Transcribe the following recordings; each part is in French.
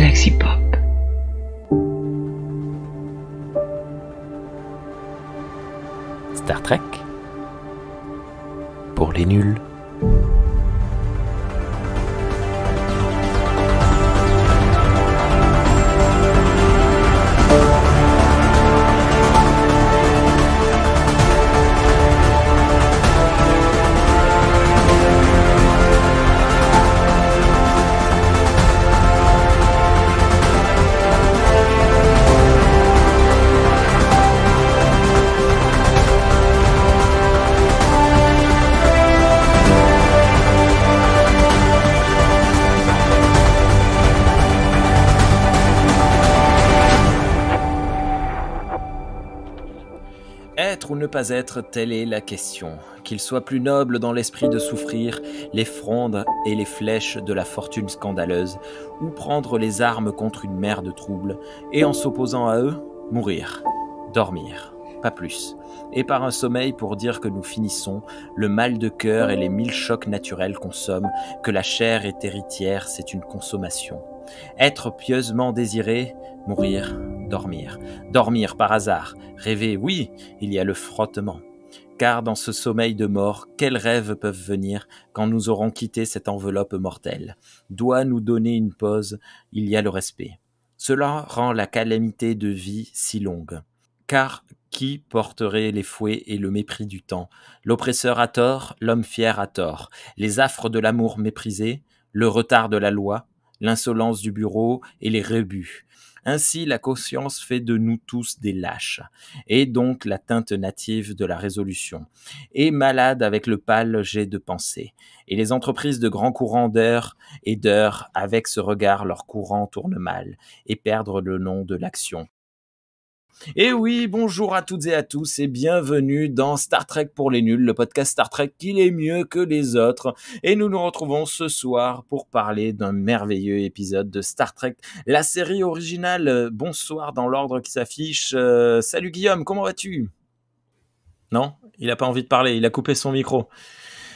Galaxy Pop. Star Trek pour les nuls. Être ou ne pas être, telle est la question. Qu'il soit plus noble dans l'esprit de souffrir les frondes et les flèches de la fortune scandaleuse, ou prendre les armes contre une mer de troubles, et en s'opposant à eux, mourir, dormir, pas plus. Et par un sommeil pour dire que nous finissons, le mal de cœur et les 1000 chocs naturels consomment, que la chair est héritière, c'est une consommation. Être pieusement désiré, mourir, dormir. Dormir par hasard, rêver, oui, il y a le frottement. Car dans ce sommeil de mort, quels rêves peuvent venir quand nous aurons quitté cette enveloppe mortelle? Doit nous donner une pause, il y a le respect. Cela rend la calamité de vie si longue. Car qui porterait les fouets et le mépris du temps? L'oppresseur a tort, l'homme fier a tort. Les affres de l'amour méprisé, le retard de la loi, l'insolence du bureau et les rebuts. Ainsi, la conscience fait de nous tous des lâches, et donc la teinte native de la résolution, et malade avec le pâle jet de pensée. Et les entreprises de grands courants d'heures et d'heures, avec ce regard, leur courant tourne mal, et perdre le nom de l'action. Et oui, bonjour à toutes et à tous et bienvenue dans Star Trek pour les nuls, le podcast Star Trek qui est mieux que les autres. Et nous nous retrouvons ce soir pour parler d'un merveilleux épisode de Star Trek, la série originale. Bonsoir dans l'ordre qui s'affiche. Salut Guillaume, comment vas-tu? Non, il a pas envie de parler, il a coupé son micro.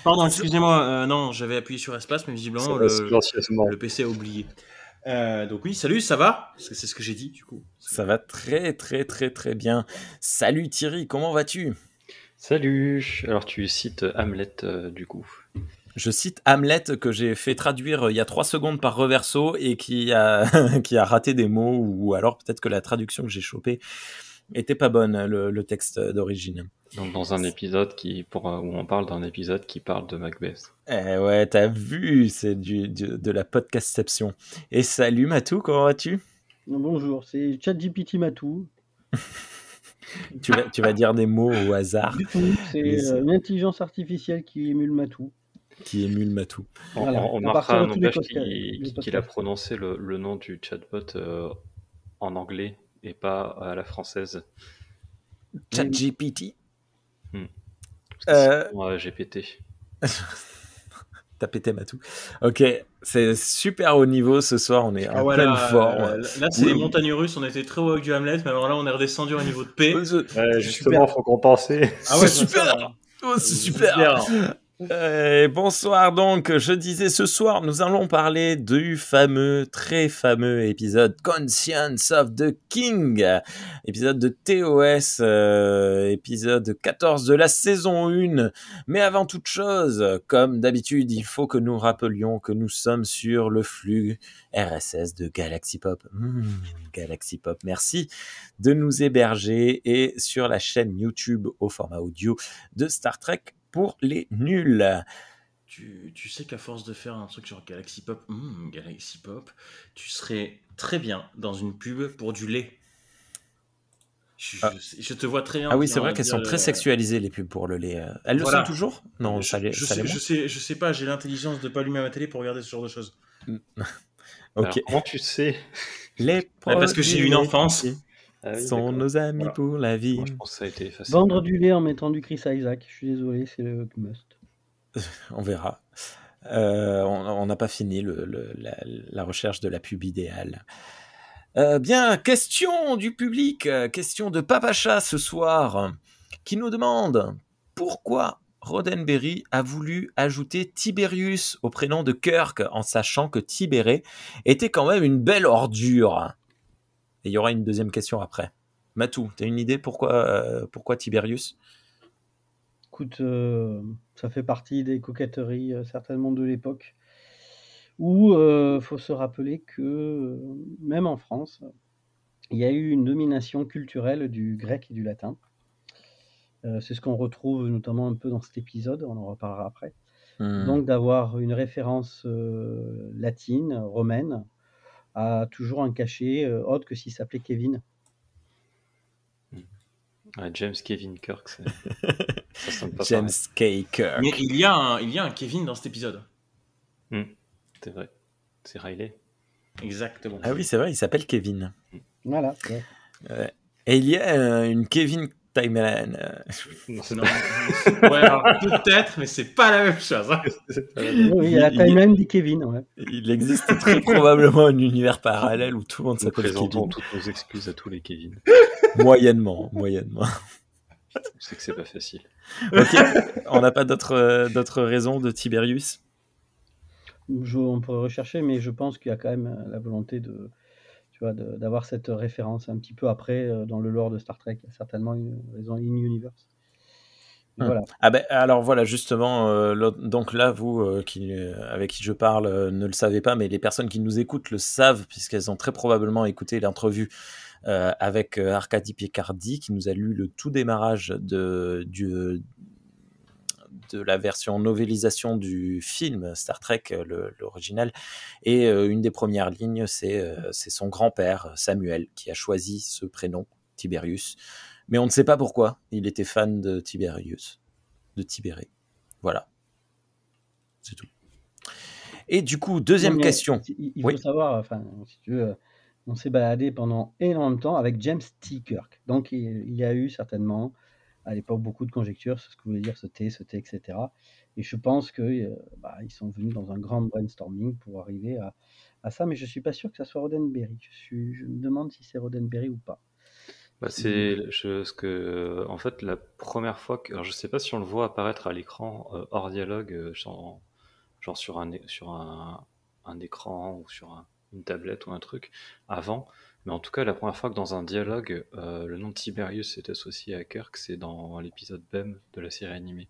Pardon, excusez-moi, non, j'avais appuyé sur espace, mais visiblement le PC a oublié. Donc oui, salut, ça va? Parce que c'est ce que j'ai dit, du coup. Ça va très très très très bien. Salut Thierry, comment vas-tu? Salut. Alors tu cites Hamlet du coup. Je cite Hamlet que j'ai fait traduire il y a 3 secondes par Reverso et qui a raté des mots, ou alors peut-être que la traduction que j'ai chopée était pas bonne, le texte d'origine. Donc dans un épisode où on parle d'un épisode qui parle de Macbeth. Eh ouais, t'as vu, c'est de la podcastception. Et salut Matou, comment vas-tu? Bonjour, c'est ChatGPT Matou. tu vas dire des mots au hasard. C'est l'intelligence artificielle qui émule Matou. Qui émule Matou. Voilà, on marquera n'empêche qu'il a prononcé le nom du chatbot en anglais et pas à la française. ChatGPT. GPT. T'as pété Matou. Ok, c'est super haut niveau ce soir, on est en pleine forme. Là, c'est les montagnes russes, on était très haut avec du Hamlet, mais alors là, on est redescendu au niveau de paix. Justement, faut compenser. Ah ouais, c'est super. Oh, c'est super. Bonsoir donc, je disais ce soir nous allons parler du très fameux épisode Conscience of the King, épisode de TOS, épisode 14 de la saison 1, mais avant toute chose, comme d'habitude, il faut que nous rappelions que nous sommes sur le flux RSS de Galaxy Pop. Galaxy Pop, merci de nous héberger, et sur la chaîne YouTube au format audio de Star Trek pour les nuls. Tu sais qu'à force de faire un truc genre Galaxy Pop, tu serais très bien dans une pub pour du lait. Je te vois très bien. Ah oui, c'est vrai qu'elles sont très sexualisées, les pubs pour le lait. Elles le sont toujours? Non, je sais pas, j'ai l'intelligence de pas allumer ma télé pour regarder ce genre de choses. Ok. Alors, comment tu sais? Parce que j'ai eu une enfance. Sont nos amis pour la vie. Moi, je pense que ça a été facile. Vendre du lait en mettant du Chris Isaac. Je suis désolé, c'est le must. On verra. On n'a pas fini la recherche de la pub idéale. Bien, question du public, question de Papacha ce soir, qui nous demande pourquoi Roddenberry a voulu ajouter Tiberius au prénom de Kirk en sachant que Tibéré était quand même une belle ordure. Et il y aura une deuxième question après. Matou, tu as une idée pourquoi Tiberius ? Écoute, ça fait partie des coquetteries certainement de l'époque où faut se rappeler que même en France, il y a eu une domination culturelle du grec et du latin. C'est ce qu'on retrouve notamment un peu dans cet épisode, on en reparlera après. Donc d'avoir une référence latine, romaine, a toujours un cachet autre que s'il s'appelait Kevin. James Kevin Kirk, ça sonne pas James K. Kirk. Mais il y a un Kevin dans cet épisode. C'est vrai. C'est Riley. Exactement. Ah oui, c'est vrai, il s'appelle Kevin. Voilà. Ouais. Et il y a une Kevin Timeline. Non. Ouais, alors, peut-être, mais c'est pas la même chose. Hein. Oui, il y a la timeline de Kevin. Ouais. Il existe très probablement un univers parallèle où tout le monde s'appelle Kevin. Nous présentons toutes nos excuses à tous les Kevin. Moyennement. Je sais que c'est pas facile. Ok, on n'a pas d'autres raisons de Tiberius ? On pourrait rechercher, mais je pense qu'il y a quand même la volonté d'avoir cette référence un petit peu après dans le lore de Star Trek. Il y a certainement une raison in-universe. Voilà. Ah ben, alors voilà, justement, donc là, vous, avec qui je parle, ne le savez pas, mais les personnes qui nous écoutent le savent, puisqu'elles ont très probablement écouté l'entrevue avec Arcadie Picardi, qui nous a lu le tout démarrage de la version novélisation du film Star Trek, l'original. Et une des premières lignes, c'est son grand-père, Samuel, qui a choisi ce prénom, Tiberius. Mais on ne sait pas pourquoi. Il était fan de Tiberius, de Tibéré. Voilà. C'est tout. Et du coup, deuxième question. Il faut savoir, si tu veux, on s'est baladé pendant énormément de temps avec James T. Kirk. Donc, il y a eu certainement, à l'époque, beaucoup de conjectures sur ce que voulait dire ce T, etc. Et je pense qu'ils sont venus dans un grand brainstorming pour arriver à ça. Mais je ne suis pas sûr que ça soit Roddenberry. Je me demande si c'est Roddenberry ou pas. En fait, la première fois que, alors je sais pas si on le voit apparaître à l'écran hors dialogue, genre sur un écran ou sur une tablette ou un truc avant, mais en tout cas la première fois que dans un dialogue le nom de Tiberius est associé à Kirk, c'est dans l'épisode BEM de la série animée,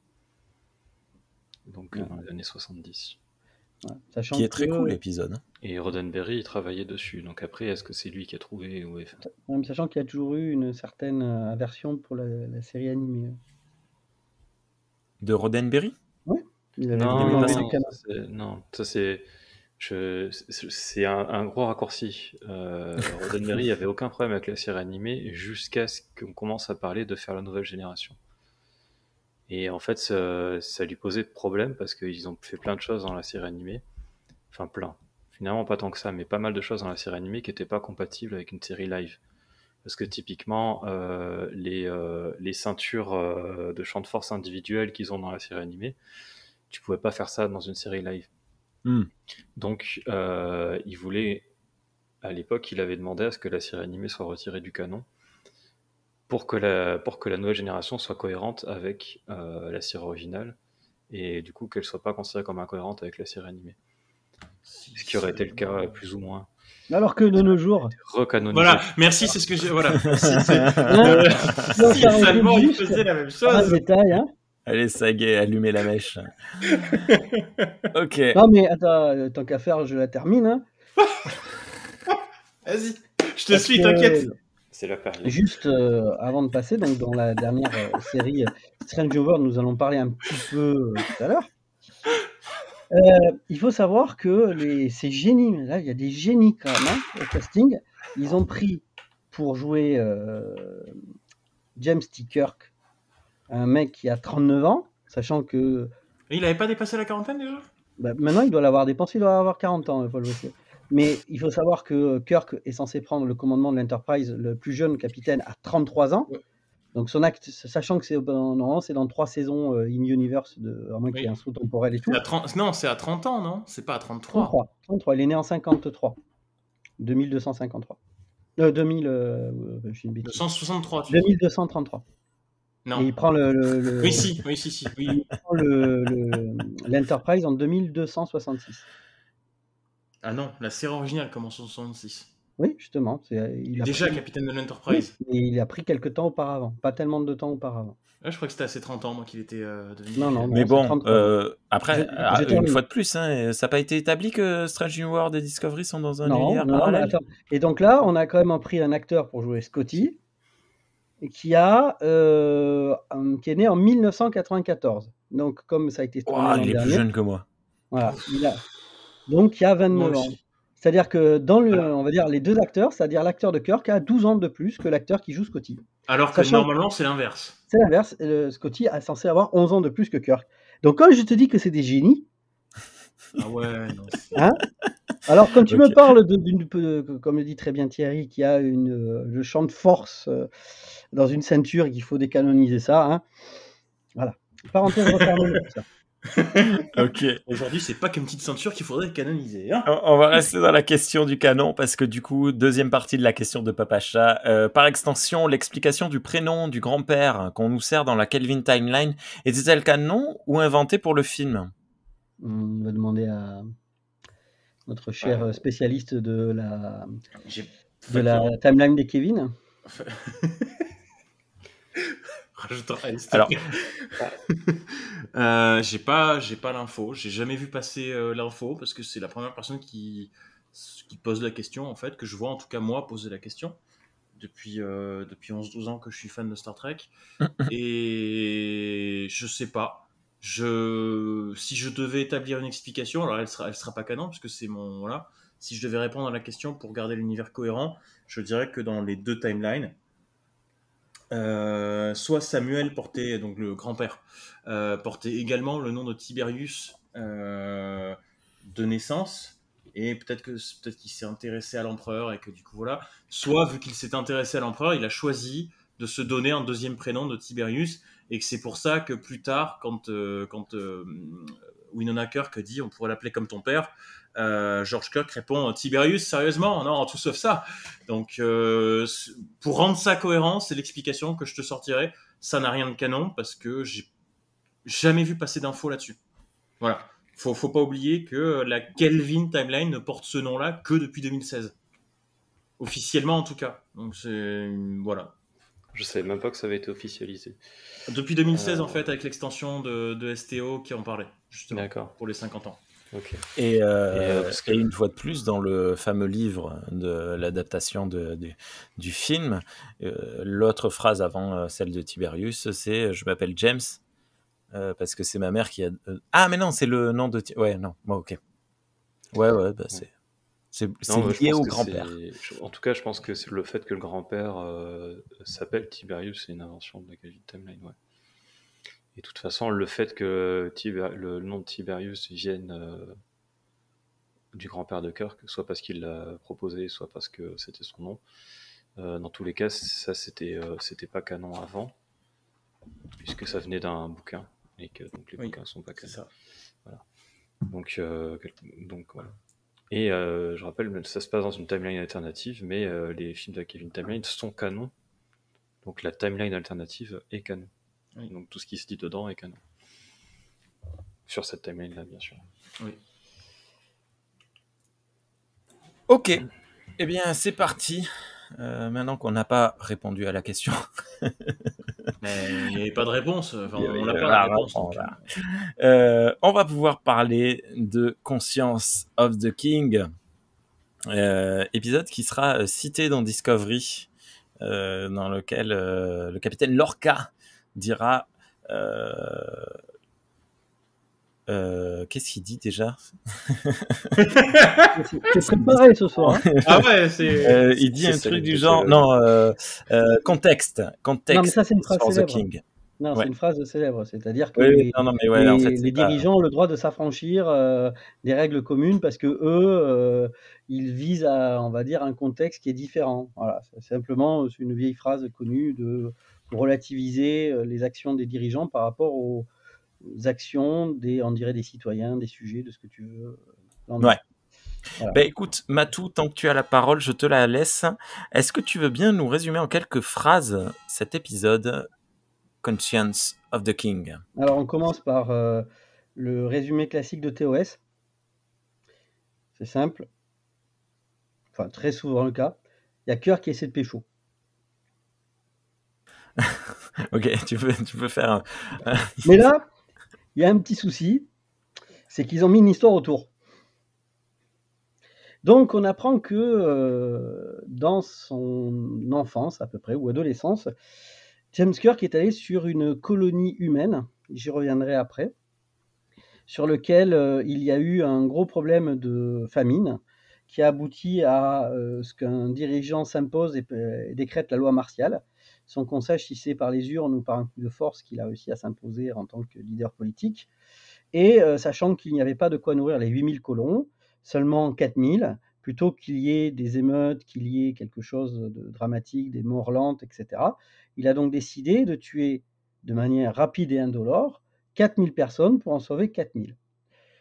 donc dans les années 70. Ouais, qui est très cool l'épisode. Et Roddenberry il travaillait dessus, donc après est-ce que c'est lui qui a trouvé Même sachant qu'il y a toujours eu une certaine aversion pour la série animée. De Roddenberry ? Oui. C'est un gros raccourci. Roddenberry avait aucun problème avec la série animée jusqu'à ce qu'on commence à parler de faire la nouvelle génération. Et en fait, ça lui posait de problème parce qu'ils ont fait plein de choses dans la série animée. Enfin, plein. Finalement, pas tant que ça, mais pas mal de choses dans la série animée qui n'étaient pas compatibles avec une série live. Parce que typiquement, les ceintures de champ de force individuelles qu'ils ont dans la série animée, tu pouvais pas faire ça dans une série live. Donc, il voulait, à l'époque, il avait demandé à ce que la série animée soit retirée du canon pour que la nouvelle génération soit cohérente avec la série originale et du coup qu'elle soit pas considérée comme incohérente avec la série animée. Ce qui aurait été le cas plus ou moins. Alors que de nos jours. Recanonisé. Voilà, merci, c'est ce que j'ai. Voilà. Si seulement il faisait la même chose. Détail, hein. Allez, Saguet, allumez la mèche. Ok. Non, mais attends, tant qu'à faire, je la termine. Hein. Vas-y, je te suis, t'inquiète. C'est la période. Juste avant de passer, donc dans la dernière série Strange World, nous allons parler un petit peu tout à l'heure. Il faut savoir que ces génies, là, il y a des génies quand même au casting. Ils ont pris pour jouer James T. Kirk, un mec qui a 39 ans, sachant que. Il n'avait pas dépassé la quarantaine déjà ? Maintenant, il doit l'avoir dépassé, il doit avoir 40 ans, Paul Bossier. Mais il faut savoir que Kirk est censé prendre le commandement de l'Enterprise, le plus jeune capitaine, à 33 ans. Donc son acte, sachant que c'est dans 3 saisons in-universe, à moins qu'il y ait un saut temporel et tout. Non, c'est à 30 ans, non ? C'est pas à 33. 33, il est né en 53. 2253. 263. 2233. 2233. Non. Et il prend Oui, si. Oui. il prend l'Enterprise en 2266. Ah non, la série originale commence en 66. Oui, justement. Il a déjà pris... capitaine de l'Enterprise. Oui, et il a pris quelques temps auparavant. Pas tellement de temps auparavant. Ouais, je crois que c'était à ses 30 ans, moi, qu'il était devenu. Non, mais bon, 33. après, une fois de plus, hein, ça n'a pas été établi que Strange New World et Discovery sont dans un univers parallèle. Attends. Et donc là, on a quand même pris un acteur pour jouer Scotty, qui est né en 1994. Donc, comme ça a été tourné l'an il est dernier, plus jeune que moi. Voilà, donc il a 29 ans. C'est-à-dire que dans on va dire les deux acteurs, c'est-à-dire l'acteur de Kirk a 12 ans de plus que l'acteur qui joue Scotty. Alors que normalement, c'est l'inverse. C'est l'inverse. Scotty est censé avoir 11 ans de plus que Kirk. Donc quand je te dis que c'est des génies... Ah ouais, non. Hein, alors quand tu me parles comme le dit très bien Thierry, qui a le champ de force dans une ceinture et qu'il faut décanoniser ça, hein, voilà. Parenthèse refermée pour ça. Ok. Aujourd'hui, c'est pas qu'une petite ceinture qu'il faudrait canoniser. Hein, on va rester dans la question du canon parce que du coup, deuxième partie de la question de Papa Chat. Par extension, l'explication du prénom du grand-père qu'on nous sert dans la Kelvin Timeline était-elle canon ou inventée pour le film? On va demander à notre cher spécialiste de la timeline des Kevin. Alors, j'ai pas l'info. J'ai jamais vu passer l'info parce que c'est la première personne qui pose la question en fait, que je vois en tout cas moi poser la question depuis 11-12 ans que je suis fan de Star Trek et je sais pas. Si je devais établir une explication, alors elle sera pas canon parce que c'est mon voilà. Si je devais répondre à la question pour garder l'univers cohérent, je dirais que dans les deux timelines. Soit Samuel portait, donc le grand-père, portait également le nom de Tiberius de naissance, et peut-être qu'il s'est intéressé à l'empereur et que du coup voilà. Soit vu qu'il s'est intéressé à l'empereur, il a choisi de se donner un deuxième prénom de Tiberius, et que c'est pour ça que plus tard, quand Winona Kirk dit on pourrait l'appeler comme ton père, George Kirk répond Tiberius, sérieusement? Non, tout sauf ça. Donc, pour rendre ça cohérent, c'est l'explication que je te sortirai. Ça n'a rien de canon parce que j'ai jamais vu passer d'infos là-dessus. Voilà. Faut pas oublier que la Kelvin Timeline ne porte ce nom-là que depuis 2016. Officiellement, en tout cas. Donc, voilà. Je savais même pas que ça avait été officialisé. Depuis 2016, en fait, avec l'extension de STO qui en parlait, justement. D'accord. Pour les 50 ans. Okay. Et une fois de plus, dans le fameux livre de l'adaptation du film, l'autre phrase avant celle de Tiberius, c'est « Je m'appelle James », parce que c'est ma mère qui a... Ah, mais non, c'est le nom de... Ouais, non, bon, ok. Ouais, bah, c'est lié au grand-père. En tout cas, je pense que c'est le fait que le grand-père s'appelle Tiberius, c'est une invention de la Kelvin Timeline, ouais. Et de toute façon, le fait que le nom de Tiberius vienne du grand-père de Kirk, soit parce qu'il l'a proposé, soit parce que c'était son nom, dans tous les cas, ça c'était pas canon avant, puisque ça venait d'un bouquin, et que donc les bouquins sont pas canons. C'est ça. Voilà. Donc voilà. Et je rappelle, ça se passe dans une timeline alternative, mais les films de la Kelvin Timeline sont canons. Donc la timeline alternative est canon. Oui. Donc tout ce qui se dit dedans est canon. Sur cette timeline-là, bien sûr. Oui. Ok. Eh bien, c'est parti. Maintenant qu'on n'a pas répondu à la question. Mais il n'y avait pas de réponse. Enfin, on n'a pas de réponse. On va pouvoir parler de Conscience of the King. Épisode qui sera cité dans Discovery, dans lequel le capitaine Lorca dira qu'est-ce qu'il dit déjà? C'est pareil ce soir. Hein. Ah ouais, c'est. Il dit un truc du genre contexte. Non, mais ça c'est une phrase célèbre. King. Non, c'est une phrase célèbre, c'est-à-dire que les dirigeants ont le droit de s'affranchir des règles communes parce que eux, ils visent à, on va dire, un contexte qui est différent. Voilà, c'est simplement une vieille phrase connue pour relativiser les actions des dirigeants par rapport aux actions on dirait des citoyens, des sujets, de ce que tu veux. Ouais. Voilà. Ben écoute, Matou, tant que tu as la parole, je te la laisse. Est-ce que tu veux bien nous résumer en quelques phrases cet épisode Conscience of the King. Alors, on commence par le résumé classique de TOS. C'est simple. Enfin, très souvent le cas. Il y a Kirk qui essaie de pécho. Ok, tu peux faire Mais là, il y a un petit souci, c'est qu'ils ont mis une histoire autour. Donc, on apprend que dans son enfance, à peu près, ou adolescence, James Kirk est allé sur une colonie humaine, j'y reviendrai après, sur lequel il y a eu un gros problème de famine qui a abouti à ce qu'un dirigeant s'impose et décrète la loi martiale, sans qu'on sache si c'est par les urnes ou par un coup de force qu'il a réussi à s'imposer en tant que leader politique. Et sachant qu'il n'y avait pas de quoi nourrir les 8000 colons, seulement 4000, plutôt qu'il y ait des émeutes, qu'il y ait quelque chose de dramatique, des morts lentes, etc. Il a donc décidé de tuer de manière rapide et indolore 4000 personnes pour en sauver 4000.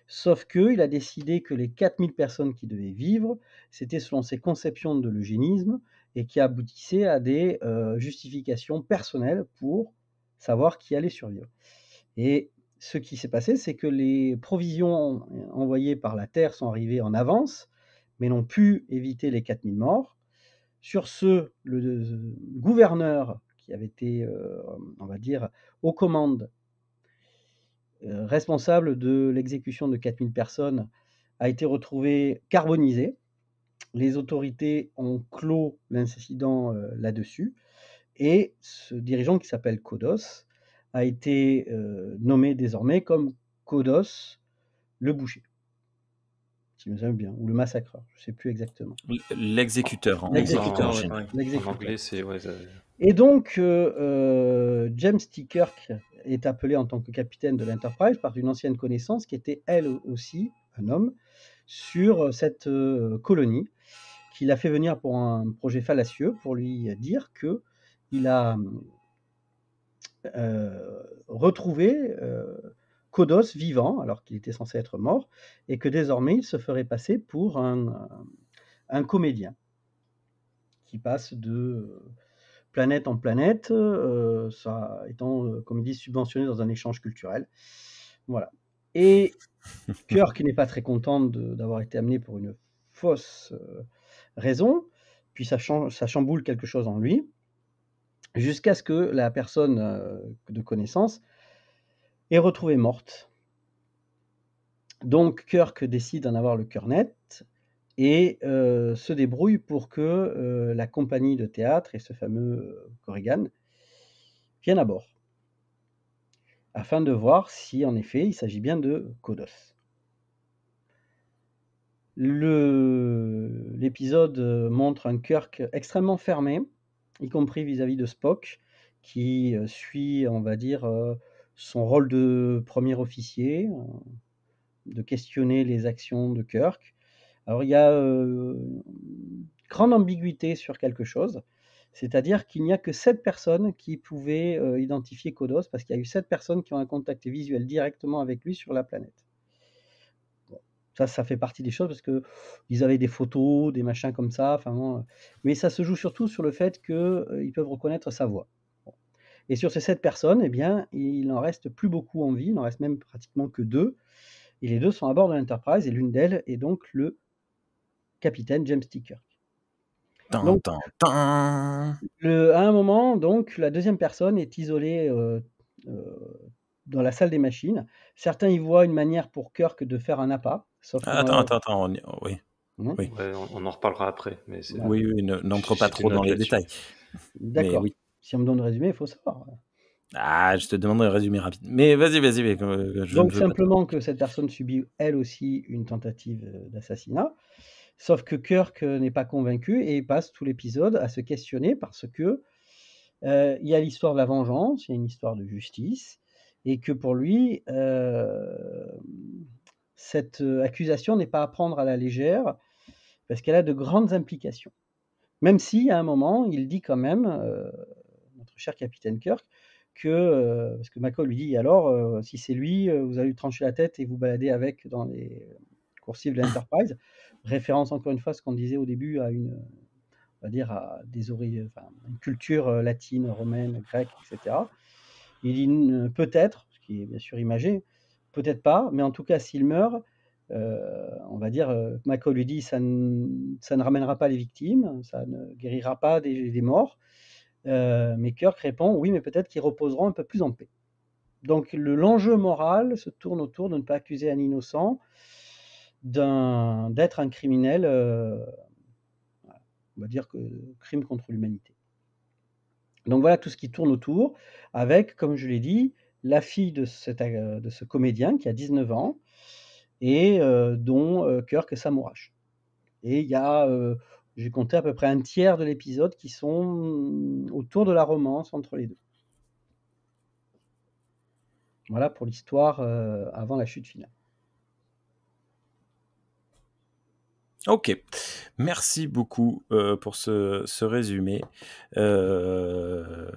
Sauf qu'il a décidé que les 4000 personnes qui devaient vivre, c'était selon ses conceptions de l'eugénisme et qui aboutissaient à des justifications personnelles pour savoir qui allait survivre. Et ce qui s'est passé, c'est que les provisions envoyées par la Terre sont arrivées en avance, mais n'ont pu éviter les 4000 morts. Sur ce, le gouverneur qui avait été, on va dire, aux commandes, responsable de l'exécution de 4000 personnes, a été retrouvé carbonisé. Les autorités ont clos l'incident là-dessus. Et ce dirigeant qui s'appelle Kodos a été nommé désormais comme Kodos le boucher, si je me souviens bien, ou le massacreur, je ne sais plus exactement. L'exécuteur. L'exécuteur, en ouais. En anglais, c'est... Ouais, Et donc, James T. Kirk est appelé en tant que capitaine de l'Enterprise par une ancienne connaissance qui était elle aussi un homme sur cette colonie, qu'il a fait venir pour un projet fallacieux pour lui dire que il a retrouvé Kodos vivant alors qu'il était censé être mort et que désormais il se ferait passer pour un comédien qui passe de planète en planète, ça étant comédie subventionnée dans un échange culturel. Voilà. Et Kirk n'est pas très content d'avoir été amené pour une fausse raison, puis ça chamboule quelque chose en lui, jusqu'à ce que la personne de connaissance est retrouvée morte. Donc Kirk décide d'en avoir le cœur net et se débrouille pour que la compagnie de théâtre et ce fameux Corrigan viennent à bord, afin de voir si en effet il s'agit bien de Kodos. L'épisode montre un Kirk extrêmement fermé, y compris vis-à-vis de Spock, qui suit, on va dire, son rôle de premier officier, de questionner les actions de Kirk. Alors il y a une grande ambiguïté sur quelque chose, c'est-à-dire qu'il n'y a que 7 personnes qui pouvaient identifier Kodos, parce qu'il y a eu 7 personnes qui ont un contact visuel directement avec lui sur la planète. Ça fait partie des choses parce qu'ils avaient des photos, des machins comme ça, mais ça se joue surtout sur le fait qu'ils peuvent reconnaître sa voix. Bon. Et sur ces 7 personnes, eh bien, il n'en reste plus beaucoup en vie, il n'en reste même pratiquement que 2, et les 2 sont à bord de l'Enterprise, et l'une d'elles est donc le capitaine James T. Kirk. Donc, à un moment, donc, la deuxième personne est isolée dans la salle des machines. Certains y voient une manière pour Kirk de faire un appât. Sauf attends, oui. Ouais, on en reparlera après. Mais oui, n'entre pas trop dans les détails. D'accord. Oui. Si on me donne le résumé, il faut savoir. Je te demande un résumé rapide. Mais vas-y. Donc simplement que cette personne subit elle aussi une tentative d'assassinat. Sauf que Kirk n'est pas convaincu et passe tout l'épisode à se questionner parce que il y a l'histoire de la vengeance, il y a une histoire de justice, et que pour lui, cette accusation n'est pas à prendre à la légère parce qu'elle a de grandes implications. Même si, à un moment, il dit quand même, notre cher capitaine Kirk, que, parce que McCoy lui dit, alors, si c'est lui, vous allez lui trancher la tête et vous balader avec dans les coursives de l'Enterprise. Référence encore une fois à ce qu'on disait au début à on va dire à une culture latine, romaine, grecque, etc. Il dit peut-être, ce qui est bien sûr imagé, peut-être pas, mais en tout cas, s'il meurt, on va dire, McCoy lui dit ça ne ramènera pas les victimes, ça ne guérira pas des morts. Mais Kirk répond oui, mais peut-être qu'ils reposeront un peu plus en paix. Donc l'enjeu moral se tourne autour de ne pas accuser un innocent d'être un criminel, on va dire que crime contre l'humanité. Donc voilà tout ce qui tourne autour, avec, comme je l'ai dit, la fille de ce comédien qui a 19 ans et dont Kirk est Samourash. Et il y a, j'ai compté à peu près un tiers de l'épisode qui sont autour de la romance entre les deux. Voilà pour l'histoire avant la chute finale. Ok, merci beaucoup pour ce résumé. Il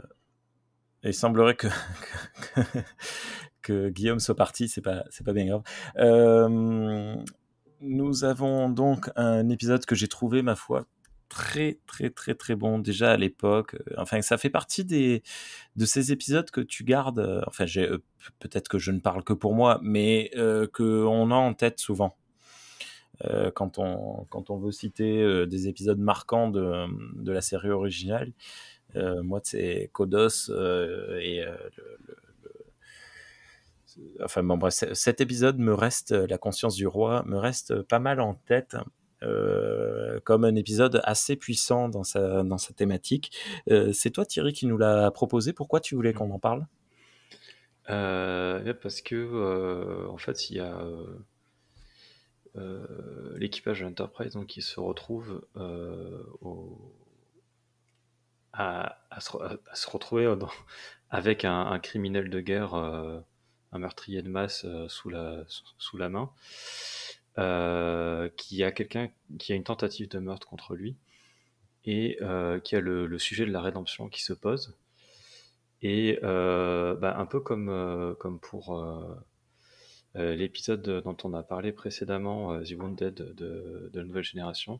semblerait que Guillaume soit parti, c'est pas bien grave. Nous avons donc un épisode que j'ai trouvé, ma foi, très très très très bon déjà à l'époque. Enfin, ça fait partie de ces épisodes que tu gardes. Enfin, peut-être que je ne parle que pour moi, mais que on a en tête souvent. Quand on veut citer des épisodes marquants de la série originale, moi c'est Kodos et enfin bon bref, cet épisode me reste, la conscience du roi me reste pas mal en tête. Comme un épisode assez puissant dans sa thématique. C'est toi Thierry qui nous l'a proposé, pourquoi tu voulais qu'on en parle? Parce que en fait il y a l'équipage de l'Enterprise donc, qui se retrouve à se retrouver avec un criminel de guerre, un meurtrier de masse sous la main, qui a une tentative de meurtre contre lui et qui a le sujet de la rédemption qui se pose. Et un peu comme pour l'épisode dont on a parlé précédemment, The Wounded de la nouvelle génération,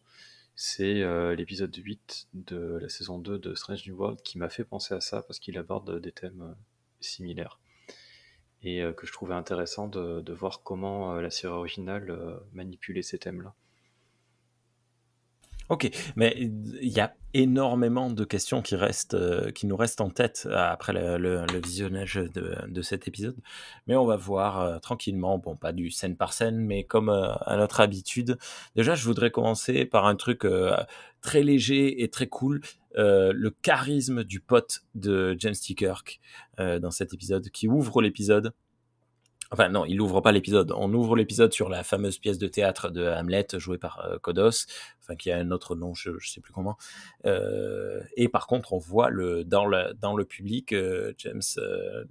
c'est l'épisode 8 de la saison 2 de Strange New World qui m'a fait penser à ça parce qu'il aborde des thèmes similaires et que je trouvais intéressant de voir comment la série originale manipulait ces thèmes-là. Ok, mais il y a énormément de questions qui nous restent en tête après le visionnage de cet épisode. Mais on va voir tranquillement, bon, pas du scène par scène, mais comme à notre habitude. Déjà, je voudrais commencer par un truc très léger et très cool. Le charisme du pote de James T. Kirk dans cet épisode, qui ouvre l'épisode. Enfin non, il ouvre pas l'épisode. On ouvre l'épisode sur la fameuse pièce de théâtre de Hamlet jouée par Kodos, enfin qui a un autre nom, je sais plus comment. Et par contre, on voit dans le public James,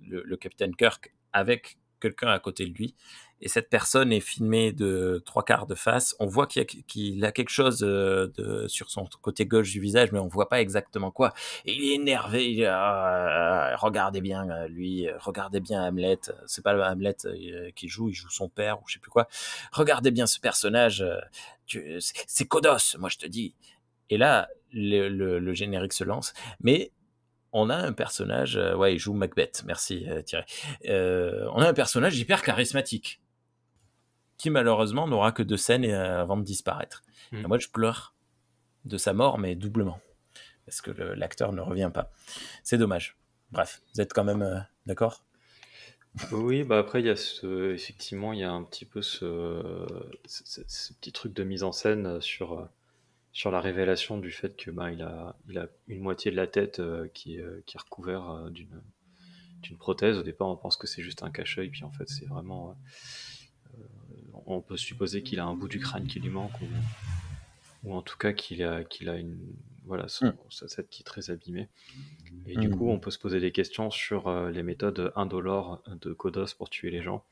le capitaine Kirk, avec quelqu'un à côté de lui. Et cette personne est filmée de 3/4 de face. On voit qu'il a quelque chose sur son côté gauche du visage, mais on voit pas exactement quoi. Et il est énervé. Il dit, regardez bien lui, regardez bien Hamlet. C'est pas le Hamlet qui joue, il joue son père ou je sais plus quoi. Regardez bien ce personnage. C'est Kodos, moi je te dis. Et là, le générique se lance. Mais on a un personnage, il joue Macbeth, merci Thierry. On a un personnage hyper charismatique, qui malheureusement n'aura que 2 scènes avant de disparaître. Et moi je pleure de sa mort, mais doublement, parce que l'acteur ne revient pas. C'est dommage. Bref, vous êtes quand même d'accord ? Oui, après il y a effectivement il y a un petit peu ce petit truc de mise en scène sur la révélation du fait que il a une moitié de la tête qui est recouvert d'une prothèse. Au départ, on pense que c'est juste un cache-œil, puis en fait, c'est vraiment. On peut supposer qu'il a un bout du crâne qui lui manque, ou en tout cas qu'il a sa tête qui est très abîmée. Et du coup, on peut se poser des questions sur les méthodes indolores de Kodos pour tuer les gens.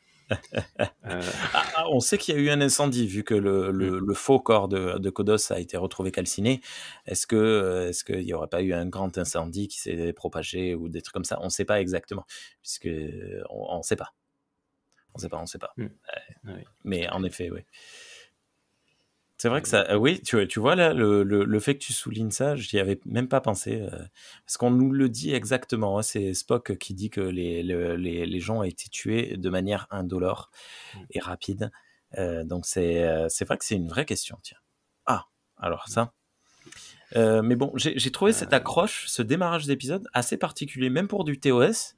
On sait qu'il y a eu un incendie vu que le faux corps de Kodos a été retrouvé calciné. Est-ce qu'il n'y aurait pas eu un grand incendie qui s'est propagé ou des trucs comme ça? On ne sait pas exactement, puisque on ne sait pas. On ne sait pas. Oui. Mais en effet, oui. C'est vrai que ça, oui, tu vois là, le fait que tu soulignes ça, j'y avais même pas pensé, parce qu'on nous le dit exactement, hein, c'est Spock qui dit que les gens ont été tués de manière indolore et rapide. Donc c'est vrai que c'est une vraie question, tiens. Ah, alors ça. Mais bon, j'ai trouvé cette accroche, ce démarrage d'épisode assez particulier, même pour du TOS.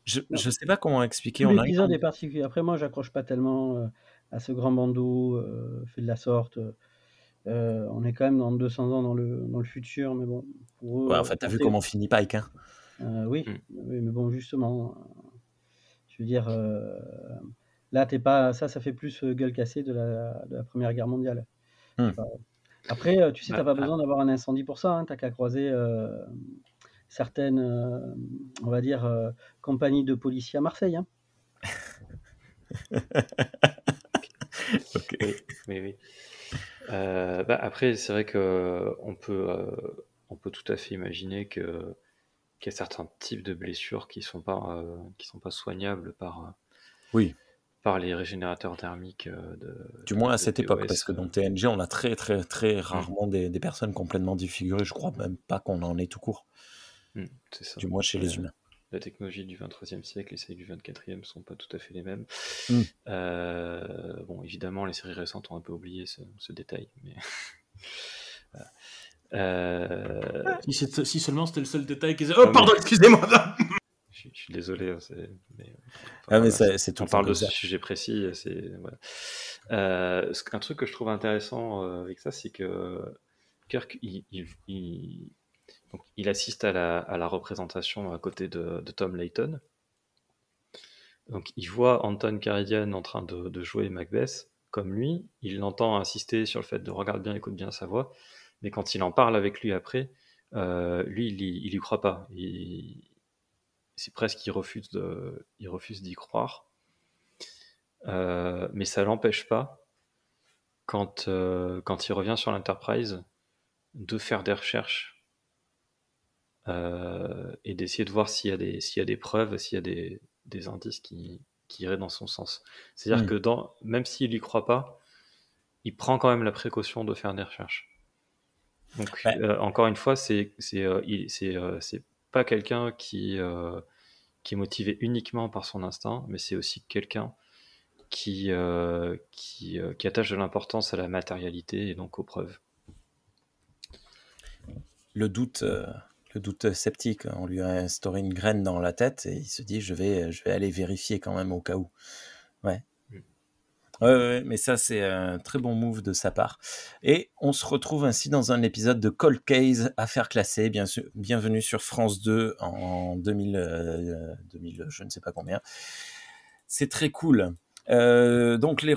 Je sais pas comment expliquer. Tout On arrive l'épisode est particulier. Après, moi, j'accroche pas tellement à ce grand bandeau fait de la sorte. On est quand même dans 200 ans dans le futur, mais bon, pour eux, Ouais, en fait, t'as vu comment finit Pike, hein. oui, oui, mais bon, justement, je veux dire, là, t'es pas, ça fait plus gueule cassée de la Première Guerre mondiale. Enfin, après, tu sais, t'as pas besoin d'avoir un incendie pour ça, hein, t'as qu'à croiser certaines, on va dire, compagnies de policiers à Marseille, hein. Ok. Oui. Après, c'est vrai que on peut tout à fait imaginer qu'il y a certains types de blessures qui sont pas soignables par les régénérateurs thermiques du moins à de cette époque, TOS, parce que dans TNG, on a très très très rarement des personnes complètement défigurées. Je crois même pas qu'on en ait tout court. C'est ça. Du moins chez les humains. La technologie du 23e siècle et celle du 24e sont pas tout à fait les mêmes. Bon, évidemment, les séries récentes ont un peu oublié ce détail, mais Si seulement c'était le seul détail qu'ils avaient. Oh, pardon, excusez-moi. Je suis désolé. C'est tout on parle de ce sujet précis. Un truc que je trouve intéressant avec ça, c'est que Kirk, donc, il assiste à la représentation à côté de Tom Layton. Donc, il voit Anton Caridian en train de jouer Macbeth comme lui. Il l'entend insister sur le fait de regarde bien, écoute bien sa voix. Mais quand il en parle avec lui après, lui, il y croit pas. C'est presque qu'il refuse d'y croire. Mais ça l'empêche pas, quand il revient sur l'Enterprise, de faire des recherches et d'essayer de voir s'il y a des preuves, s'il y a des indices qui iraient dans son sens. C'est-à-dire que même s'il y croit pas, il prend quand même la précaution de faire des recherches. Donc encore une fois, c'est pas quelqu'un qui est motivé uniquement par son instinct, mais c'est aussi quelqu'un qui attache de l'importance à la matérialité et donc aux preuves. Le doute sceptique, on lui a instauré une graine dans la tête et il se dit je vais aller vérifier quand même au cas où. Ouais. Ouais, mais ça c'est un très bon move de sa part. Et on se retrouve ainsi dans un épisode de Cold Case, affaire classée, bien sûr, bienvenue sur France 2 en 2000, je ne sais pas combien. C'est très cool. Donc les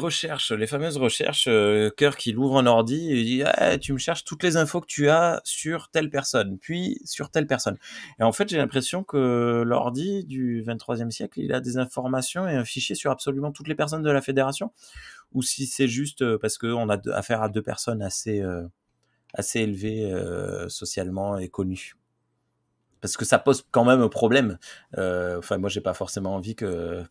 fameuses recherches, Kirk il ouvre un ordi et il dit tu me cherches toutes les infos que tu as sur telle personne, puis sur telle personne. Et en fait j'ai l'impression que l'ordi du 23e siècle il a des informations et un fichier sur absolument toutes les personnes de la Fédération, ou si c'est juste parce qu'on a affaire à deux personnes assez élevées socialement et connues. Parce que ça pose quand même un problème. Enfin, moi, j'ai pas forcément envie que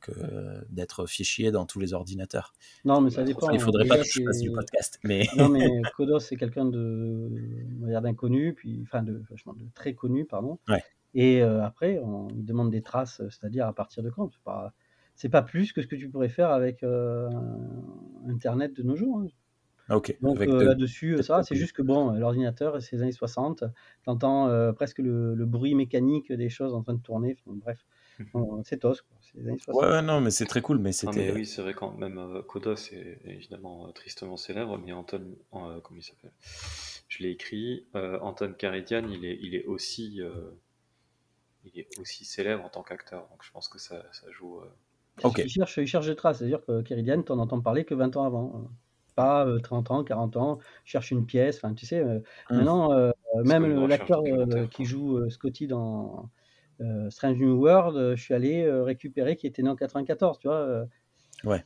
d'être fichier dans tous les ordinateurs. Non, mais ça dépend. Il faudrait pas que je fasse du podcast. Mais... Non, mais Kodos, c'est quelqu'un d'inconnu, puis de très connu, pardon. Ouais. Et après, on demande des traces, c'est-à-dire à partir de quand. C'est pas plus que ce que tu pourrais faire avec Internet de nos jours. Hein. Ok. Donc là-dessus, ça, c'est juste que l'ordinateur, c'est les années 60, t'entends presque le bruit mécanique des choses en train de tourner. Bref, c'est tosque, c'est les années 60. Ouais, non, mais c'est très cool, mais c'était... mais oui, c'est vrai quand même, Kodos est évidemment tristement célèbre, mais Anton, comment il s'appelle ? Je l'ai écrit, Anton Caridian, il est aussi célèbre en tant qu'acteur, donc je pense que ça joue... Ok. Il cherche des traces, c'est-à-dire que Caridian, t'en entends parler que 20 ans avant. Pas 30 ans, 40 ans, cherche une pièce, enfin tu sais, maintenant, même l'acteur qui joue Scotty dans Strange New World, je suis allé récupérer qui était né en 94, tu vois. Ouais.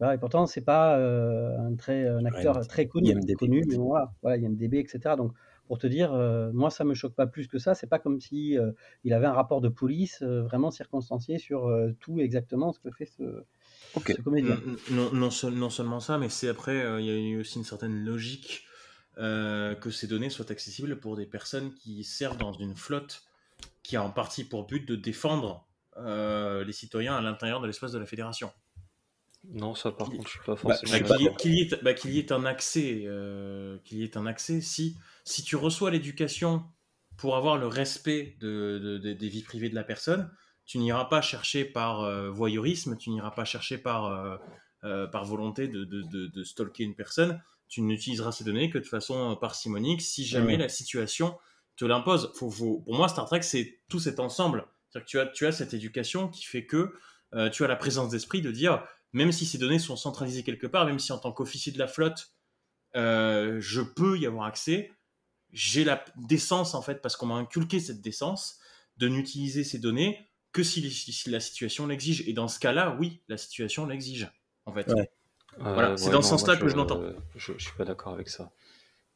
Et pourtant, c'est pas un acteur très connu, mais voilà, IMDb, etc. Donc, pour te dire, moi, ça me choque pas plus que ça. C'est pas comme si il avait un rapport de police vraiment circonstancié sur tout exactement ce que fait Ok. ce comédien. Non seulement ça, mais c'est après, il y a eu aussi une certaine logique que ces données soient accessibles pour des personnes qui servent dans une flotte qui a en partie pour but de défendre les citoyens à l'intérieur de l'espace de la Fédération. Non, ça par Qu'il- contre, je suis pas Bah, forcément je suis pas d'accord. Qu'il y ait un accès, si tu reçois l'éducation pour avoir le respect des vies privées de la personne, tu n'iras pas chercher par voyeurisme, tu n'iras pas chercher par volonté de stalker une personne, tu n'utiliseras ces données que de façon parcimonique si jamais la situation te l'impose. Pour moi, Star Trek, c'est tout cet ensemble. C'est-à-dire que tu as cette éducation qui fait que tu as la présence d'esprit de dire, même si ces données sont centralisées quelque part, même si en tant qu'officier de la flotte, je peux y avoir accès, j'ai la décence, en fait, parce qu'on m'a inculqué cette décence, de n'utiliser ces données que si la situation l'exige. Et dans ce cas-là, oui, la situation l'exige, en fait. Ouais. Voilà, c'est Ouais, dans ce non, moi sens-là que je l'entends. je suis pas d'accord avec ça.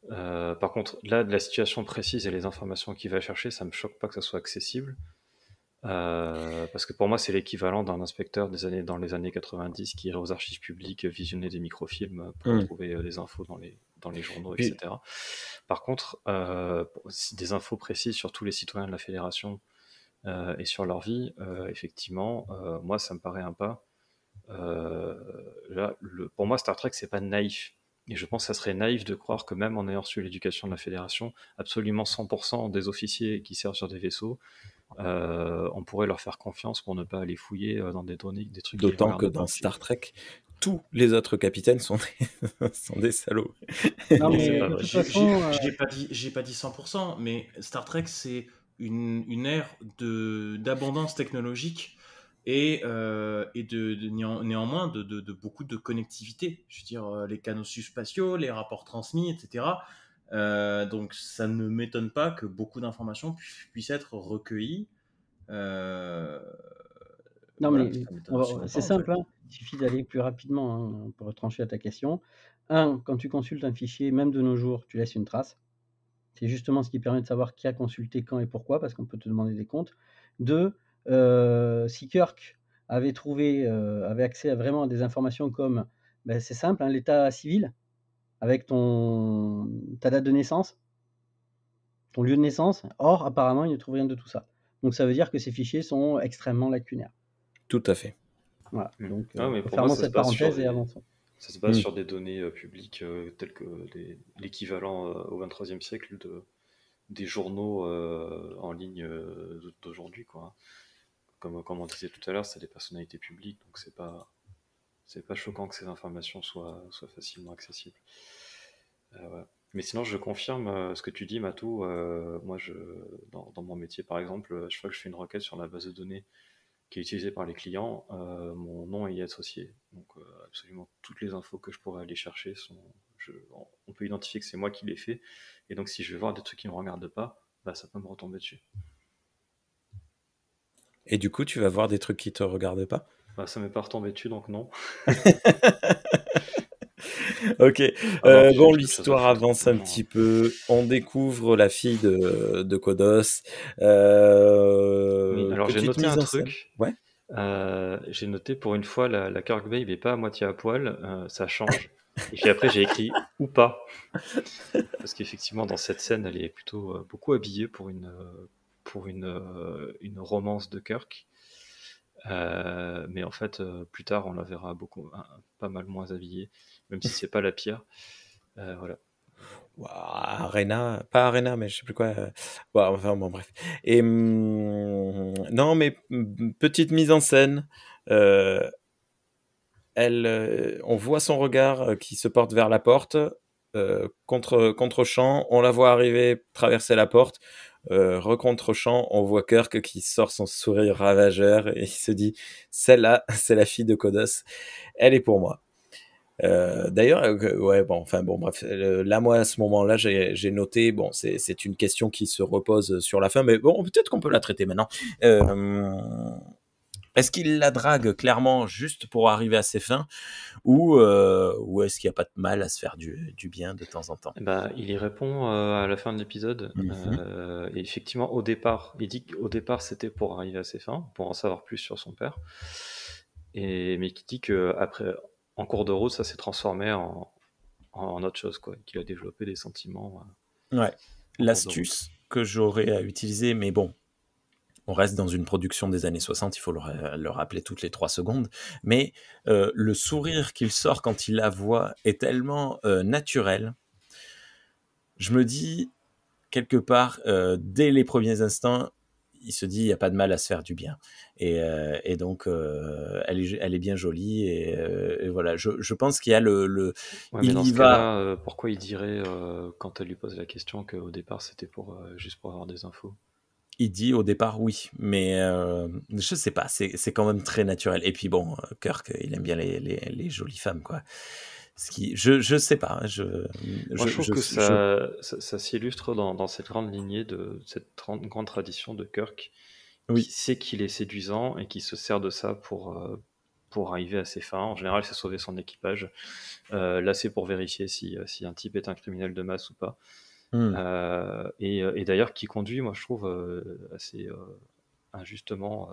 Par contre, là, de la situation précise et les informations qu'il va chercher, ça me choque pas que ça soit accessible. Parce que pour moi, c'est l'équivalent d'un inspecteur dans les années 90 qui irait aux archives publiques visionner des microfilms pour retrouver des infos dans les journaux, Puis- etc. Par contre, des infos précises sur tous les citoyens de la Fédération et sur leur vie, effectivement, moi, ça me paraît un pas. Là, pour moi, Star Trek, c'est pas naïf. Et je pense que ça serait naïf de croire que même en ayant reçu l'éducation de la Fédération, absolument 100% des officiers qui servent sur des vaisseaux, on pourrait leur faire confiance pour ne pas aller fouiller dans des données, des trucs qu'ils D'autant regardent que pas. dans Star Trek, tous les autres capitaines sont sont des salauds. Non, Non, mais c'est pas de vrai. toute façon, J'ai pas dit 100%, mais Star Trek, c'est une ère d'abondance technologique et néanmoins de beaucoup de connectivité. Je veux dire, les canaux spatiaux, les rapports transmis, etc. Donc ça ne m'étonne pas que beaucoup d'informations puissent être recueillies. non, Voilà, mais ça m'étonne absolument pas, c'est en fait. simple, hein. Il suffit d'aller plus rapidement, hein, pour trancher à ta question. Quand tu consultes un fichier, même de nos jours, tu laisses une trace. C'est justement ce qui permet de savoir qui a consulté quand et pourquoi, parce qu'on peut te demander des comptes. 2, si Kirk avait accès à vraiment à des informations comme, c'est simple, hein, l'état civil avec ta date de naissance, ton lieu de naissance. Or, apparemment, il ne trouve rien de tout ça. Donc ça veut dire que ces fichiers sont extrêmement lacunaires. Tout à fait. Voilà, donc Non, mais pour moi, fermons ça se cette base sur parenthèse et avançons. ça se base sur des données publiques telles que l'équivalent au XXIe siècle des journaux en ligne d'aujourd'hui, quoi. Comme on disait tout à l'heure, c'est des personnalités publiques, donc c'est pas choquant que ces informations soient facilement accessibles. Ouais. Mais sinon, je confirme ce que tu dis, Matou. Moi, dans mon métier, par exemple, chaque fois que je fais une requête sur la base de données qui est utilisée par les clients, mon nom y est associé. Donc, absolument toutes les infos que je pourrais aller chercher on peut identifier que c'est moi qui l'ai fait. Et donc, si je vais voir des trucs qui ne me regardent pas, ça peut me retomber dessus. Et du coup, tu vas voir des trucs qui te regardent pas? Ça m'est pas retombé dessus, donc non. Ok. Non, Bon, j'ai l'histoire d'autres choses à avance foutre un maintenant. petit peu. On découvre la fille de Kodos. Oui, alors j'ai Petite noté mise un en scène. truc. Ouais. J'ai noté pour une fois la Kirk Babe est pas à moitié à poil, ça change. Et puis après j'ai écrit ou pas, parce qu'effectivement dans cette scène elle est plutôt beaucoup habillée pour une romance de Kirk. Mais en fait plus tard on la verra pas mal moins habillée, même si c'est pas la pire. Voilà. Arena, pas Arena, mais je sais plus quoi. Enfin bon, bref. Et non, mais petite mise en scène. On voit son regard qui se porte vers la porte. Contre-champ, on la voit arriver, traverser la porte. Contre-champ, on voit Kirk qui sort son sourire ravageur et il se dit, celle-là, c'est la fille de Kodos. Elle est pour moi. D'ailleurs, ouais, bon, enfin bon, bref, là, moi, à ce moment-là, j'ai noté, bon, c'est une question qui se repose sur la fin, mais bon, peut-être qu'on peut la traiter maintenant. Est-ce qu'il la drague clairement juste pour arriver à ses fins, ou est-ce qu'il n'y a pas de mal à se faire du bien de temps en temps? Il y répond à la fin de l'épisode. Et effectivement, au départ, il dit qu'au départ, c'était pour arriver à ses fins, pour en savoir plus sur son père. mais qui dit que après, en cours de route, ça s'est transformé en autre chose, quoi, qu'il a développé des sentiments. Ouais. L'astuce que j'aurais à utiliser, mais bon, on reste dans une production des années 60, il faut le rappeler toutes les 3 secondes, mais le sourire qu'il sort quand il la voit est tellement naturel. Je me dis, quelque part, dès les premiers instants, il se dit, il n'y a pas de mal à se faire du bien. Et donc, elle est bien jolie, et voilà. Je pense qu'il y a Ouais, mais il dans y ce va. cas-là, pourquoi il dirait, quand elle lui pose la question, qu'au départ c'était juste pour avoir des infos? Il dit au départ oui, mais je sais pas, c'est quand même très naturel. Et puis bon, Kirk, il aime bien les jolies femmes, quoi. Je sais pas, Moi, je trouve que ça s'illustre dans cette grande lignée de cette grande tradition de Kirk, oui. qui sait qu'il est séduisant et qui se sert de ça pour arriver à ses fins. En général, c'est sauver son équipage. Là, c'est pour vérifier si un type est un criminel de masse ou pas. Et d'ailleurs, qui conduit, moi, je trouve assez injustement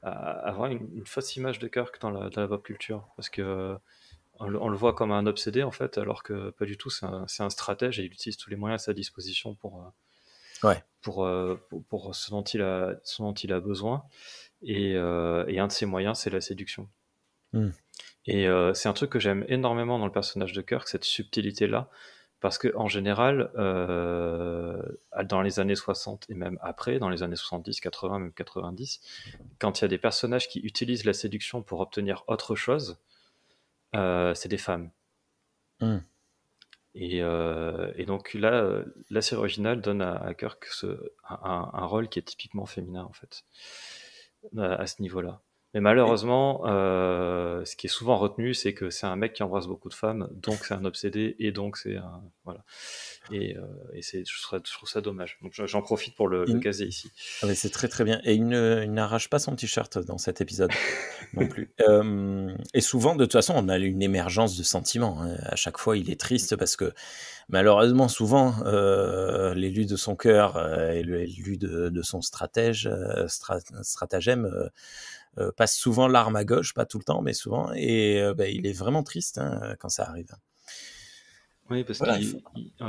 à avoir une fausse image de Kirk dans la pop culture, parce que on le voit comme un obsédé en fait, alors que pas du tout. C'est un stratège et il utilise tous les moyens à sa disposition pour ce dont il a besoin. Et un de ses moyens, c'est la séduction. Et c'est un truc que j'aime énormément dans le personnage de Kirk, cette subtilité-là, parce que en général, dans les années 60 et même après, dans les années 70, 80, même 90, quand il y a des personnages qui utilisent la séduction pour obtenir autre chose, c'est des femmes. Et donc là, la série originale donne à Kirk un rôle qui est typiquement féminin, en fait, à ce niveau-là. Mais malheureusement, ce qui est souvent retenu, c'est que c'est un mec qui embrasse beaucoup de femmes, donc c'est un obsédé, et donc c'est un... Voilà. Et je trouve ça dommage. Donc j'en profite pour le caser ici. Ah mais c'est très très bien. Et il n'arrache pas son t-shirt dans cet épisode non plus. Et souvent, de toute façon, on a une émergence de sentiments. Hein. À chaque fois, il est triste parce que malheureusement, souvent, l'élu de son cœur et l'élu de son stratagème passe souvent l'arme à gauche, pas tout le temps, mais souvent. Et il est vraiment triste quand ça arrive. Oui, parce qu'en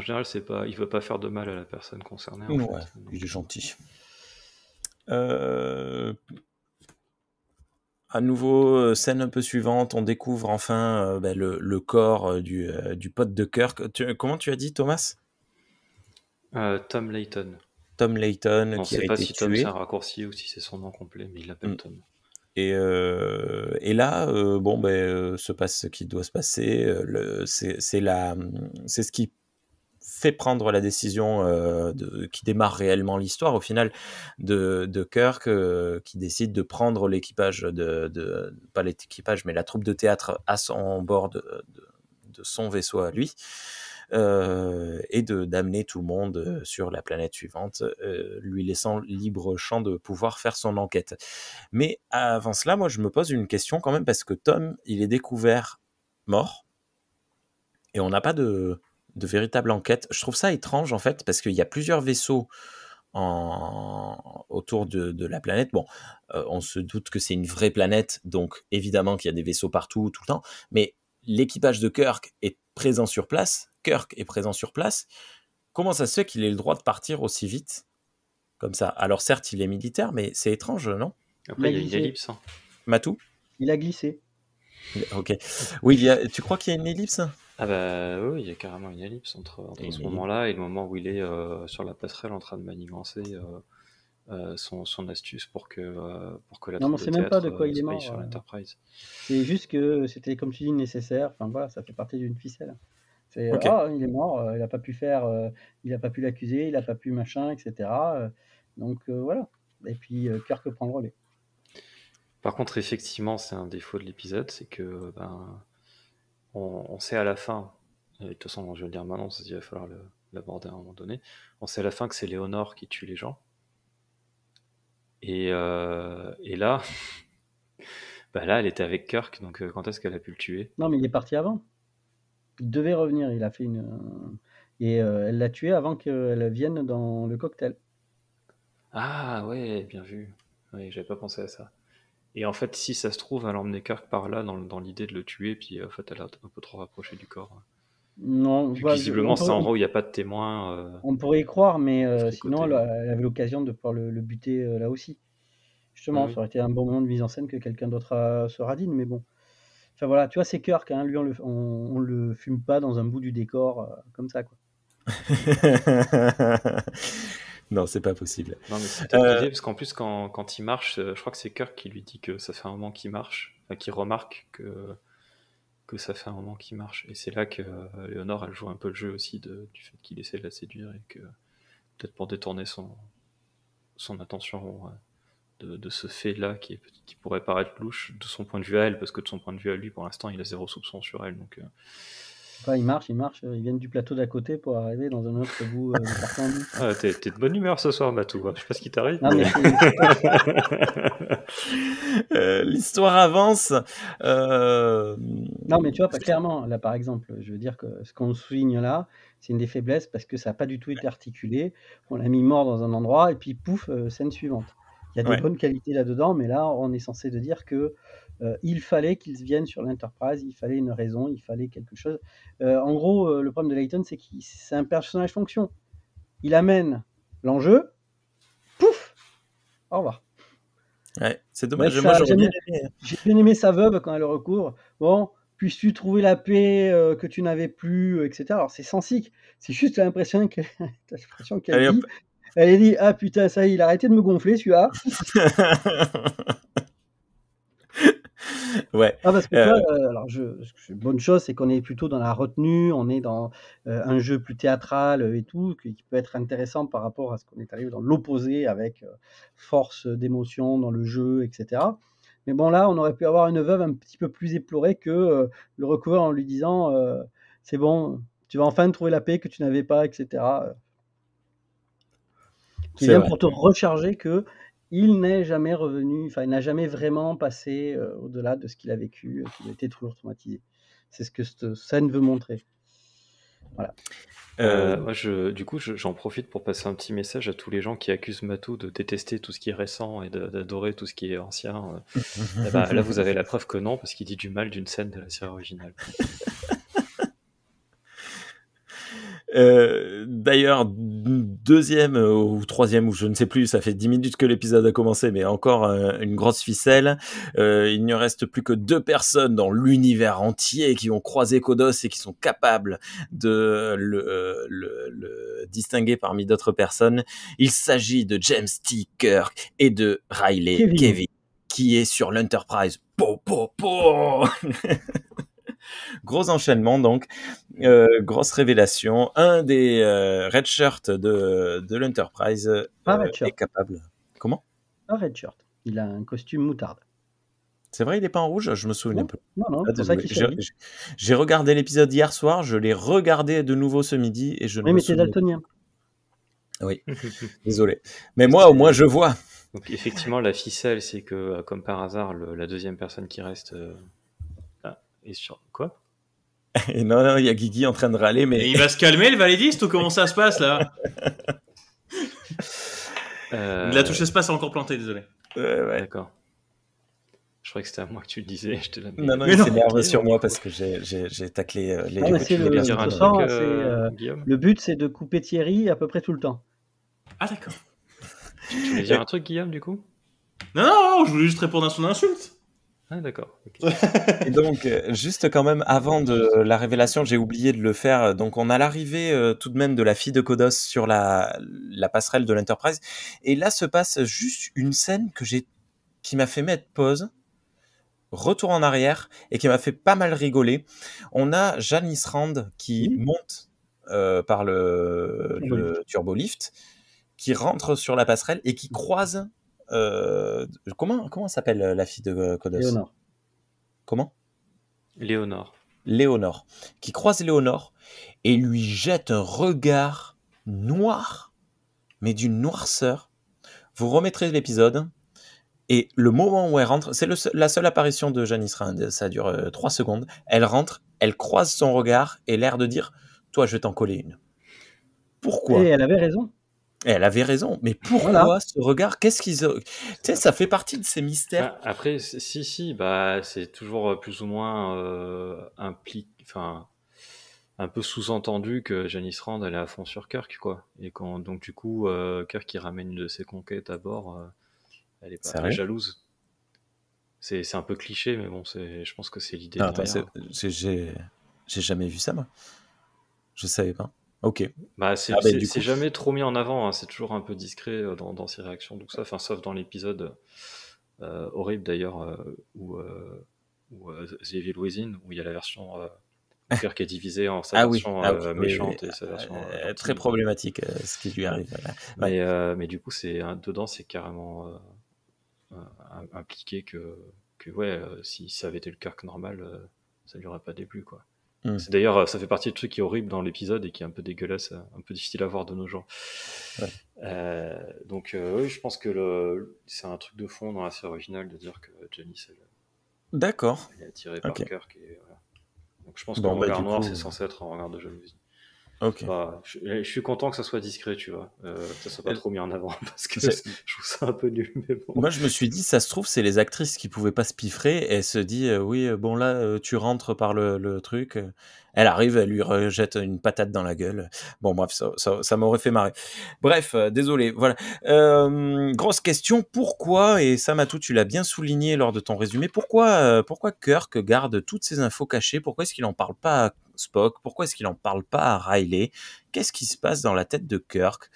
général, il veut pas faire de mal à la personne concernée. En fait. Il est gentil. À nouveau, scène un peu suivante, on découvre enfin le corps du pote de Kirk. Comment tu as dit, Thomas ? Tom Layton. Tom Layton, qui a été tué. On ne sait pas si Tom c'est un raccourci ou si c'est son nom complet, mais il l'appelle Tom. Et là, se passe ce qui doit se passer. C'est ce qui fait prendre la décision qui démarre réellement l'histoire au final de Kirk, qui décide de prendre l'équipage pas l'équipage mais la troupe de théâtre à son bord de son vaisseau à lui, et d'amener tout le monde sur la planète suivante, lui laissant libre champ de pouvoir faire son enquête. Mais avant cela, moi je me pose une question quand même, parce que Tom, il est découvert mort et on n'a pas de véritable enquête. Je trouve ça étrange en fait, parce qu'il y a plusieurs vaisseaux autour de la planète. Bon, on se doute que c'est une vraie planète, donc évidemment qu'il y a des vaisseaux partout, tout le temps, mais l'équipage de Kirk est présent sur place. Comment ça se fait qu'il ait le droit de partir aussi vite comme ça ? Alors certes, il est militaire, mais c'est étrange, non ? Après, il y a une ellipse. Matou ? Il a glissé. Ok. Oui, tu crois qu'il y a une ellipse ? Ah bah oui, il y a carrément une ellipse entre ce moment-là et le moment où il est sur la passerelle en train de manigancer son astuce pour que la troupe de même pas de théâtre quoi il est se mort. paye sur l'Enterprise. C'est juste que c'était, comme tu dis, nécessaire. Enfin voilà, ça fait partie d'une ficelle. C'est Ok. il est mort, il a pas pu faire, il a pas pu l'accuser, il a pas pu machin, etc. Donc voilà. Et puis Kirk prend le relais. Par contre, effectivement, c'est un défaut de l'épisode, c'est que on sait à la fin, et de toute façon, je vais le dire maintenant, il va falloir l'aborder à un moment donné. On sait à la fin que c'est Léonore qui tue les gens. Et là, là, elle était avec Kirk, donc quand est-ce qu'elle a pu le tuer ? Non, mais il est parti avant. Il devait revenir. Il a fait et elle l'a tué avant qu'elle vienne dans le cocktail. Ah ouais, bien vu. Oui, j'avais pas pensé à ça. Et en fait, si ça se trouve, elle a emmené Kirk par là dans l'idée de le tuer, puis en fait, elle a un peu trop rapproché du corps. Non, Vu bah, que visiblement, on c'est un pourrait, endroit où il n'y a pas de témoins. on pourrait y croire, mais sinon, Fricoté. elle avait l'occasion de pouvoir le buter là aussi. Justement, Oui. ça aurait été un bon moment de mise en scène que quelqu'un d'autre se radine, mais bon. Enfin voilà, tu vois, c'est Kirk, hein, lui, on le fume pas dans un bout du décor comme ça, quoi. Non, c'est pas possible. Non, mais c'est peut-être l'idée, parce qu'en plus, quand il marche, je crois que c'est Kirk qui lui dit que ça fait un moment qu'il marche, enfin, qu'il remarque que ça fait un moment qu'il marche. Et c'est là que Léonore, elle joue un peu le jeu aussi du fait qu'il essaie de la séduire et que peut-être pour détourner son attention de ce fait-là qui pourrait paraître louche de son point de vue à elle, parce que de son point de vue à lui, pour l'instant, il a zéro soupçon sur elle. Donc, Enfin, ils marchent, ils viennent du plateau d'à côté pour arriver dans un autre bout de Portlandie. Ah, t'es de bonne humeur ce soir, Matou. Je sais pas ce qui t'arrive. Non, mais L'histoire avance. non, mais tu vois, pas clairement. Là, par exemple, je veux dire que ce qu'on souligne là, c'est une des faiblesses parce que ça n'a pas du tout été articulé. On l'a mis mort dans un endroit et puis pouf, scène suivante. Il y a des Ouais. bonnes qualités là-dedans, mais là, on est censé de dire que il fallait qu'ils viennent sur l'Enterprise, il fallait une raison, il fallait quelque chose. En gros, le problème de Layton, c'est que c'est un personnage fonction. Il amène l'enjeu, pouf, au revoir. Ouais, c'est Mais dommage. ça, Moi, j'aurais bien aimé. j'ai bien aimé sa veuve quand elle recouvre. Bon, puisses-tu trouver la paix que tu n'avais plus, etc. Alors c'est sensique, c'est juste l'impression qu'elle Allez, hop. dit. Elle a dit, ah putain, ça y est, il a arrêté de me gonfler celui-là. Ouais. Ah, parce que tu vois, alors une bonne chose, c'est qu'on est plutôt dans la retenue, on est dans un jeu plus théâtral et tout, qui peut être intéressant par rapport à ce qu'on est arrivé dans l'opposé avec force d'émotion dans le jeu, etc. Mais bon, là, on aurait pu avoir une veuve un petit peu plus éplorée que le recouvrir en lui disant c'est bon, tu vas enfin trouver la paix que tu n'avais pas, etc. Qui C'est vient vrai. pour te recharger que il n'est jamais revenu, enfin, il n'a jamais vraiment passé au-delà de ce qu'il a vécu, qu'il a été toujours traumatisé. C'est ce que cette scène veut montrer. Voilà. Moi, du coup, j'en profite pour passer un petit message à tous les gens qui accusent Matou de détester tout ce qui est récent et d'adorer tout ce qui est ancien. Eh ben, là, vous avez la preuve que non, parce qu'il dit du mal d'une scène de la série originale. D'ailleurs, deuxième ou troisième, ou je ne sais plus, ça fait 10 minutes que l'épisode a commencé, mais encore une grosse ficelle. Il ne reste plus que 2 personnes dans l'univers entier qui ont croisé Kodos et qui sont capables de le distinguer parmi d'autres personnes. Il s'agit de James T. Kirk et de Riley Kevin, qui est sur l'Enterprise. Po, po, po. Gros enchaînement, donc, grosse révélation. Un des red shirts de l'Enterprise est capable. Comment? Un red shirt. Il a un costume moutarde. C'est vrai, il n'est pas en rouge? Je me souvenais pas. Non, c'est pour ça qu'il j'ai regardé l'épisode hier soir, je l'ai regardé de nouveau ce midi et je ne me souviens pas. Oui, mais t'es daltonien. Oui, désolé. Mais moi, au moins, je vois. Donc, effectivement, la ficelle, c'est que, comme par hasard, la deuxième personne qui reste est sur... Quoi? Et non, il y a Guigui en train de râler, mais... Et il va se calmer, le validiste, ou comment ça se passe, là? La touche espace est encore plantée, désolé. Ouais. D'accord. Je croyais que c'était à moi que tu le disais. Non, il s'énerve sur moi parce que j'ai taclé les... Non, mais c'est le but, c'est de couper Thierry à peu près tout le temps. Ah, d'accord. Tu voulais dire un truc, Guillaume, du coup? Non, je voulais juste répondre à son insulte. Ah, d'accord. Okay. Et donc, juste quand même, avant de la révélation, j'ai oublié de le faire. Donc, on a l'arrivée tout de même de la fille de Kodos sur la passerelle de l'Enterprise. Et là se passe juste une scène qui m'a fait mettre pause, retour en arrière, et qui m'a fait pas mal rigoler. On a Janice Rand qui monte par le turbolift, qui rentre sur la passerelle et qui croise... comment s'appelle la fille de Kodos? Léonore. Comment? Léonore. Qui croise Léonore et lui jette un regard noir, mais d'une noirceur. Vous remettrez l'épisode et le moment où elle rentre, c'est la seule apparition de Janice Rand, ça dure 3 secondes. Elle rentre, elle croise son regard et l'air de dire « Toi, je vais t'en coller une ». Pourquoi? Et elle avait raison. Et elle avait raison. Mais Voilà. pourquoi ce regard? Qu'est-ce qu'ils ont... Tu sais, ça fait partie de ces mystères. Après, si, bah, c'est toujours plus ou moins enfin, un peu sous-entendu que Janice Rand elle est à fond sur Kirk, quoi. Et donc du coup, Kirk qui ramène une de ses conquêtes à bord, elle est Sérieux? jalouse. C'est un peu cliché, mais bon, je pense que c'est l'idée Non, attends, derrière. j'ai jamais vu ça, moi. Je savais pas. Ok. Bah, Ah, ben, du coup, c'est jamais trop mis en avant, hein. C'est toujours un peu discret dans ses réactions, tout ça. Enfin, sauf dans l'épisode horrible d'ailleurs où The Evil Within, où il y a la version où Kirk est divisé en sa ah oui, version ah oui, oui, méchante oui. et sa version Très gentille. problématique ce qui lui Ouais. arrive. Ouais. Mais du coup, dedans, c'est carrément impliqué que ouais, si ça avait été le Kirk normal, ça lui aurait pas déplu, quoi. Hmm. C'est d'ailleurs, ça fait partie du truc qui est horrible dans l'épisode et qui est un peu dégueulasse, un peu difficile à voir de nos jours. Ouais. Donc oui, je pense que c'est un truc de fond dans la série originale de dire que Janice D'accord. elle est attirée par Ok. Kirk. Et, voilà. Donc je pense que Bon, le bah, regard du noir, coup, c'est censé être un regard de jalousie. ok. Bah, je suis content que ça soit discret, tu vois, que ça soit pas trop mis en avant, parce que C'est- je trouve ça un peu nul, mais bon. Moi, je me suis dit, ça se trouve, c'est les actrices qui pouvaient pas se piffrer. Et elle se dit, oui, bon, là, tu rentres par le truc. Elle arrive, elle lui rejette une patate dans la gueule. Bon, bref, ça m'aurait fait marrer. Bref, désolé. Voilà. Grosse question. Pourquoi, et ça, Matou, tu l'as bien souligné lors de ton résumé, pourquoi Kirk garde toutes ces infos cachées? Pourquoi est-ce qu'il en parle pas à Spock? Pourquoi est-ce qu'il en parle pas à Riley? Qu'est-ce qui se passe dans la tête de Kirk?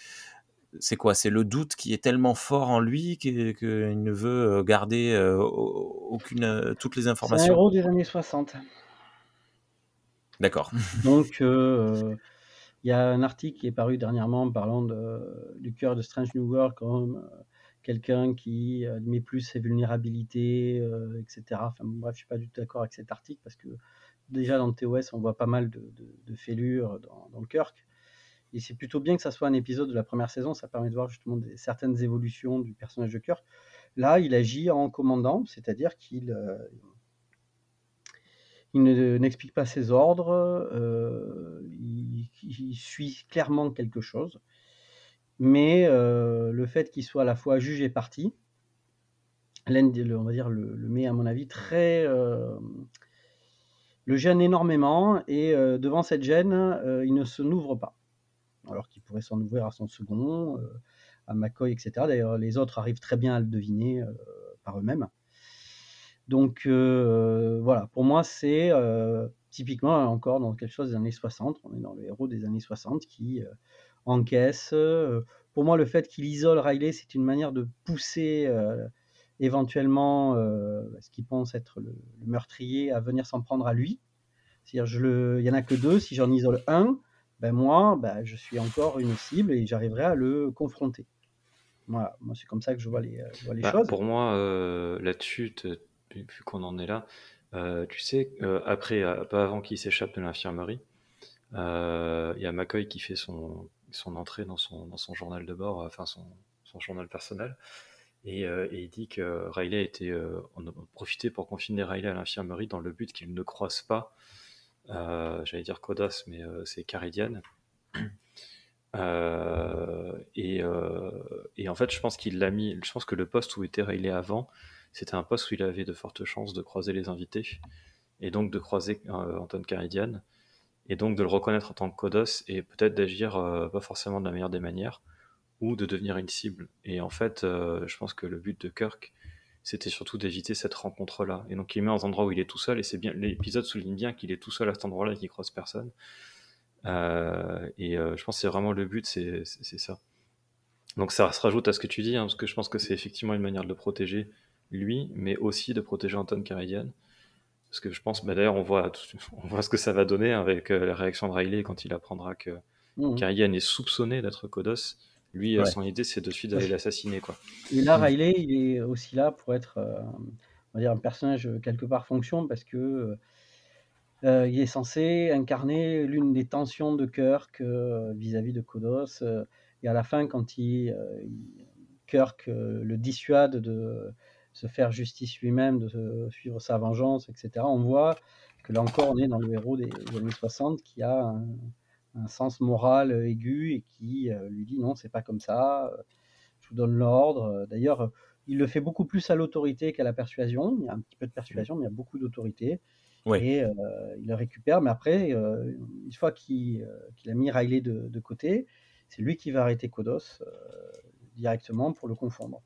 C'est quoi? C'est le doute qui est tellement fort en lui qu'il ne veut garder toutes les C'est un informations? héros des années 60. D'accord. Donc, il y a un article qui est paru dernièrement parlant du cœur de Strange New World comme quelqu'un qui admet plus ses vulnérabilités, etc. Enfin, bref, je suis pas du tout d'accord avec cet article parce que déjà dans TOS, on voit pas mal de fêlures dans le Kirk. Et c'est plutôt bien que ça soit un épisode de la première saison, ça permet de voir justement certaines évolutions du personnage de Kirk. Là, il agit en commandant, c'est-à-dire qu'il n'explique pas ses ordres, il suit clairement quelque chose. Mais le fait qu'il soit à la fois juge et partie, on va dire, le met à mon avis très... le gêne énormément et devant cette gêne, il ne se n'ouvre pas. Alors qu'il pourrait s'en ouvrir à son second, à McCoy, etc. D'ailleurs, les autres arrivent très bien à le deviner par eux-mêmes. Donc voilà, pour moi, c'est typiquement encore dans quelque chose des années 60. On est dans le héros des années 60 qui encaisse. Pour moi, le fait qu'il isole Riley, c'est une manière de pousser éventuellement ce qu'il pense être le meurtrier à venir s'en prendre à lui. C'est-à-dire, il n'y en a que deux. Si j'en isole un, ben moi, je suis encore une cible et j'arriverai à le confronter. Voilà, moi c'est comme ça que je vois les choses. Pour moi, là-dessus, vu qu'on en est là, tu sais, après, pas avant qu'il s'échappe de l'infirmerie, il y a McCoy qui fait son entrée dans son journal de bord, enfin son journal personnel, et il dit que Riley on a profité pour confiner Riley à l'infirmerie dans le but qu'il ne croise pas, j'allais dire Kodos, mais c'est Caridian. Et en fait, je pense que le poste où était Riley avant, c'était un poste où il avait de fortes chances de croiser les invités, et donc de croiser Anton Caridian, et donc de le reconnaître en tant que Kodos, et peut-être d'agir pas forcément de la meilleure des manières, ou de devenir une cible. Et en fait, je pense que le but de Kirk, c'était surtout d'éviter cette rencontre-là. Et donc il met dans un endroit où il est tout seul, et c'est bien, l'épisode souligne bien qu'il est tout seul à cet endroit-là et qu'il croise personne. Je pense que c'est vraiment le but, c'est ça. Donc ça se rajoute à ce que tu dis, hein, parce que je pense que c'est effectivement une manière de le protéger, lui, mais aussi de protéger Anton Caridian. Parce que je pense, d'ailleurs, on voit ce que ça va donner avec la réaction de Riley quand il apprendra que Caridian est soupçonné d'être Kodos. Lui, son idée, c'est de suite d'aller l'assassiner, quoi. Et là, Riley, il est aussi là pour être, on va dire, un personnage quelque part fonction, parce que il est censé incarner l'une des tensions de Kirk vis-à-vis de Kodos. Et à la fin, quand Kirk le dissuade de se faire justice lui-même, de suivre sa vengeance, etc., on voit que là encore, on est dans le héros des années 60 qui a un sens moral aigu et qui lui dit non, c'est pas comme ça, je vous donne l'ordre. D'ailleurs, il le fait beaucoup plus à l'autorité qu'à la persuasion. Il y a un petit peu de persuasion, mais il y a beaucoup d'autorité. Oui. Et il le récupère, mais après, une fois qu'il a mis Riley de côté, c'est lui qui va arrêter Kodos directement pour le confondre.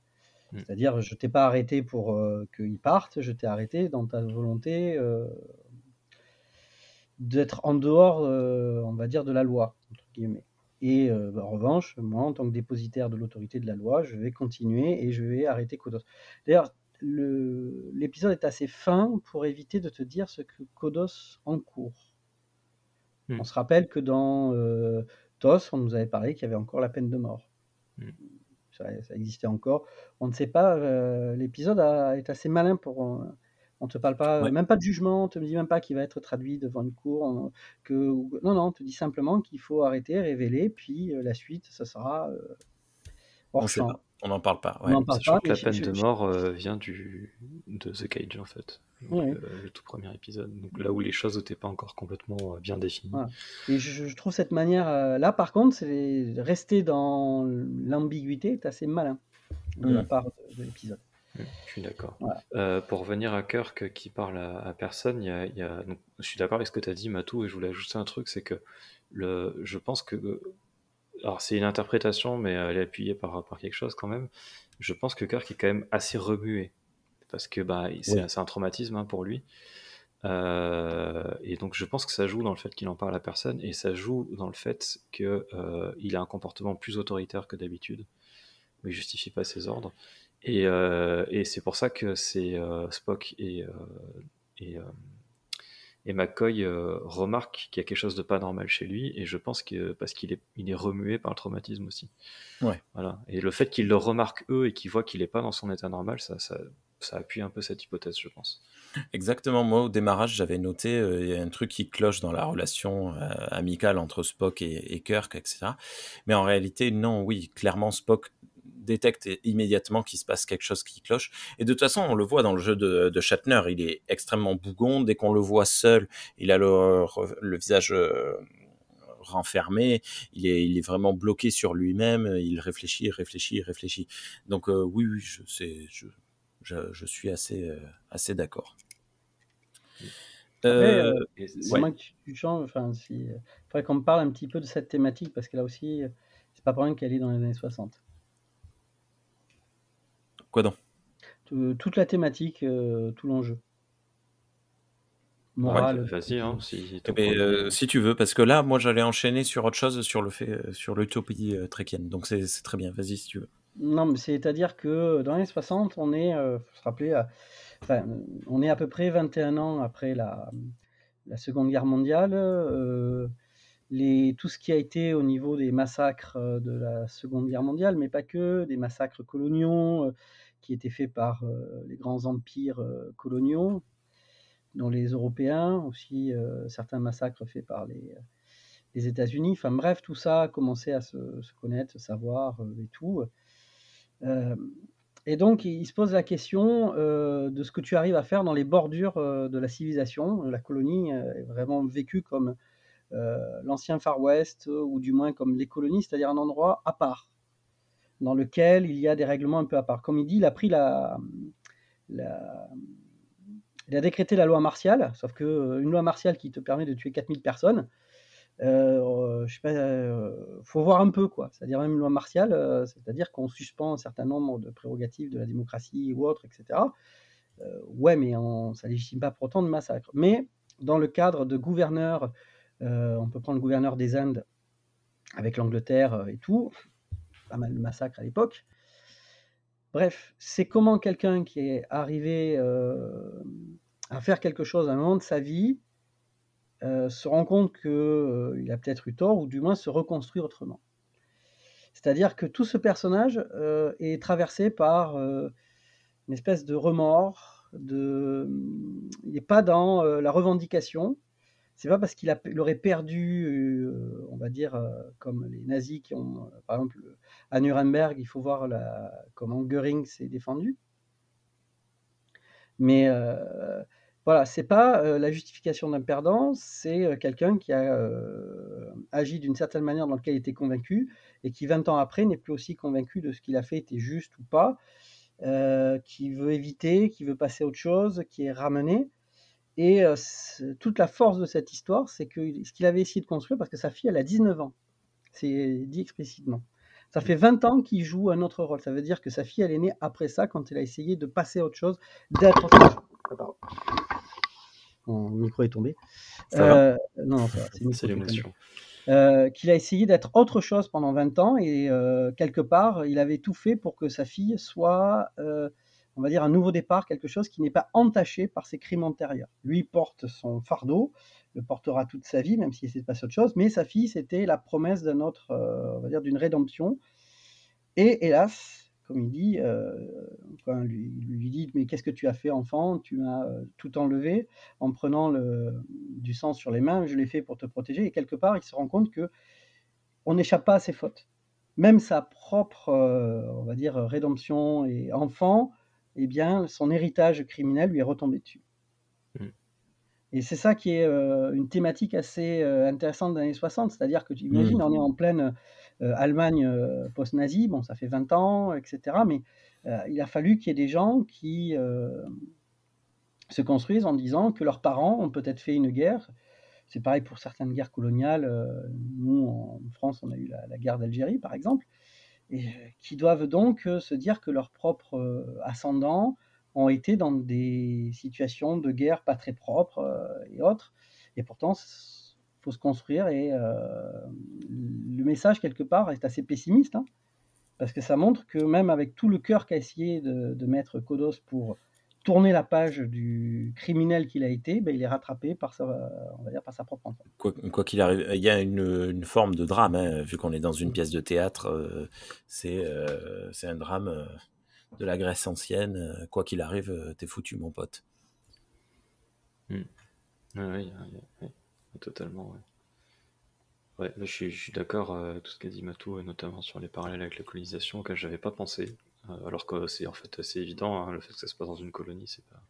C'est-à-dire, je t'ai pas arrêté pour qu'il parte, je t'ai arrêté dans ta volonté d'être en dehors, on va dire, de la loi, entre guillemets. Et en revanche, moi, en tant que dépositaire de l'autorité de la loi, je vais continuer et je vais arrêter Kodos. D'ailleurs, l'épisode est assez fin pour éviter de te dire ce que Kodos encourt. On se rappelle que dans TOS, on nous avait parlé qu'il y avait encore la peine de mort. Ça existait encore. On ne sait pas, l'épisode est assez malin pour... on te parle pas, même pas de jugement, on te dit même pas qu'il va être traduit devant une cour. Non, on te dit simplement qu'il faut arrêter, révéler, puis la suite, ça sera hors champ. On n'en parle pas. On n'en parle Sachant pas, que la peine de mort vient de The Cage, en fait. Donc, le tout premier épisode. Donc là où les choses n'étaient pas encore complètement bien définies. Voilà. Et je trouve cette manière... là, par contre, c'est rester dans l'ambiguïté est assez malin de la part de l'épisode. Je suis d'accord. Voilà. Pour revenir à Kirk qui parle à personne, donc, je suis d'accord avec ce que tu as dit, Matou, et je voulais ajouter un truc, c'est que je pense que... Alors, c'est une interprétation, mais elle est appuyée par quelque chose quand même. Je pense que Kirk est quand même assez remué, parce que c'est un traumatisme pour lui. Et donc, je pense que ça joue dans le fait qu'il en parle à personne, et ça joue dans le fait qu'il a un comportement plus autoritaire que d'habitude, où il justifie pas ses ordres. Et c'est pour ça que c'est Spock et McCoy remarquent qu'il y a quelque chose de pas normal chez lui, et je pense que parce qu'il est remué par le traumatisme aussi. Voilà. Et le fait qu'ils le remarquent eux et qu'ils voient qu'il n'est pas dans son état normal, ça appuie un peu cette hypothèse, je pense. Exactement. Moi, au démarrage, j'avais noté il y a un truc qui cloche dans la relation amicale entre Spock et Kirk, etc. Mais en réalité, non, oui, clairement, Spock détecte immédiatement qu'il se passe quelque chose qui cloche. Et de toute façon, on le voit dans le jeu de Shatner, il est extrêmement bougon. Dès qu'on le voit seul, il a le visage renfermé, il est vraiment bloqué sur lui-même, il réfléchit. Donc oui, je suis assez d'accord. C'est moi que tu changes. Enfin, il faudrait qu'on me parle un petit peu de cette thématique, parce que là aussi, c'est pas pour rien qu'elle est dans les années 60. Quoi donc? Toute la thématique, tout l'enjeu. Moral. Vas-y, si tu veux, parce que là, moi, j'allais enchaîner sur autre chose, sur l'utopie tréquienne. Donc c'est très bien. Vas-y si tu veux. Non, mais c'est-à-dire que dans les années 60, on est, faut se rappeler, on est à peu près 21 ans après la Seconde Guerre mondiale. Tout ce qui a été au niveau des massacres de la Seconde Guerre mondiale, mais pas que, des massacres coloniaux qui étaient faits par les grands empires coloniaux, dont les Européens, aussi certains massacres faits par les États-Unis. Enfin bref, tout ça a commencé à se connaître, se savoir et tout. Et donc, il se pose la question de ce que tu arrives à faire dans les bordures de la civilisation. La colonie est vraiment vécue comme l'ancien Far West, ou du moins comme les colonies, c'est-à-dire un endroit à part, dans lequel il y a des règlements un peu à part. Comme il dit, il a pris il a décrété la loi martiale, sauf qu'une loi martiale qui te permet de tuer 4000 personnes, je sais pas, faut voir un peu, quoi. C'est-à-dire même une loi martiale, c'est-à-dire qu'on suspend un certain nombre de prérogatives de la démocratie ou autre, etc. Ouais, mais ça légitime pas pour autant de massacre. Mais dans le cadre de gouverneurs, on peut prendre le gouverneur des Indes avec l'Angleterre et tout, pas mal de massacres à l'époque. Bref, c'est comment quelqu'un qui est arrivé à faire quelque chose à un moment de sa vie se rend compte qu'il a peut-être eu tort, ou du moins se reconstruire autrement. C'est-à-dire que tout ce personnage est traversé par une espèce de remords, il n'est pas dans la revendication. C'est pas parce qu'il aurait perdu, on va dire, comme les nazis qui ont, par exemple, à Nuremberg, il faut voir comment Göring s'est défendu. Mais voilà, c'est pas la justification d'un perdant, c'est quelqu'un qui a agi d'une certaine manière dans laquelle il était convaincu, et qui 20 ans après n'est plus aussi convaincu de ce qu'il a fait était juste ou pas, qui veut éviter, qui veut passer à autre chose, qui est ramené. Et toute la force de cette histoire, c'est que ce qu'il avait essayé de construire, parce que sa fille, elle a 19 ans, c'est dit explicitement. Ça fait 20 ans qu'il joue un autre rôle. Ça veut dire que sa fille, elle est née après ça, quand elle a essayé de passer à autre chose, d'être autre chose. Ah, pardon. Mon micro est tombé. Ça va Non, ça va, c'est le micro C'est qui est tombé. l'émotion. Qu'il a essayé d'être autre chose pendant 20 ans, et quelque part, il avait tout fait pour que sa fille soit, on va dire, un nouveau départ, quelque chose qui n'est pas entaché par ses crimes antérieurs. Lui porte son fardeau, le portera toute sa vie, même s'il essaie de passer autre chose, mais sa fille, c'était la promesse d'un autre, on va dire, d'une rédemption. Et hélas, comme il dit, quand lui dit « Mais qu'est-ce que tu as fait, enfant? Tu m'as tout enlevé en prenant du sang sur les mains, je l'ai fait pour te protéger. » Et quelque part, il se rend compte que on n'échappe pas à ses fautes. Même sa propre, on va dire, rédemption et enfant, eh bien, son héritage criminel lui est retombé dessus. Mm. Et c'est ça qui est une thématique assez intéressante des années 60, c'est-à-dire que tu imagines, on est en pleine Allemagne post-nazie, bon, ça fait 20 ans, etc. Mais il a fallu qu'il y ait des gens qui se construisent en disant que leurs parents ont peut-être fait une guerre. C'est pareil pour certaines guerres coloniales. Nous, en France, on a eu la guerre d'Algérie, par exemple, et qui doivent donc se dire que leurs propres ascendants ont été dans des situations de guerre pas très propres et autres. Et pourtant, il faut se construire, et le message, quelque part, est assez pessimiste, hein, parce que ça montre que même avec tout le cœur qu'a essayé de mettre Kodos pour tourner la page du criminel qu'il a été, ben, il est rattrapé par sa, on va dire, par sa propre enfance. Quoi qu'il arrive, il y a une forme de drame, hein, vu qu'on est dans une pièce de théâtre, c'est un drame de la Grèce ancienne. Quoi qu'il arrive, t'es foutu, mon pote. Oui, totalement. Ouais, là, je suis d'accord avec tout ce qu'a dit Matou, et notamment sur les parallèles avec la colonisation auxquels j'avais pas pensé. Alors que c'est en fait assez évident, hein, le fait que ça se passe dans une colonie, c'est pas.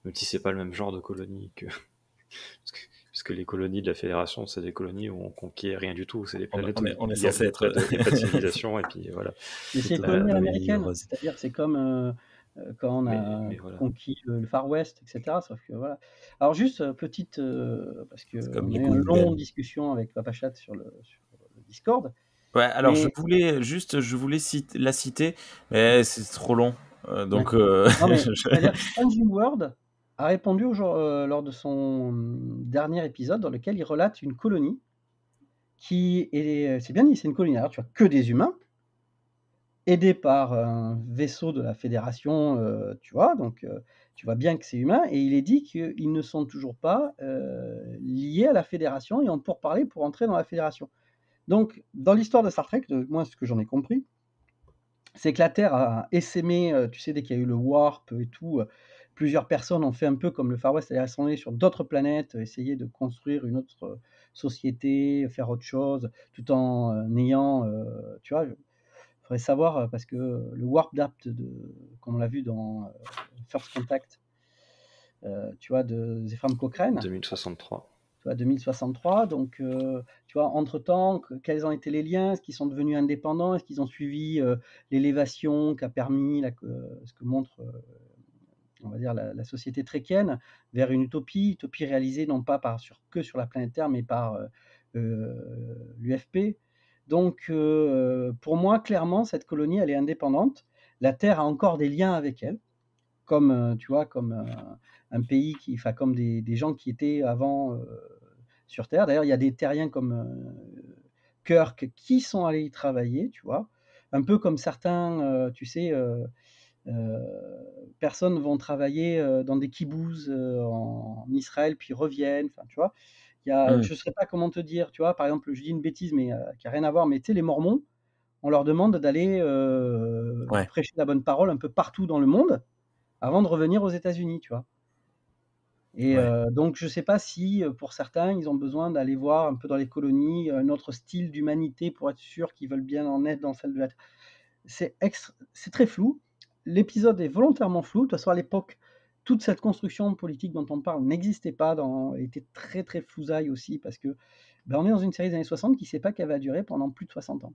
Même si c'est pas le même genre de colonie que. Parce que les colonies de la Fédération, c'est des colonies où on conquiert rien du tout, c'est des planètes on est il y a censé être. il y a pas de civilisation, et puis voilà. Mais c'est les colonies américaines, c'est-à-dire c'est comme quand on a voilà. conquis le Far West, etc. Sauf que voilà. Alors juste petite, parce que C'est comme on les a eu une Gungans. longue discussion avec Papa Chat sur le Discord. Ouais, alors Mais- je voulais la citer, mais c'est trop long. Donc, Non, mais c'est-à-dire que Changing World a répondu lors de son dernier épisode, dans lequel il relate une colonie qui est, c'est bien dit, c'est une colonie. Alors tu vois que des humains, aidés par un vaisseau de la Fédération, tu vois, donc tu vois bien que c'est humain, et il est dit qu'ils ne sont toujours pas liés à la Fédération et ont pourparlers pour entrer dans la Fédération. Donc, dans l'histoire de Star Trek, moi, ce que j'en ai compris, c'est que la Terre a essaimé, tu sais, dès qu'il y a eu le warp et tout, plusieurs personnes ont fait un peu comme le Far West, c'est-à-dire elles sont allées sur d'autres planètes, essayer de construire une autre société, faire autre chose, tout en ayant, tu vois, il faudrait savoir, parce que le warp date comme on l'a vu dans First Contact, tu vois, de Zefram Cochrane. 2063. Tu vois, 2063, donc tu vois, entre-temps, quels ont été les liens? Est-ce qu'ils sont devenus indépendants? Est-ce qu'ils ont suivi l'élévation qu'a permis ce que montre, on va dire, la société tréquienne vers une utopie réalisée non pas que sur la planète Terre, mais par l'UFP. Donc pour moi, clairement, cette colonie, elle est indépendante. La Terre a encore des liens avec elle, comme tu vois, comme un pays comme des gens qui étaient avant sur Terre. D'ailleurs, il y a des terriens comme Kirk qui sont allés y travailler, tu vois, un peu comme certains, tu sais, personnes vont travailler dans des kibboutz en Israël, puis reviennent, enfin, tu vois. Je ne sais pas comment te dire, tu vois, par exemple, je dis une bêtise, mais qui n'a rien à voir, mais tu sais, les Mormons, on leur demande d'aller prêcher la bonne parole un peu partout dans le monde avant de revenir aux États-Unis, tu vois. Et donc, je ne sais pas si, pour certains, ils ont besoin d'aller voir un peu dans les colonies un autre style d'humanité pour être sûr qu'ils veulent bien en être dans celle de la Terre. C'est très flou. L'épisode est volontairement flou. De toute façon, à l'époque, toute cette construction politique dont on parle n'existait pas, elle était très très flousaille aussi, parce que on est dans une série des années 60 qui ne sait pas qu'elle va durer pendant plus de 60 ans.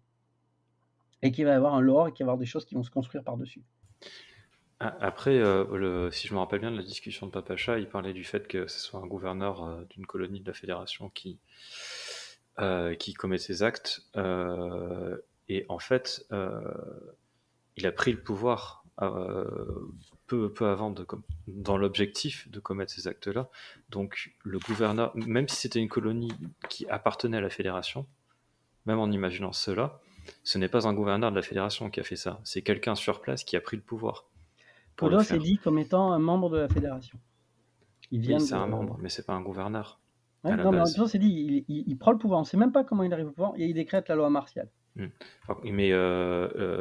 Et qu'il va y avoir un lore et qu'il va y avoir des choses qui vont se construire par-dessus. Après, si je me rappelle bien de la discussion de Papacha, il parlait du fait que ce soit un gouverneur d'une colonie de la Fédération qui commet ces actes. Et en fait, il a pris le pouvoir peu avant dans l'objectif de commettre ces actes-là. Donc le gouverneur, même si c'était une colonie qui appartenait à la Fédération, même en imaginant cela, ce n'est pas un gouverneur de la Fédération qui a fait ça. C'est quelqu'un sur place qui a pris le pouvoir. Podos est dit comme étant un membre de la Fédération. Oui, c'est un membre, mais c'est pas un gouverneur. Ouais, non, mais en même temps, c'est dit, il prend le pouvoir. On ne sait même pas comment il arrive au pouvoir et il décrète la loi martiale. Mais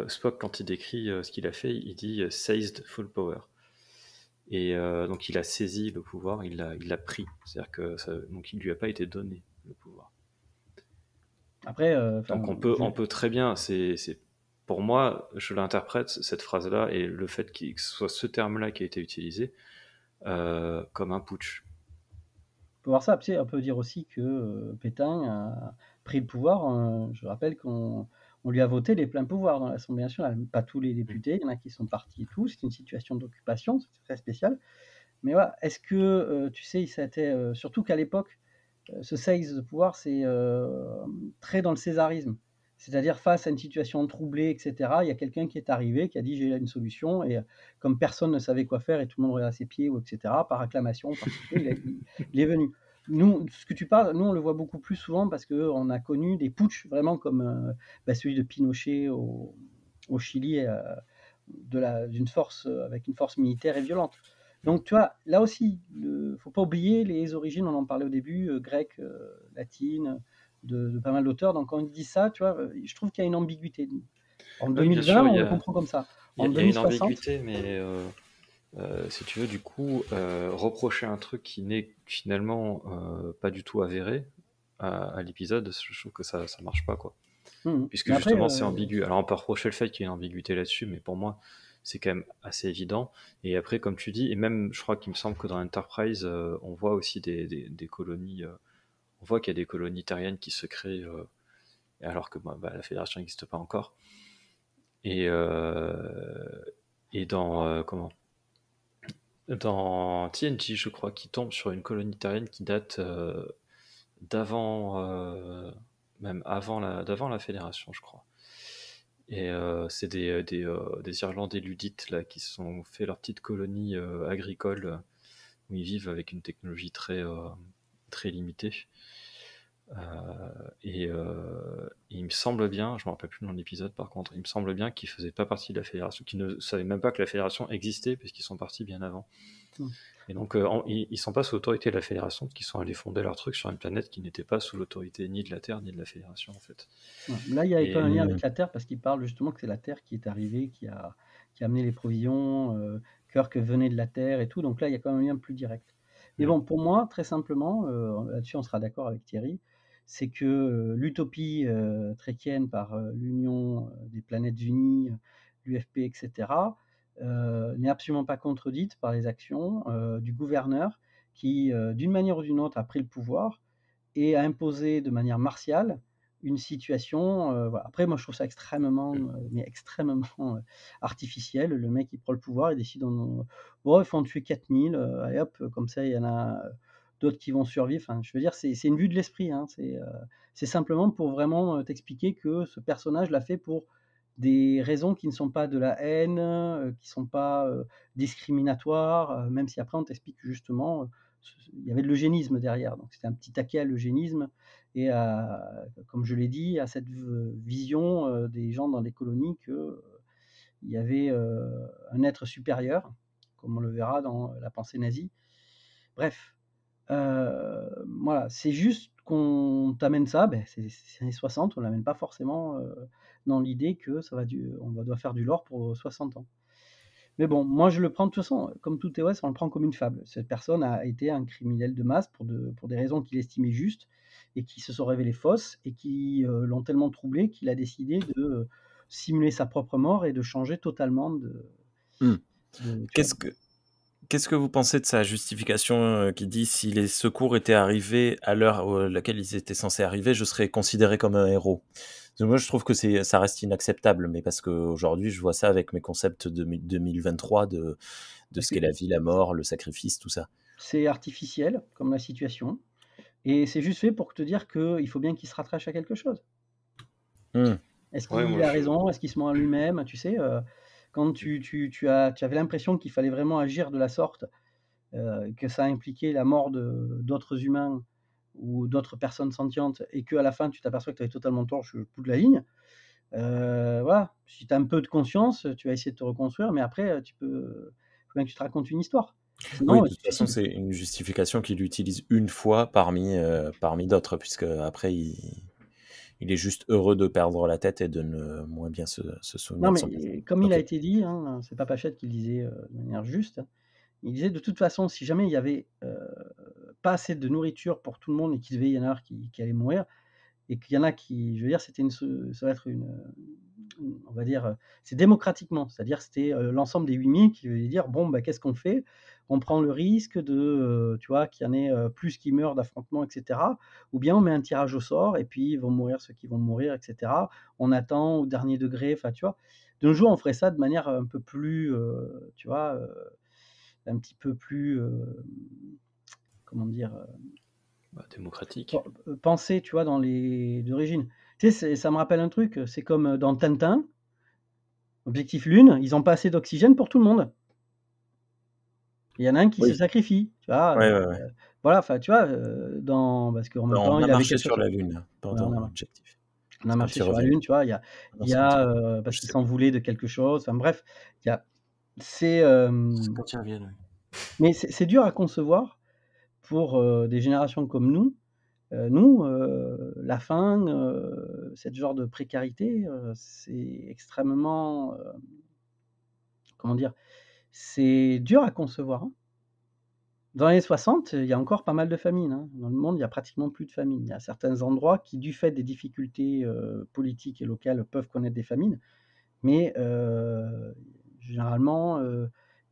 Spock, quand il décrit ce qu'il a fait, il dit seized full power. Et donc il a saisi le pouvoir, il l'a pris. C'est-à-dire que donc il lui a pas été donné le pouvoir. Après, donc on peut très bien. C'est pour moi, je l'interprète cette phrase-là et le fait que ce soit ce terme-là qui a été utilisé comme un putsch. On peut voir ça. On peut dire aussi que Pétain a pris le pouvoir. Je rappelle qu'on lui a voté les pleins pouvoirs dans l'Assemblée nationale. Pas tous les députés, il y en a qui sont partis et tout. C'est une situation d'occupation, c'est très spécial. Mais voilà, est-ce que, tu sais, ça a été, surtout qu'à l'époque, ce seize de pouvoir, c'est très dans le césarisme. C'est-à-dire face à une situation troublée, etc., il y a quelqu'un qui est arrivé, qui a dit j'ai une solution, et comme personne ne savait quoi faire et tout le monde regardait à ses pieds, etc., par acclamation, il est venu. Nous, ce que tu parles, nous on le voit beaucoup plus souvent parce qu'on a connu des putschs vraiment comme celui de Pinochet au Chili, d'une force, avec une force militaire et violente. Donc tu vois, là aussi, faut pas oublier les origines, on en parlait au début, grecques, latines, de pas mal d'auteurs. Donc quand on dit ça, tu vois, je trouve qu'il y a une ambiguïté. En 2020, sûr, on le comprend comme ça. Il y a une ambiguïté, mais si tu veux, du coup, reprocher un truc qui n'est finalement pas du tout avéré à l'épisode, je trouve que ça marche pas, quoi. Puisque mais justement, c'est ambigu. Alors on peut reprocher le fait qu'il y ait une ambiguïté là-dessus, mais pour moi, c'est quand même assez évident. Et après, comme tu dis, et même, je crois qu'il me semble que dans Enterprise, on voit aussi des colonies. On voit qu'il y a des colonies terriennes qui se créent, alors que la Fédération n'existe pas encore. Et dans dans TNG, je crois, qu'il tombe sur une colonie terrienne qui date d'avant, même d'avant la Fédération, je crois. Et c'est des Irlandais ludites là, qui se sont fait leur petite colonie agricole où ils vivent avec une technologie très limitée. Et il me semble bien, je ne me rappelle plus dans l'épisode par contre, il me semble bien qu'ils ne faisaient pas partie de la Fédération, qu'ils ne savaient même pas que la Fédération existait parce qu'ils sont partis bien avant. Et donc ils ne sont pas sous l'autorité de la Fédération, qu'ils sont allés fonder leur truc sur une planète qui n'était pas sous l'autorité ni de la Terre ni de la Fédération en fait. Là il y a quand même un lien avec la Terre parce qu'il parle justement que c'est la Terre qui est arrivée, qui a amené les provisions, Kirk venait de la Terre et tout, donc là il y a quand même un lien plus direct. Mais bon, pour moi, très simplement, là-dessus on sera d'accord avec Thierry, c'est que l'utopie tréquienne par l'Union des planètes unies, l'UFP, etc., n'est absolument pas contredite par les actions du gouverneur qui, d'une manière ou d'une autre, a pris le pouvoir et a imposé de manière martiale une situation. Voilà. Après, moi, je trouve ça extrêmement artificiel. Le mec, il prend le pouvoir, il décide bon, il faut en tuer 4000, allez hop, comme ça, il y en a d'autres qui vont survivre. Enfin, je veux dire, c'est une vue de l'esprit. Hein. C'est simplement pour vraiment t'expliquer que ce personnage l'a fait pour des raisons qui ne sont pas de la haine, qui ne sont pas discriminatoires, même si après on t'explique que justement il y avait de l'eugénisme derrière. Donc c'était un petit taquet à l'eugénisme et comme je l'ai dit, à cette vision des gens dans les colonies qu'il y avait un être supérieur, comme on le verra dans la pensée nazie. Bref, voilà, c'est juste qu'on t'amène ça, c'est les années 60, on ne l'amène pas forcément dans l'idée que on doit faire du lore pour 60 ans. Mais bon, moi je le prends de toute façon, comme tout TOS, on le prend comme une fable. Cette personne a été un criminel de masse pour des raisons qu'il estimait justes et qui se sont révélées fausses et qui l'ont tellement troublé qu'il a décidé de simuler sa propre mort et de changer totalement de... Qu'est-ce que vous pensez de sa justification qui dit si les secours étaient arrivés à l'heure à laquelle ils étaient censés arriver, je serais considéré comme un héros. Parce que moi, je trouve que ça reste inacceptable, mais parce qu'aujourd'hui, je vois ça avec mes concepts de 2023 de ce qu'est la vie, la mort, le sacrifice, tout ça. C'est artificiel, comme la situation, et c'est juste fait pour te dire qu'il faut bien qu'il se rattache à quelque chose. Est-ce qu'il a raison? Est-ce qu'il se ment à lui-même? Tu sais, quand tu avais l'impression qu'il fallait vraiment agir de la sorte, que ça impliquait la mort d'autres humains ou d'autres personnes sentientes, et qu'à la fin, tu t'aperçois que tu avais totalement tort sur le bout de la ligne, voilà. Si tu as un peu de conscience, tu vas essayer de te reconstruire, mais après, faut bien que tu te racontes une histoire. Sinon, Oui, de toute façon, c'est une justification qu'il utilise une fois parmi d'autres, puisque après, il est juste heureux de perdre la tête et de ne moins bien se souvenir non, de son mais passé. comme il a Ok. été dit, hein, c'est pas Pachette qui le disait de manière juste, hein. Il disait de toute façon, si jamais il y avait pas assez de nourriture pour tout le monde et qu'il devait y en avoir qui allaient mourir, et qu'il y en a qui, je veux dire, ça va être on va dire, c'est démocratiquement, c'est-à-dire c'était l'ensemble des 8000 qui veulent dire bon, bah, qu'est-ce qu'on fait? On prend le risque de, tu vois, qu'il y en ait plus qui meurent d'affrontements, etc. Ou bien on met un tirage au sort et puis ils vont mourir ceux qui vont mourir, etc. On attend au dernier degré, enfin, tu vois. De nos jours, on ferait ça de manière un peu plus, tu vois, un petit peu plus, comment dire, démocratique. penser, tu vois, dans les d'origine. Tu sais, ça me rappelle un truc, c'est comme dans Tintin, Objectif Lune, ils ont pas assez d'oxygène pour tout le monde. Il y en a un qui se sacrifie, tu vois. Ouais. Voilà, enfin, tu vois, parce qu'en même temps, On a il avait marché quelque sur chose. la Lune pendant Objectif. On a Quand marché il sur la revient. Lune, tu vois. Il y a parce qu'ils s'en voulaient de quelque chose. Enfin bref, il y a, c'est, C'est quand ils reviennent, oui. mais c'est dur à concevoir pour des générations comme nous. Nous, la faim, cette genre de précarité, c'est extrêmement, comment dire? C'est dur à concevoir, hein. Dans les années 60, il y a encore pas mal de famines, hein. Dans le monde, il y a pratiquement plus de famines. Il y a certains endroits qui, du fait des difficultés, politiques et locales, peuvent connaître des famines, mais généralement,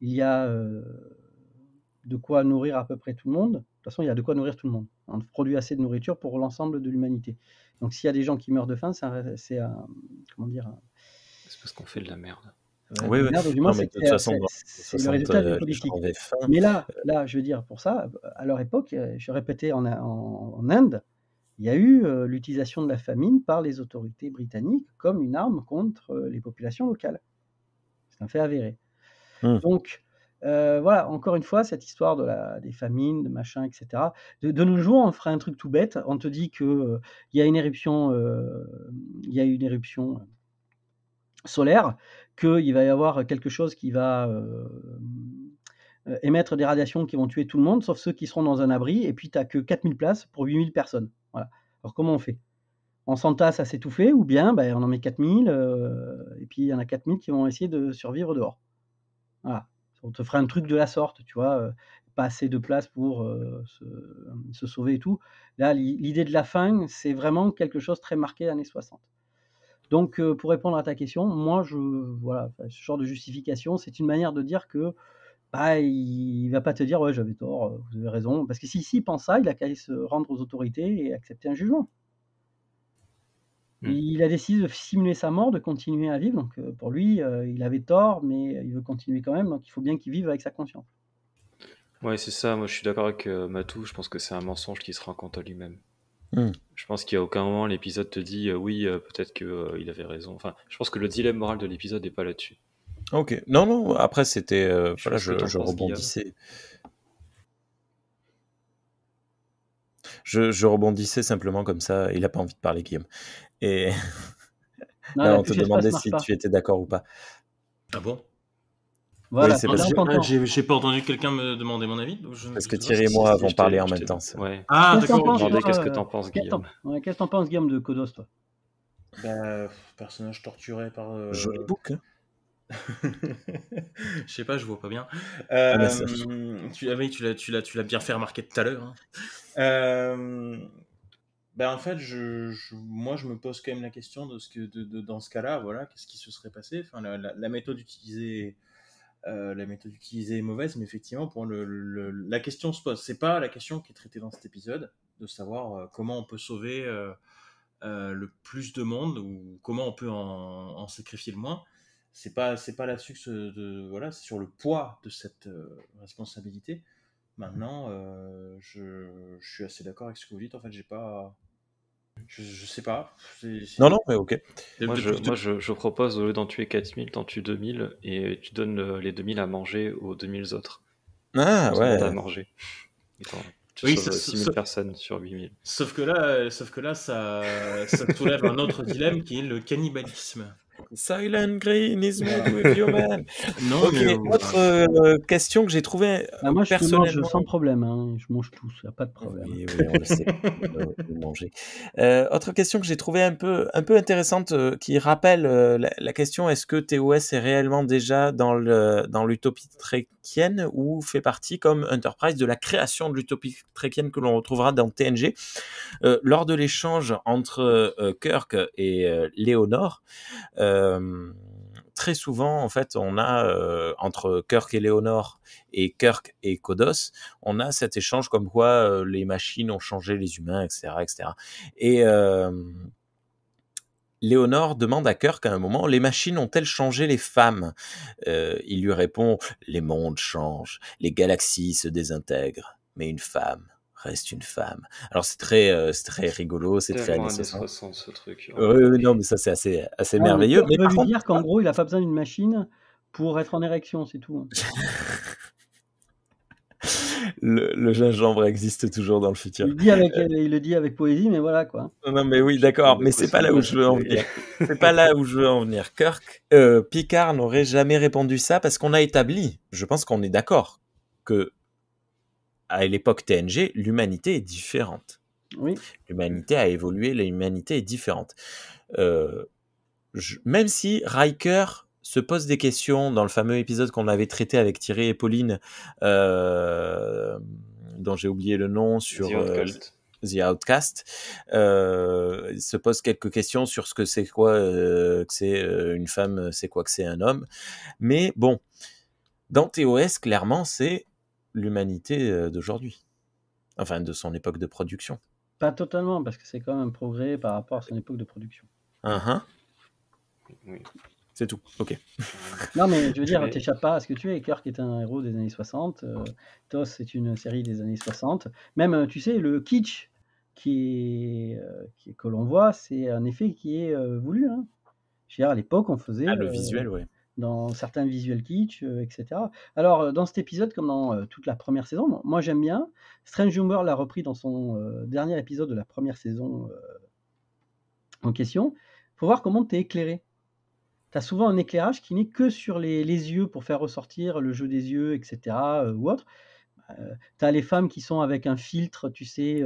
il y a, de quoi nourrir à peu près tout le monde. De toute façon, il y a de quoi nourrir tout le monde. On produit assez de nourriture pour l'ensemble de l'humanité. Donc s'il y a des gens qui meurent de faim, c'est un, comment dire? C'est parce qu'on fait de la merde. Oui. Merde, du moins, Non, mais c'est de toute façon, dans c'est le résultat d'une les politique. gens avaient faim. Mais là, je veux dire, pour ça, à leur époque, je répétais, en Inde, il y a eu l'utilisation de la famine par les autorités britanniques comme une arme contre les populations locales. C'est un fait avéré. Donc, voilà, encore une fois, cette histoire des famines, de machin, etc. De nos jours, on ferait un truc tout bête. On te dit que il y a une éruption solaire, qu'il va y avoir quelque chose qui va émettre des radiations qui vont tuer tout le monde, sauf ceux qui seront dans un abri, et puis tu n'as que 4000 places pour 8000 personnes. Voilà. Alors comment on fait? On s'entasse à s'étouffer, ou bien on en met 4000, et puis il y en a 4000 qui vont essayer de survivre dehors. Voilà. On te ferait un truc de la sorte, tu vois, pas assez de place pour se sauver et tout. Là, l'idée de la faim, c'est vraiment quelque chose de très marqué années 60. Donc, pour répondre à ta question, moi, voilà, ce genre de justification, c'est une manière de dire que, il va pas te dire: «Ouais, j'avais tort, vous avez raison», parce que s'il pense ça, il a qu'à aller se rendre aux autorités et accepter un jugement. Il a décidé de simuler sa mort, de continuer à vivre, donc pour lui, il avait tort, mais il veut continuer quand même, donc il faut bien qu'il vive avec sa conscience. Ouais, c'est ça. Moi, je suis d'accord avec Matou. Je pense que c'est un mensonge qui se raconte à lui-même. Je pense qu'il n'y a aucun moment l'épisode te dit oui, peut-être qu'il avait raison. Enfin, je pense que le dilemme moral de l'épisode n'est pas là-dessus. Ok. Non. Après, c'était voilà, ce que t'en je penses, rebondissais. Je rebondissais simplement comme ça. Il n'a pas envie de parler, Guillaume. Et Non, là, la on te touche espace demandait marche si pas. tu étais d'accord ou pas. Ah bon? Voilà, Oui, c'est là, parce on t'entend. J'ai pas entendu quelqu'un me demander mon avis. Donc Parce que Thierry et moi avons parlé en même temps. Ouais. Ah, Qu'est-ce que t'en d'accord. penses, Ok. Demandez toi, qu'est-ce que t'en penses, Guillaume. Qu'est-ce que t'en penses, Guillaume, de Kodos, toi? Personnage torturé par. Joli book, hein. Je sais pas, je vois pas bien. ça. Tu l'as bien fait remarquer tout à l'heure, hein. En fait, moi, je me pose quand même la question de dans ce cas-là, voilà, qu'est-ce qui se serait passé? Enfin, la méthode utilisée la méthode utilisée est mauvaise, mais effectivement, pour la question se pose. C'est pas la question qui est traitée dans cet épisode, de savoir comment on peut sauver le plus de monde ou comment on peut en sacrifier le moins. C'est pas là-dessus voilà, c'est sur le poids de cette responsabilité. Maintenant, je suis assez d'accord avec ce que vous dites. En fait, je sais pas. Non, mais ok. Moi, je propose, au lieu d'en tuer 4000, t'en tues 2000 et tu donnes les 2000 à manger aux 2000 autres. Ah, Ils ont ouais. à manger. Tu Oui, sauves 6000 personnes sur 8000. Sauf que là, ça soulève un autre dilemme qui est le cannibalisme. Silent Green is made with you, man. Non, Ok, mais autre question que j'ai trouvée Moi, je te mange personnellement. sans problème, hein. Je mange tous, y a pas de problème. Oui, on le sait. Vous mangez. Autre question que j'ai trouvée un peu intéressante, qui rappelle la question: est-ce que TOS est réellement déjà dans l'utopie trekkienne ou fait partie, comme Enterprise, de la création de l'utopie trekkienne que l'on retrouvera dans TNG? Lors de l'échange entre Kirk et Léonore, très souvent, en fait, on a entre Kirk et Léonore et Kirk et Kodos, on a cet échange comme quoi les machines ont changé les humains, etc., etc. Et Léonore demande à Kirk à un moment: les machines ont-elles changé les femmes? Il lui répond: les mondes changent, les galaxies se désintègrent, mais une femme reste une femme. Alors c'est très rigolo, c'est très Tellement années années 60. 60 ce truc. Non, mais ça c'est assez merveilleux. Mais On par veut lui contre, dire qu'en gros, il a pas besoin d'une machine pour être en érection, c'est tout. le gingembre existe toujours dans le futur. Il le dit avec poésie, mais voilà quoi. Non, mais oui, d'accord, mais c'est pas là où je veux en venir. C'est pas là où je veux en venir. Picard n'aurait jamais répondu ça parce qu'on a établi, je pense qu'on est d'accord, que à l'époque TNG, l'humanité est différente. Oui. L'humanité a évolué, l'humanité est différente. Même si Riker se pose des questions dans le fameux épisode qu'on avait traité avec Thierry et Pauline, dont j'ai oublié le nom, sur The Outcast, il se pose quelques questions sur ce que c'est quoi que c'est une femme, c'est quoi que c'est un homme. Mais bon, dans TOS, clairement, c'est l'humanité d'aujourd'hui. Enfin, de son époque de production. Pas totalement, parce que c'est quand même un progrès par rapport à son époque de production. Oui. C'est tout, ok. Non, mais je veux dire, t'échappes pas à ce que tu es. Kirk est un héros des années 60. TOS, c'est une série des années 60. Même, tu sais, le kitsch que l'on voit, c'est un effet qui est voulu. Hein. Je veux dire, à l'époque, on faisait... le visuel, oui. Dans certains visuels kitsch, etc. Alors, dans cet épisode, comme dans toute la première saison, moi j'aime bien. Strange New World l'a repris dans son dernier épisode de la première saison en question. Il faut voir comment tu es éclairé. Tu as souvent un éclairage qui n'est que sur les yeux pour faire ressortir le jeu des yeux, etc. Ou autre. Tu as les femmes qui sont avec un filtre, tu sais.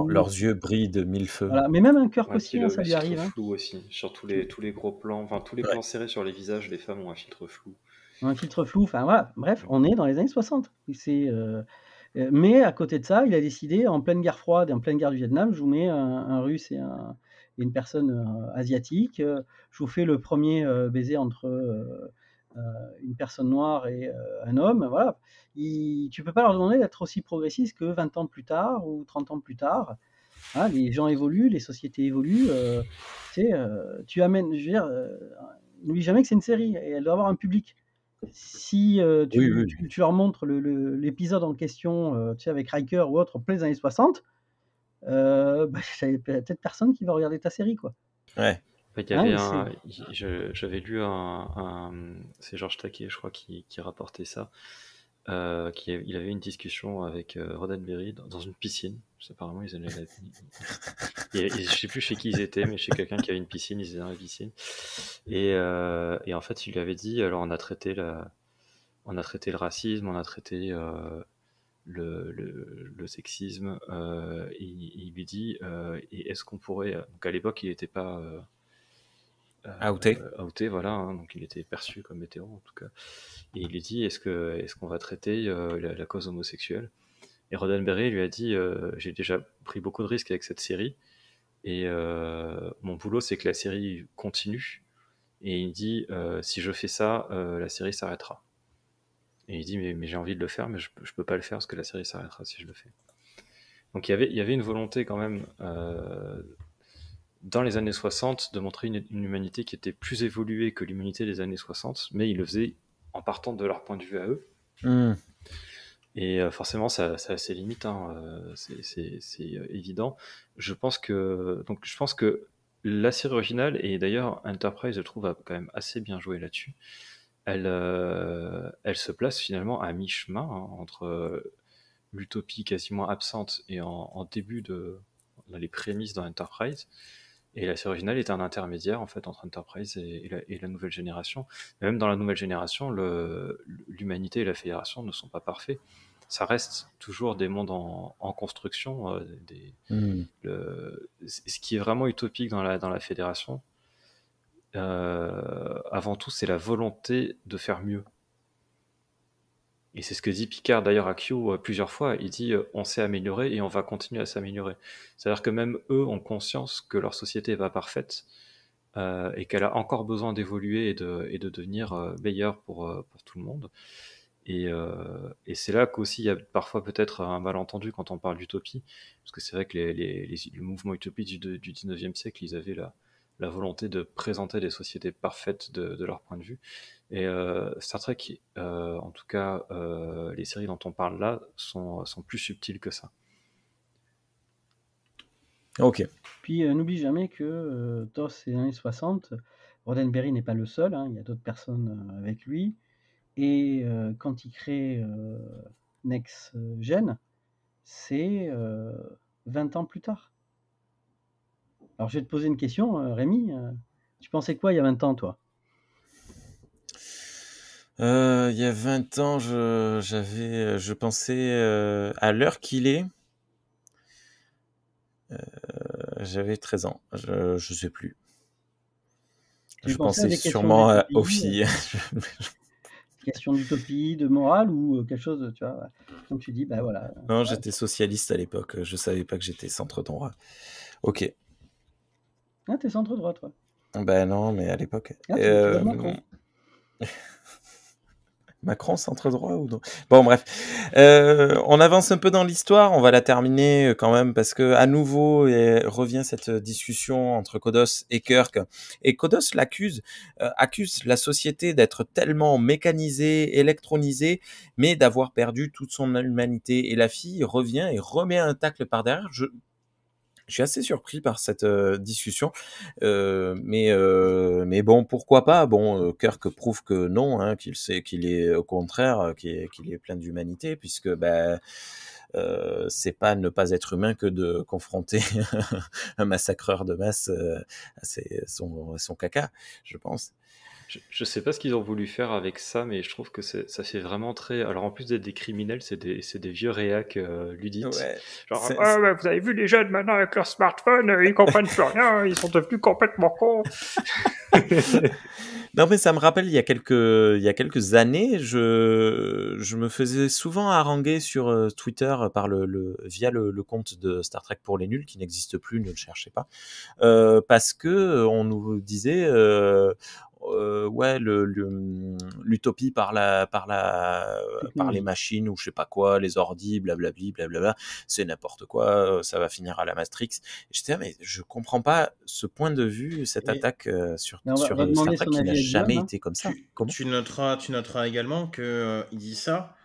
Leurs yeux brillent de mille feux. Voilà. Mais même un Kirk aussi, ça lui arrive. Flou aussi, sur tous les gros plans, enfin tous les plans serrés sur les visages, les femmes ont un filtre flou. Un filtre flou, enfin voilà. Bref, on est dans les années 60. Mais à côté de ça, il a décidé, en pleine guerre froide et en pleine guerre du Vietnam, je vous mets un Russe et une personne asiatique. Je vous fais le premier baiser entre une personne noire et un homme. Voilà. Tu peux pas leur demander d'être aussi progressiste que 20 ans plus tard ou 30 ans plus tard. Hein, les gens évoluent, les sociétés évoluent. Tu amènes, je veux dire, n'oublie jamais que c'est une série et elle doit avoir un public. Si tu leur montres l'épisode en question, tu sais, avec Riker ou autre, en plein les années 60, j'avais peut-être personne qui va regarder ta série, quoi. Ouais. Il y avait j'avais lu c'est Georges Takei, je crois, qui rapportait ça. Il avait une discussion avec Roddenberry dans une piscine. Apparemment, ils allaient je sais plus chez qui ils étaient, mais chez quelqu'un qui avait une piscine, ils étaient dans la piscine. Et en fait, il lui avait dit, alors on a traité le racisme, on a traité le sexisme, et il lui dit, et est-ce qu'on pourrait... Donc à l'époque, il n'était pas... outé, voilà, hein, donc il était perçu comme hétéro en tout cas. Et il lui dit, est-ce qu'on va traiter la cause homosexuelle? Et Roddenberry lui a dit, j'ai déjà pris beaucoup de risques avec cette série, et mon boulot c'est que la série continue, et il dit, si je fais ça, la série s'arrêtera. Et il dit mais j'ai envie de le faire, mais je peux pas le faire parce que la série s'arrêtera si je le fais. Donc il y avait une volonté quand même dans les années 60 de montrer une humanité qui était plus évoluée que l'humanité des années 60, mais ils le faisaient en partant de leur point de vue à eux. Et forcément, ça a ses limites, hein, c'est évident. Je pense que la série originale, et d'ailleurs Enterprise, je trouve, a quand même assez bien joué là-dessus. Elle se place finalement à mi-chemin hein, entre l'utopie quasiment absente et en début dans les prémices dans Enterprise. Et la série originale est un intermédiaire en fait entre Enterprise et la nouvelle génération. Et même dans la nouvelle génération, l'humanité et la Fédération ne sont pas parfaits. Ça reste toujours des mondes en construction. Ce qui est vraiment utopique dans la Fédération, avant tout, c'est la volonté de faire mieux. Et c'est ce que dit Picard d'ailleurs à Q plusieurs fois. Il dit on s'est amélioré et on va continuer à s'améliorer. C'est-à-dire que même eux ont conscience que leur société n'est pas parfaite et qu'elle a encore besoin d'évoluer et de devenir meilleure pour tout le monde. Et c'est là qu'aussi il y a parfois peut-être un malentendu quand on parle d'utopie, parce que c'est vrai que le mouvement utopie du 19e siècle, ils avaient la volonté de présenter des sociétés parfaites de leur point de vue. Et Star Trek, en tout cas, les séries dont on parle là, sont plus subtiles que ça. Ok. Puis n'oublie jamais que dans ces années 60, Roddenberry n'est pas le seul, hein, il y a d'autres personnes avec lui. Et quand il crée Next Gen, c'est 20 ans plus tard. Alors je vais te poser une question, Rémi. Tu pensais quoi il y a 20 ans, toi ? Il y a 20 ans, je pensais à l'heure qu'il est. J'avais 13 ans, je sais plus. Je pensais sûrement aux filles. Question d'utopie, de morale ou quelque chose, tu vois, comme tu dis, bah voilà. Non, j'étais socialiste à l'époque, je savais pas que j'étais centre droit. Ok. Ah, t'es centre droit, toi. Ben non, mais à l'époque. Ah, tu vois Macron. Macron, centre droit ou non ? Bon, bref. On avance un peu dans l'histoire. On va la terminer quand même parce que à nouveau revient cette discussion entre Kodos et Kirk. Et Kodos accuse la société d'être tellement mécanisée, électronisée, mais d'avoir perdu toute son humanité. Et la fille revient et remet un tacle par derrière. Je suis assez surpris par cette discussion, mais bon, pourquoi pas. Bon, Kirk prouve que non, hein, qu'il est au contraire, qu'il est plein d'humanité, puisque c'est pas ne pas être humain que de confronter un massacreur de masse à son caca, je pense. Je sais pas ce qu'ils ont voulu faire avec ça, mais je trouve que ça fait vraiment très. Alors en plus d'être des criminels, c'est des vieux réacs ludiques. Ouais, genre, vous avez vu les jeunes maintenant avec leur smartphone, ils comprennent plus rien, ils sont devenus complètement cons. Non, mais ça me rappelle, il y a quelques années, je me faisais souvent haranguer sur Twitter via le compte de Star Trek pour les nuls, qui n'existe plus, ne le cherchez pas, parce que on nous disait ouais, l'utopie par les machines ou je sais pas quoi, les ordi, blablabla, c'est n'importe quoi, ça va finir à la Matrix. Et j'étais là, mais je comprends pas ce point de vue, cette attaque sur Star Trek qui n'a jamais été comme ça. Tu noteras également que il dit ça,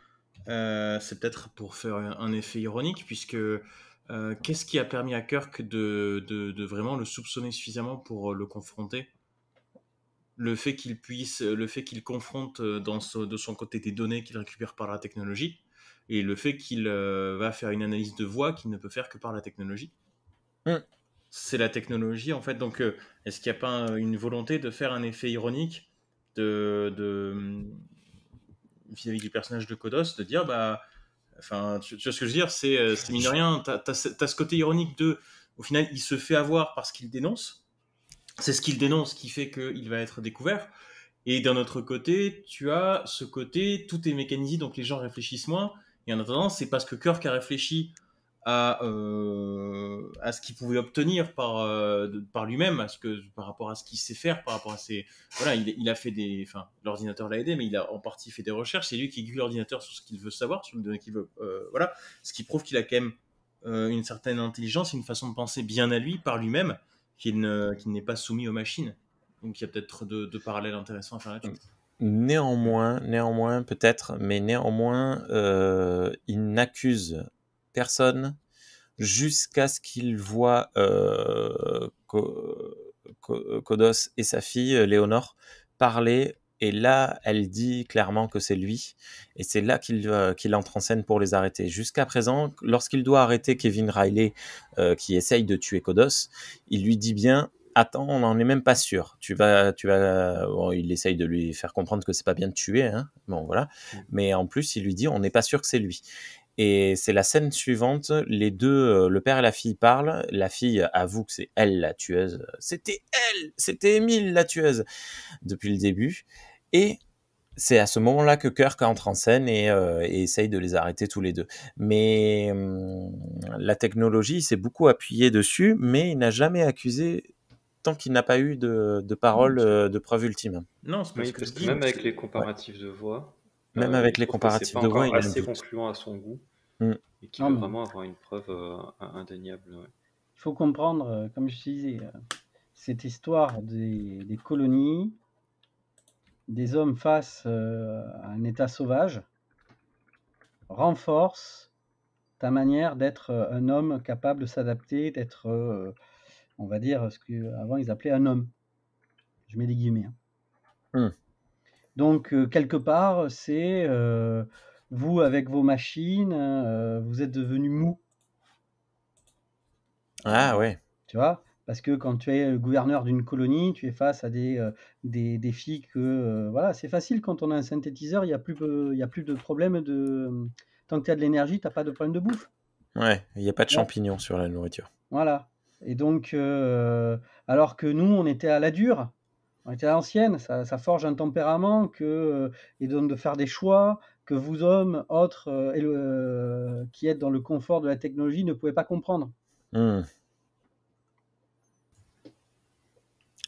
c'est peut-être pour faire un effet ironique, puisque qu'est-ce qui a permis à Kirk de vraiment le soupçonner suffisamment pour le confronter ? Le fait qu'il confronte de son côté des données qu'il récupère par la technologie, et le fait qu'il va faire une analyse de voix qu'il ne peut faire que par la technologie. C'est la technologie, en fait. Donc, est-ce qu'il n'y a pas une volonté de faire un effet ironique vis-à-vis du personnage de Kodos, de dire, enfin, tu vois ce que je veux dire, c'est mine de rien, t'as ce côté ironique au final, il se fait avoir parce qu'il dénonce. C'est ce qu'il dénonce qui fait qu'il va être découvert. Et d'un autre côté, tu as ce côté, tout est mécanisé, donc les gens réfléchissent moins. Et en attendant, c'est parce que Kirk a réfléchi à à ce qu'il pouvait obtenir par lui-même, par rapport à ce qu'il sait faire, par rapport à ses... Voilà, il a fait l'ordinateur l'a aidé, mais il a en partie fait des recherches. C'est lui qui aiguille l'ordinateur sur ce qu'il veut savoir, sur les données qu'il veut. Voilà, ce qui prouve qu'il a quand même une certaine intelligence, une façon de penser bien à lui, par lui-même, qu'il n'est pas soumis aux machines. Donc il y a peut-être de parallèles intéressants à faire là-dessus. Néanmoins, peut-être, mais néanmoins, il n'accuse personne jusqu'à ce qu'il voit Kodos et sa fille, Léonore, parler. Et là, elle dit clairement que c'est lui. Et c'est là qu'il entre en scène pour les arrêter. Jusqu'à présent, lorsqu'il doit arrêter Kevin Riley, qui essaye de tuer Kodos, il lui dit bien... Attends, on n'en est même pas sûr. Bon, il essaye de lui faire comprendre que c'est pas bien de tuer, hein. Bon, voilà. Mais en plus, il lui dit, on n'est pas sûr que c'est lui. Et c'est la scène suivante. Les deux, le père et la fille parlent. La fille avoue que c'est elle la tueuse. C'était Émile la tueuse depuis le début. Et c'est à ce moment-là que Kirk entre en scène et essaye de les arrêter tous les deux. Mais la technologie, il s'est beaucoup appuyé dessus, mais il n'a jamais accusé tant qu'il n'a pas eu de parole, de preuve ultime. Non, c'est Oui, parce que même avec les comparatifs de voix, même avec les je trouve que comparatifs c'est pas de voix, encore il assez en doute. concluant à son goût Mm. et qu'il veut vraiment avoir une preuve indéniable. Ouais. Il faut comprendre, comme je disais, cette histoire des colonies, des hommes face à un état sauvage, renforce ta manière d'être un homme capable de s'adapter, d'être, on va dire, ce qu'avant ils appelaient un homme. Je mets des guillemets. Hein. Donc, quelque part, c'est vous, avec vos machines, vous êtes devenus mous. Ah ouais. Tu vois, parce que quand tu es le gouverneur d'une colonie, tu es face à des défis que... voilà, c'est facile quand on a un synthétiseur, il n'y a plus de problème de... Tant que tu as de l'énergie, tu n'as pas de problème de bouffe. Ouais, il n'y a pas de champignons sur la nourriture. Voilà. Et donc, alors que nous, on était à la dure, on était à l'ancienne, ça forge un tempérament et donne de faire des choix que vous, hommes, autres, qui êtes dans le confort de la technologie, ne pouvez pas comprendre.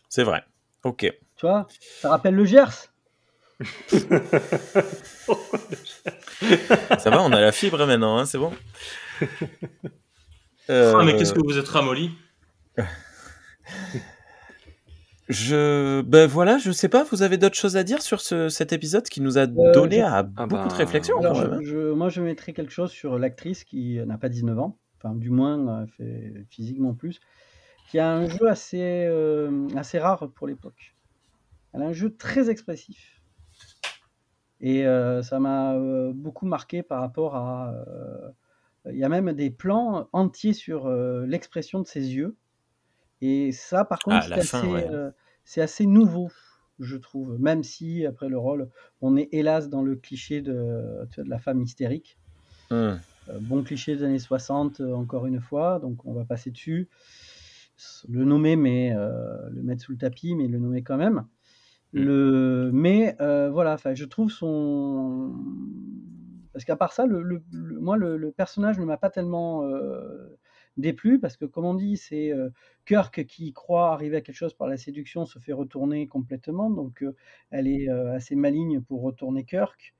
C'est vrai. Ok. Tu vois, ça rappelle le Gers. Ça va, on a la fibre maintenant, hein, c'est bon. Mais qu'est-ce que vous êtes ramolli? Ben voilà, je sais pas, vous avez d'autres choses à dire sur cet épisode qui nous a donné beaucoup de réflexions. Alors, moi, je mettrais quelque chose sur l'actrice qui n'a pas 19 ans, enfin, du moins, fait physiquement plus, qui a un jeu assez rare pour l'époque. Elle a un jeu très expressif. Et ça m'a beaucoup marqué par rapport à... Il y a même des plans entiers sur l'expression de ses yeux. Et ça, par contre, c'est assez nouveau, je trouve. Même si, après le rôle, on est hélas dans le cliché de la femme hystérique. Bon cliché des années 60, encore une fois. Donc, on va passer dessus. Le nommer, mais le mettre sous le tapis, mais le nommer quand même. Mais voilà, je trouve son... Parce qu'à part ça, moi, le personnage ne m'a pas tellement déplu, parce que, comme on dit, c'est Kirk qui croit arriver à quelque chose par la séduction, se fait retourner complètement, donc elle est assez maligne pour retourner Kirk.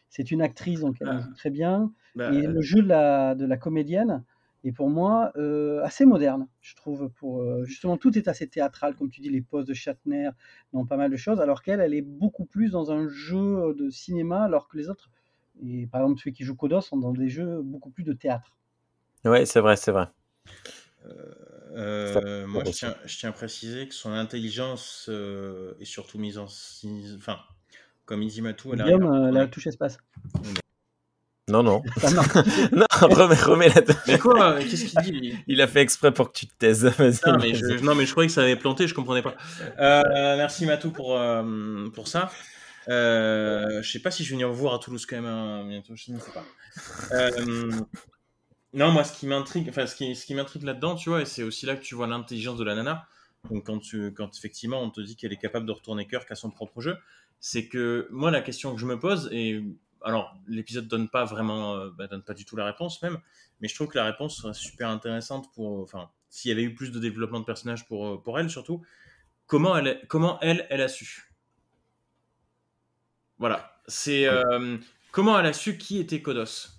C'est une actrice, donc elle joue très bien. Et le jeu de la comédienne est pour moi assez moderne, je trouve. Justement, tout est assez théâtral, comme tu dis, les poses de Shatner, dans pas mal de choses, alors qu'elle est beaucoup plus dans un jeu de cinéma, alors que les autres, et par exemple ceux qui jouent Kodos, sont dans des jeux beaucoup plus de théâtre. Ouais, c'est vrai. Moi, je tiens à préciser que son intelligence est surtout mise en... Enfin, comme il dit Matou, elle a la touche espace. Non. Non, remets la touche. Mais quoi? Qu'est-ce qu'il dit? Il a fait exprès pour que tu te taises. Non, mais je croyais que ça avait planté, je comprenais pas. Merci Matou pour ça. Je sais pas si je vais venir vous voir à Toulouse quand même bientôt, je ne sais pas. Non, moi, ce qui m'intrigue là-dedans, tu vois, et c'est aussi là que tu vois l'intelligence de la nana. Donc, quand effectivement on te dit qu'elle est capable de retourner Kirk à son propre jeu, c'est que moi, la question que je me pose, et alors l'épisode donne pas du tout la réponse même, mais je trouve que la réponse serait super intéressante s'il y avait eu plus de développement de personnage pour elle surtout, comment elle a su. Voilà, c'est comment elle a su qui était Kodos.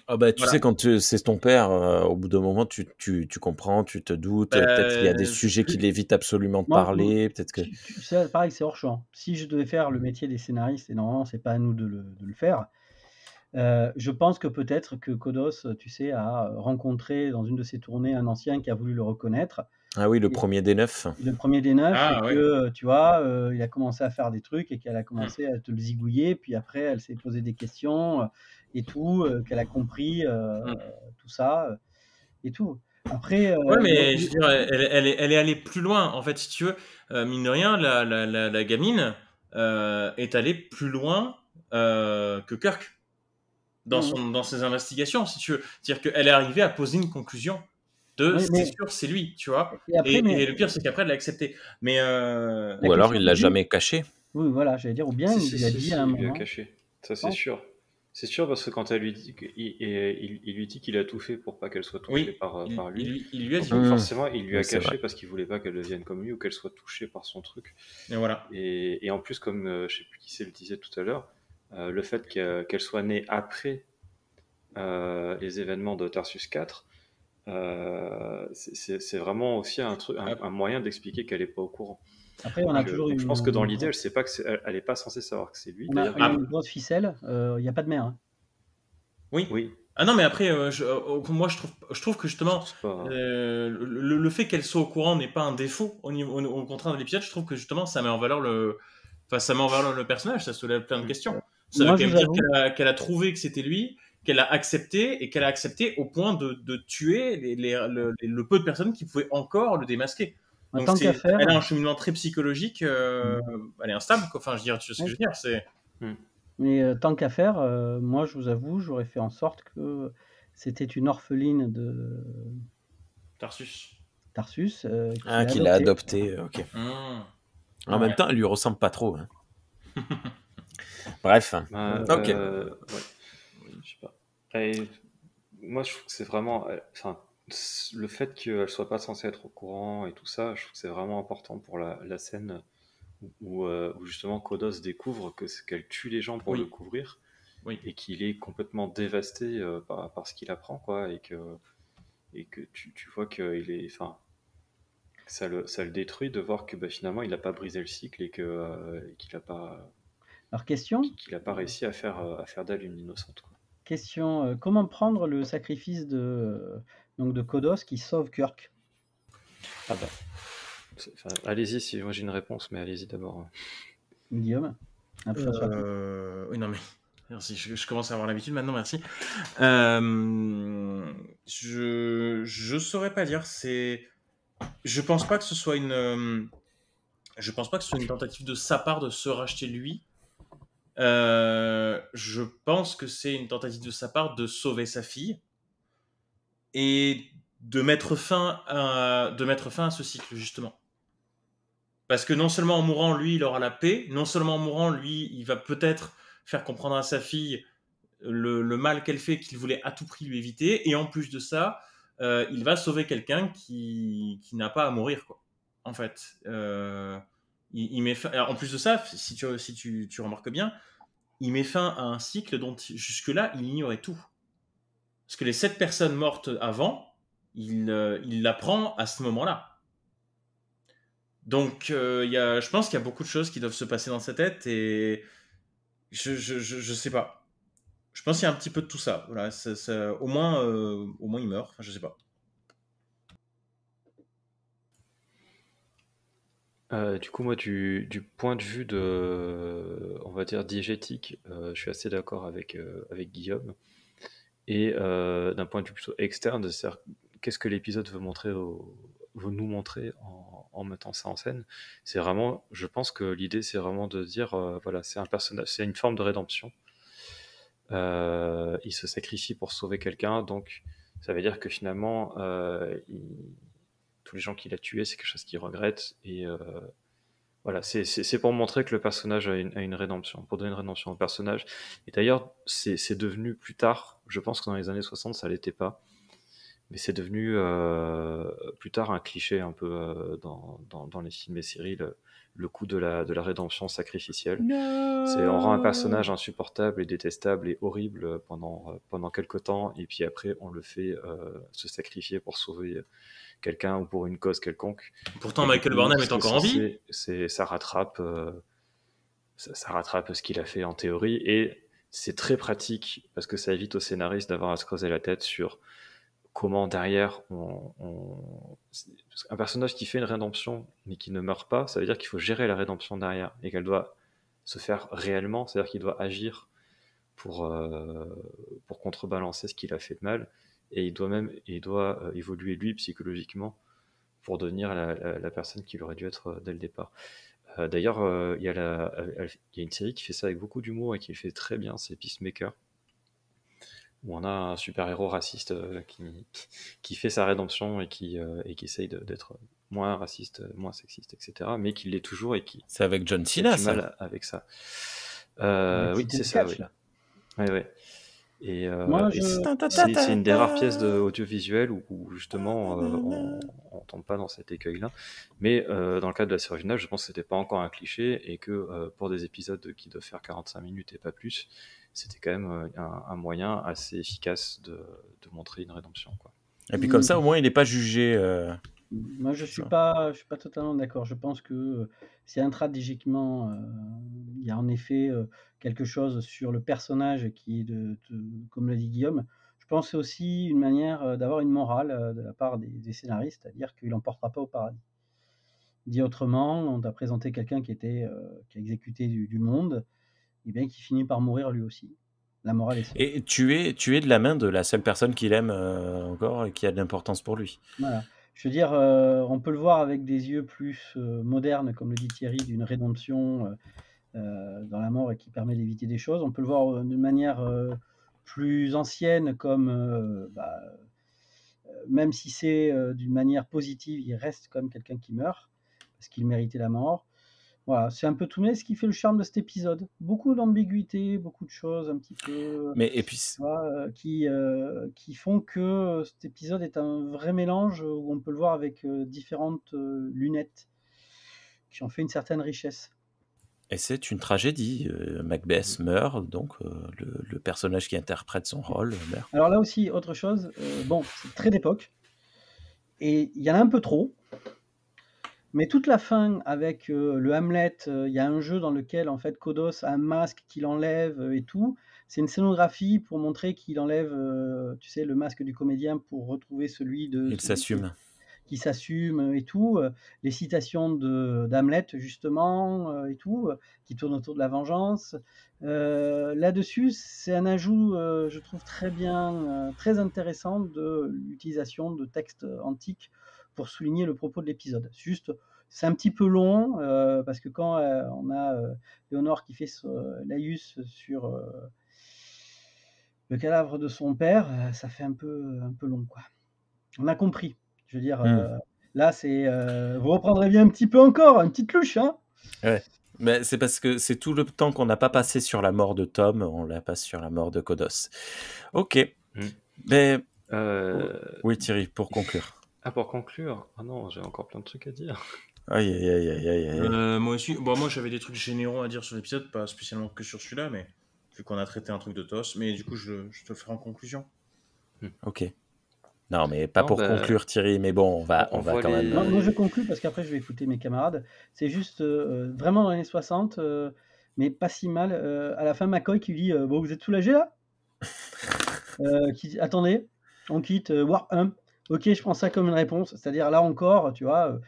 Ah bah, tu Voilà. sais, quand c'est ton père, au bout d'un moment, tu comprends, tu te doutes, peut-être qu'il y a des sujets qu'il évite absolument de Moi, parler, peut-être que... ça, pareil, c'est hors champ. Si je devais faire le métier des scénaristes, et normalement, c'est pas à nous de le faire, je pense que peut-être que Kodos, tu sais, a rencontré dans une de ses tournées un ancien qui a voulu le reconnaître. Ah oui, le Et premier des 9. le premier des 9 Ah, et ouais. que, tu vois, il a commencé à faire des trucs et qu'elle a commencé à te le zigouiller, puis après elle s'est posé des questions, et tout, qu'elle a compris, tout ça, et tout. Après, Ouais, mais je veux dire, elle est allée plus loin. En fait, si tu veux, mine de rien, la gamine est allée plus loin que Kirk dans ses investigations, si tu veux. C'est-à-dire qu'elle est arrivée à poser une conclusion de Oui, c'est mais sûr, c'est lui, tu vois. et après, mais Et le pire, c'est qu'après, elle l'a accepté. Mais la Ou alors question il l'a du jamais caché. oui, voilà, j'allais dire, ou bien il lui a dit à un il lui a moment. caché. Ça, c'est Non. sûr. C'est sûr parce que quand elle lui dit il lui dit qu'il a tout fait pour pas qu'elle soit touchée oui, par lui. il lui a dit. Donc Mmh. forcément, il lui a Oui, c'est caché vrai. parce qu'il voulait pas qu'elle devienne comme lui ou qu'elle soit touchée par son truc. Et voilà. Et en plus, comme je sais plus qui c'est le disait tout à l'heure, le fait qu'elle soit née après les événements de Tarsus 4, c'est vraiment aussi un moyen d'expliquer qu'elle est pas au courant. Après, on a toujours Donc une, je pense que dans l'idée, elle sait pas que elle est pas censée savoir que c'est lui. on a D'ailleurs, une grosse ficelle, il y a pas de mère, hein. Oui. oui, Ah non, mais après, moi, je trouve que justement, c'est pas. le fait qu'elle soit au courant n'est pas un défaut au contraire de l'épisode. Je trouve que justement, ça met en valeur le personnage, ça soulève plein de questions. Ça Moi, veut je quand vous même avoue, dire qu'elle a trouvé que c'était lui, qu'elle a accepté, et qu'elle a accepté au point de tuer le peu de personnes qui pouvaient encore le démasquer. en Donc tant qu'à faire, elle a un cheminement très psychologique, elle est instable, quoi. Enfin, je veux dire, tu sais ce que je veux dire, c'est... mais tant qu'à faire, moi, je vous avoue, j'aurais fait en sorte que c'était une orpheline de Tarsus. Tarsus, Ah, qu'il a adopté, ok. En même temps, elle lui ressemble pas trop. Hein. Bref. Ok. Ouais. Je sais pas. Et moi, je trouve que c'est vraiment. Enfin, le fait qu'elle soit pas censée être au courant et tout ça, je trouve que c'est vraiment important pour la scène où justement Kodos découvre qu'elle tue les gens pour le couvrir. Oui. Et qu'il est complètement dévasté par ce qu'il apprend, quoi, et que tu vois qu'il est. Enfin, ça le détruit de voir que finalement il n'a pas brisé le cycle et qu'il n'a pas. Alors, question, Qu'il n'a pas réussi à faire d'elle une innocente, quoi. question, comment prendre le sacrifice donc de Kodos qui sauve Kirk? Ah bah. Allez-y, si moi j'ai une réponse, mais allez-y d'abord. Guillaume, un peu sur la tête. Oui, non, mais merci, je commence à avoir l'habitude maintenant, merci. Je saurais pas dire, je pense pas que ce soit une tentative de sa part de se racheter lui. Je pense que c'est une tentative de sa part de sauver sa fille et de mettre fin à ce cycle, justement. Parce que non seulement en mourant, lui, il aura la paix, non seulement en mourant, lui, il va peut-être faire comprendre à sa fille le mal qu'elle fait, qu'il voulait à tout prix lui éviter, et en plus de ça, il va sauver quelqu'un qui n'a pas à mourir, quoi. En fait, il met fin... Alors, en plus de ça, si tu remarques bien, il met fin à un cycle dont jusque-là, il ignorait tout. Parce que les 7 personnes mortes avant, il l'apprend à ce moment-là. Donc, je pense qu'il y a beaucoup de choses qui doivent se passer dans sa tête et je sais pas. Je pense qu'il y a un petit peu de tout ça. Voilà, au moins, il meurt. Enfin, je sais pas. Du coup, moi, du point de vue on va dire, diégétique, je suis assez d'accord avec Guillaume. Et d'un point de vue plutôt externe, c'est-à-dire qu'est-ce que l'épisode veut nous montrer en mettant ça en scène, c'est vraiment, je pense que l'idée, c'est vraiment de dire, voilà, c'est un personnage, c'est une forme de rédemption. Il se sacrifie pour sauver quelqu'un, donc ça veut dire que finalement, tous les gens qu'il a tués, c'est quelque chose qu'il regrette, et voilà, c'est pour montrer que le personnage a une rédemption, pour donner une rédemption au personnage. Et d'ailleurs, c'est devenu plus tard, je pense que dans les années 60, ça l'était pas, Mais c'est devenu plus tard un cliché un peu dans les films et séries, le coup de la rédemption sacrificielle. C'est on rend un personnage insupportable et détestable et horrible pendant quelque temps, et puis après on le fait se sacrifier pour sauver quelqu'un ou pour une cause quelconque. Pourtant, Et du Michael coup, Burnham ce est que encore en vie. ça rattrape, ça rattrape ce qu'il a fait en théorie, et c'est très pratique parce que ça évite au scénariste d'avoir à se creuser la tête sur comment derrière un personnage qui fait une rédemption mais qui ne meurt pas, ça veut dire qu'il faut gérer la rédemption derrière et qu'elle doit se faire réellement, c'est-à-dire qu'il doit agir pour contrebalancer ce qu'il a fait de mal, et il doit évoluer lui psychologiquement pour devenir la personne qu'il aurait dû être dès le départ. D'ailleurs, il y a une série qui fait ça avec beaucoup d'humour et qui le fait très bien, c'est Peacemaker, où on a un super-héros raciste qui fait sa rédemption et qui essaye d'être moins raciste, moins sexiste, etc., mais qui l'est toujours et qui C'est avec John a Cena, du ça. mal avec ça. Oui, C'était c'est le ça, catch, oui. là. Ouais. Et Moi, c'est une des rares pièces audiovisuelles où justement on tombe pas dans cet écueil-là. Mais dans le cadre de la série originale, je pense que c'était pas encore un cliché et que pour des épisodes qui doivent faire 45 minutes et pas plus, c'était quand même un moyen assez efficace de montrer une rédemption, quoi. Et puis comme ça, au moins, il n'est pas jugé. Moi, je suis Ça. pas totalement d'accord. Je pense que si intradigiquement, il y a en effet quelque chose sur le personnage qui est comme l'a dit Guillaume, je pense que c'est aussi une manière d'avoir une morale de la part des scénaristes, c'est-à-dire qu'il n'emportera pas au paradis. Dit autrement, on t'a présenté quelqu'un qui a exécuté du monde, et bien qui finit par mourir lui aussi. La morale est sauve. Et tu es de la main de la seule personne qu'il aime encore et qui a de l'importance pour lui. Voilà. Je veux dire, on peut le voir avec des yeux plus modernes, comme le dit Thierry, d'une rédemption dans la mort et qui permet d'éviter des choses. On peut le voir d'une manière plus ancienne, comme même si c'est d'une manière positive, il reste comme quelqu'un qui meurt parce qu'il méritait la mort. Voilà, c'est un peu tout, mais ce qui fait le charme de cet épisode. Beaucoup d'ambiguïté, beaucoup de choses un petit peu Mais et puis tu vois, qui font que cet épisode est un vrai mélange où on peut le voir avec différentes lunettes qui en fait une certaine richesse. et c'est une tragédie. Macbeth meurt, donc le personnage qui interprète son rôle meurt. Alors là aussi, autre chose, bon, c'est très d'époque, et il y en a un peu trop, mais toute la fin avec le Hamlet, il y a un jeu dans lequel en fait Kodos a un masque qu'il enlève et tout. C'est une scénographie pour montrer qu'il enlève, tu sais, le masque du comédien pour retrouver celui Il s'assume. qui s'assume et tout. Les citations d'Hamlet justement et tout, qui tournent autour de la vengeance. Là-dessus, c'est un ajout, je trouve très bien, très intéressant de l'utilisation de textes antiques pour souligner le propos de l'épisode. C'est un petit peu long parce que quand on a Léonore qui fait laïus sur le cadavre de son père, ça fait un peu long, quoi. On a compris. Je veux dire, là, c'est vous reprendrez bien un petit peu encore, une petite louche, hein. Ouais. Mais c'est parce que c'est tout le temps qu'on n'a pas passé sur la mort de Tom, on la passe sur la mort de Kodos. Ok. Mais oui, Thierry, pour conclure. Pour conclure, non, j'ai encore plein de trucs à dire. Aïe. Moi aussi, bon, moi j'avais des trucs généraux à dire sur l'épisode, pas spécialement que sur celui-là, mais vu qu'on a traité un truc de TOS, mais du coup je te le ferai en conclusion. Ok. Non, mais pas pour conclure, Thierry, mais bon, on va quand même. Non, moi je conclue parce qu'après je vais écouter mes camarades. C'est juste vraiment dans les années 60, mais pas si mal. À la fin, McCoy qui dit bon, vous êtes soulagé là qui dit attendez, on quitte Warp 1. Ok, je prends ça comme une réponse. C'est-à-dire là encore, tu vois,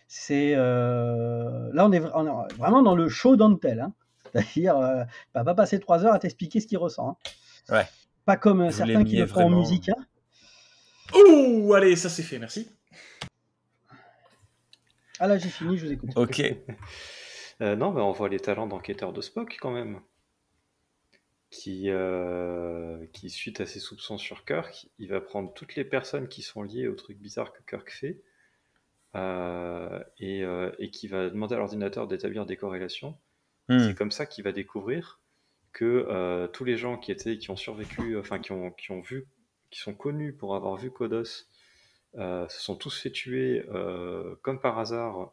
c'est là on est vraiment dans le show don't tell. Hein. C'est-à-dire, il va pas passer 3 heures à t'expliquer ce qu'il ressent. Hein. Ouais. Pas comme certains qui le font en musique. Hein. Ouh, allez, ça c'est fait, merci. Ah là, j'ai fini, je vous écoute. Ok. Non, mais on voit les talents d'enquêteur de Spock quand même. Qui, suite à ses soupçons sur Kirk, il va prendre toutes les personnes qui sont liées au truc bizarre que Kirk fait et qui va demander à l'ordinateur d'établir des corrélations. C'est comme ça qu'il va découvrir que tous les gens qui ont survécu, enfin qui sont connus pour avoir vu Kodos se sont tous fait tuer comme par hasard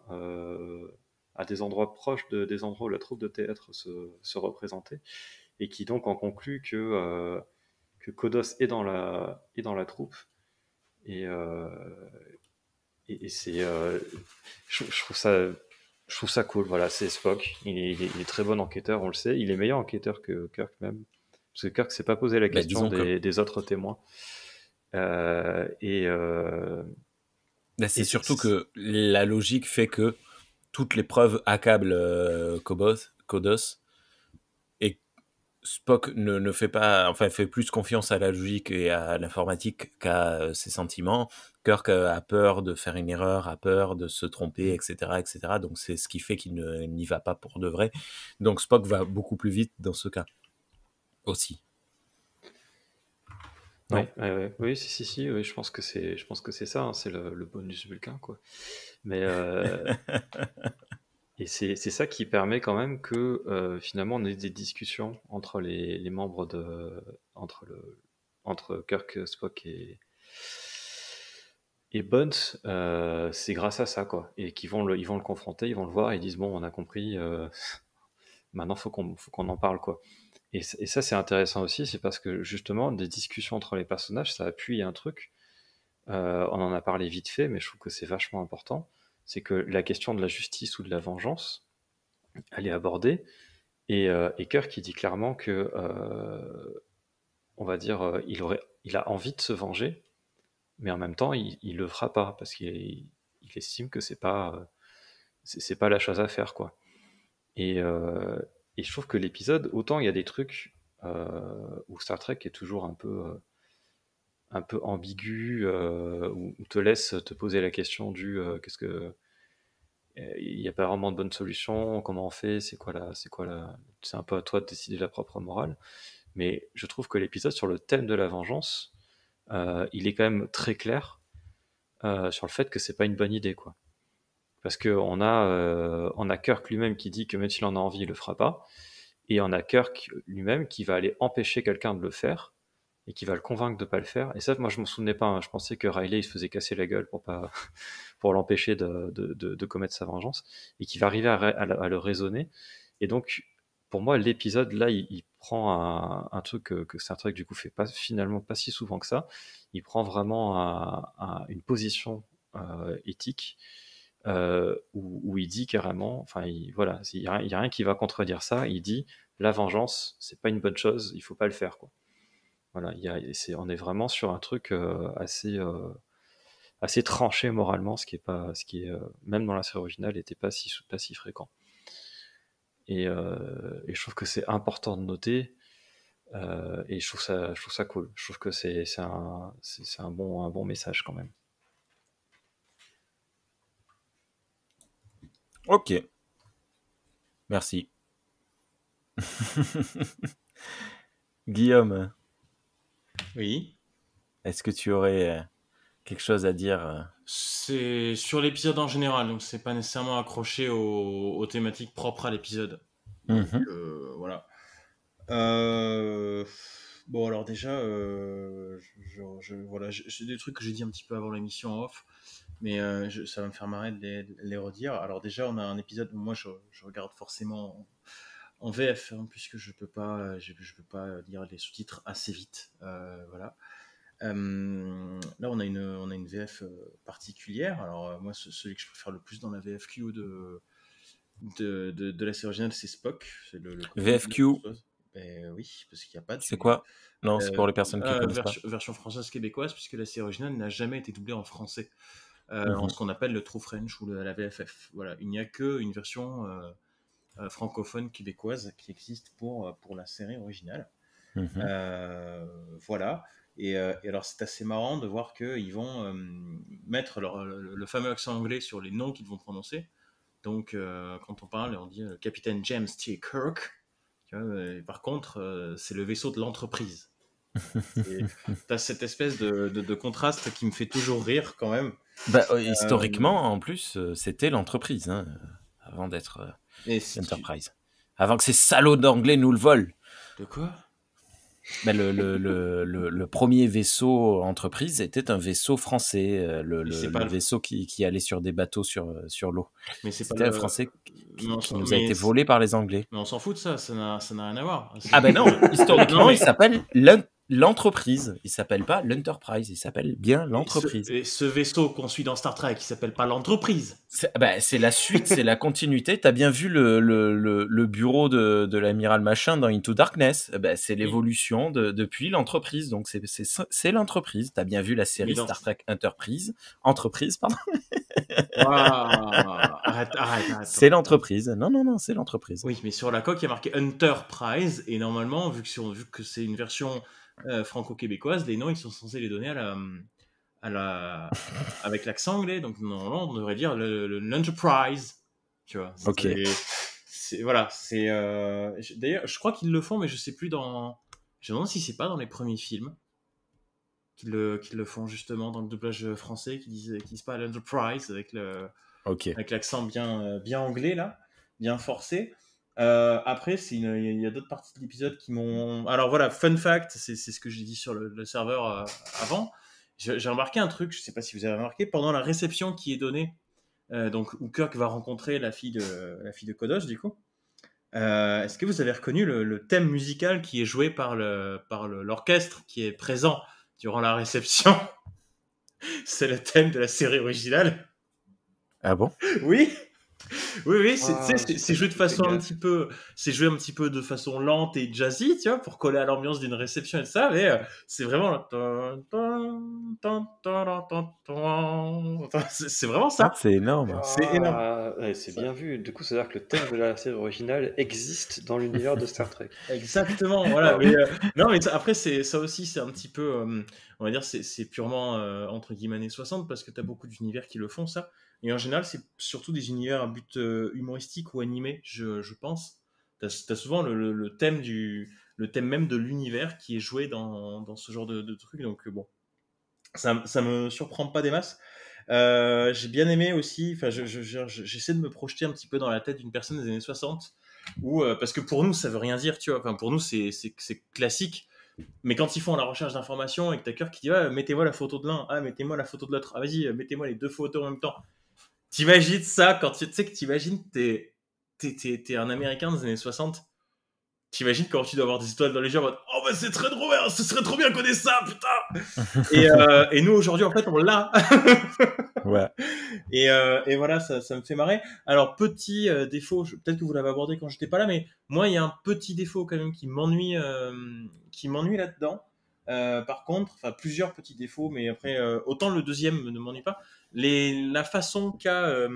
à des endroits proches des endroits où la troupe de théâtre se représentait, et qui donc en conclut que Kodos est dans la troupe. Et c'est, je trouve ça cool. Voilà, c'est Spock. Il est très bon enquêteur, on le sait. Il est meilleur enquêteur que Kirk même, parce que Kirk s'est pas posé la question des autres témoins. C'est surtout que la logique fait que toutes les preuves accablent Kodos, et Spock ne fait pas, enfin, fait plus confiance à la logique et à l'informatique qu'à ses sentiments. Kirk a peur de faire une erreur, a peur de se tromper, etc., etc. Donc c'est ce qui fait qu'il n'y va pas pour de vrai. Donc Spock va beaucoup plus vite dans ce cas aussi. Oui, si, oui, je pense que c'est ça, hein, c'est le bonus Vulcain, quoi. Mais et c'est ça qui permet quand même que finalement on ait des discussions entre les membres entre Kirk, Spock et Bones. C'est grâce à ça, quoi, et qu'ils vont ils vont le confronter, ils vont le voir, et ils disent bon, on a compris, maintenant faut qu'on en parle, quoi. Et ça, c'est intéressant aussi, c'est parce que justement, des discussions entre les personnages, ça appuie un truc. On en a parlé vite fait, mais je trouve que c'est vachement important. C'est que la question de la justice ou de la vengeance, elle est abordée. Et Kirk qui dit clairement que, on va dire, il a envie de se venger, mais en même temps, il le fera pas, parce qu'il estime que c'est pas la chose à faire, quoi. Et je trouve que l'épisode, autant il y a des trucs où Star Trek est toujours un peu ambigu, où te laisse te poser la question du qu'est-ce que il n'y a pas vraiment de bonne solution, comment on fait, c'est un peu à toi de décider la propre morale. Mais je trouve que l'épisode sur le thème de la vengeance, il est quand même très clair sur le fait que c'est pas une bonne idée, quoi. Parce que on a Kirk lui-même qui dit que même s'il en a envie, il le fera pas. Et on a Kirk lui-même qui va aller empêcher quelqu'un de le faire et qui va le convaincre de pas le faire. Et ça, moi, je m'en souvenais pas, hein. Je pensais que Riley, il se faisait casser la gueule pour l'empêcher de commettre sa vengeance, et qui va arriver à le raisonner. Et donc, pour moi, l'épisode, là, il prend un truc que Star Trek, du coup, fait finalement pas si souvent que ça. Il prend vraiment une position éthique, où il dit carrément, enfin, voilà, il y a rien qui va contredire ça. Il dit la vengeance, c'est pas une bonne chose, il faut pas le faire, quoi. Voilà, on est vraiment sur un truc assez tranché moralement, ce qui est même dans la série originale n'était pas si fréquent. Et je trouve que c'est important de noter, et je trouve ça cool. Je trouve que c'est un bon message quand même. Ok. Merci. Guillaume. Oui. Est-ce que tu aurais quelque chose à dire? C'est sur l'épisode en général, donc c'est pas nécessairement accroché aux thématiques propres à l'épisode. Voilà. Bon, alors déjà, voilà, c'est des trucs que j'ai dit un petit peu avant l'émission en off, mais ça va me faire marrer de les redire. Alors déjà, on a un épisode où moi je regarde forcément en VF, hein, puisque je peux pas lire les sous-titres assez vite. Voilà. Là, on a une VF particulière. Alors moi, celui que je préfère le plus dans la VFQ de la série originale, c'est Spock. C'est le VFQ. Oui, parce qu'il n'y a pas de... C'est quoi? Non, c'est pour les personnes qui connaissent pas. Version française québécoise, puisque la série originale n'a jamais été doublée en français, en ce qu'on appelle le True French ou la VFF. Voilà, il n'y a qu'une version francophone québécoise qui existe pour la série originale. Voilà. Et alors c'est assez marrant de voir qu'ils vont mettre le fameux accent anglais sur les noms qu'ils vont prononcer. Donc quand on parle, on dit le capitaine James T. Kirk. Tu vois, par contre, c'est le vaisseau de l'entreprise. T'as cette espèce de contraste qui me fait toujours rire quand même. Historiquement, en plus, c'était l'entreprise, hein, avant d'être l'Enterprise. Avant que ces salauds d'anglais nous le volent. De quoi? Ben, le premier vaisseau entreprise était un vaisseau français, le vaisseau qui allait sur des bateaux sur l'eau. Mais c'est pas C'était un le. français Mais on qui s'en- nous a mais été c'est- volé par les Anglais. mais on s'en fout de ça, ça n'a rien à voir. Ah ben non, historiquement, Non, mais- il s'appelle l'entreprise. Il s'appelle pas l'Enterprise, il s'appelle bien l'entreprise. Et ce vaisseau qu'on suit dans Star Trek, il s'appelle pas l'entreprise. C'est la suite, c'est la continuité. T'as bien vu le bureau de l'amiral Machin dans Into Darkness. C'est l'évolution depuis l'entreprise. Donc c'est l'entreprise. T'as bien vu la série Mais dans- Star Trek Entreprise, pardon. Waouh, arrête. C'est l'entreprise. Non, c'est l'entreprise. Oui, mais sur la coque, il y a marqué Enterprise, et normalement, vu que c'est une version franco-québécoise, les noms, ils sont censés les donner avec l'accent anglais, donc normalement, on devrait dire l'Enterprise, tu vois. Ok. Voilà, d'ailleurs, je crois qu'ils le font, mais je sais plus je me demande si c'est pas dans les premiers films qu'ils le font justement dans le doublage français, qu'ils disent pas l'Enterprise Ok. avec l'accent bien anglais là, bien forcé. Après, il y a d'autres parties de l'épisode qui m'ont. Alors voilà, fun fact, c'est ce que j'ai dit sur le serveur avant. J'ai remarqué un truc, je sais pas si vous avez remarqué, pendant la réception qui est donnée, donc où Kirk va rencontrer la fille de Kodos du coup. Est-ce que vous avez reconnu le thème musical qui est joué par l'orchestre qui est présent durant la réception? C'est le thème de la série originale. Ah bon? Oui, c'est Ah, tu sais, c'est joué de façon fais un petit peu, c'est joué un petit peu de façon lente et jazzy, tu vois, pour coller à l'ambiance d'une réception et tout ça, mais c'est vraiment c'est vraiment ça. C'est énorme. C'est énorme. Ouais, c'est bien vu. Du coup, c'est-à-dire que le thème de la série originale existe dans l'univers de Star Trek. Exactement, voilà. Mais, non, mais après, ça aussi, c'est un petit peu, on va dire, c'est purement entre guillemets années 60 parce que t'as beaucoup d'univers qui le font ça. Et en général, c'est surtout des univers à but humoristique ou animé, je pense. T'as souvent le thème le thème même de l'univers qui est joué dans ce genre de truc. Donc bon, ça me surprend pas des masses. J'ai bien aimé aussi. Enfin, j'essaie de me projeter un petit peu dans la tête d'une personne des années 60. Parce que pour nous, ça veut rien dire, tu vois. Enfin, pour nous, c'est classique. Mais quand ils font la recherche d'informations et que t'as Kirk qui dit mettez-moi la photo de l'un, mettez-moi la photo de l'autre, vas-y, mettez-moi les deux photos en même temps. T'imagines ça quand tu sais que t'imagines t'es un Américain des années 60. T'imagines quand tu dois avoir des étoiles dans les yeux en mode oh bah c'est très drôle, ce serait trop bien qu'on ait ça, putain. Et nous aujourd'hui en fait on l'a. Ouais. Et voilà, ça me fait marrer. Alors petit défaut, peut-être que vous l'avez abordé quand j'étais pas là, mais moi il y a un petit défaut quand même qui m'ennuie là-dedans. Par contre, enfin plusieurs petits défauts, mais après autant le deuxième ne m'ennuie pas. La façon qu'a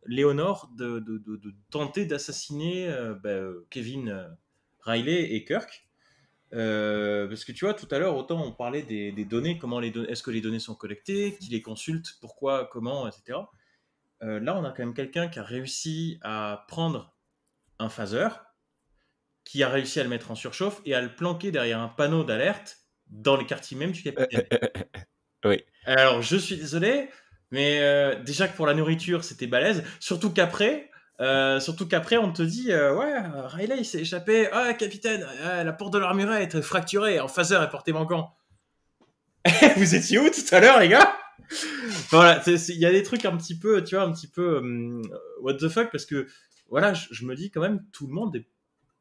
Léonore de tenter d'assassiner Kevin Riley et Kirk. Parce que tu vois, tout à l'heure, autant on parlait des données, est-ce que les données sont collectées, qui les consulte, pourquoi, comment, etc. Là, on a quand même quelqu'un qui a réussi à prendre un phaser, qui a réussi à le mettre en surchauffe et à le planquer derrière un panneau d'alerte dans les quartiers même du capitaine. Oui. Alors, je suis désolé, mais déjà que pour la nourriture, c'était balèze. Surtout qu'après, on te dit Riley il s'est échappé. Ah, capitaine, la porte de l'armurette est fracturée. En phaser est porté manquant. Vous étiez où tout à l'heure, les gars? Voilà, il y a des trucs un petit peu, tu vois, what the fuck, parce que voilà, je me dis quand même, tout le monde est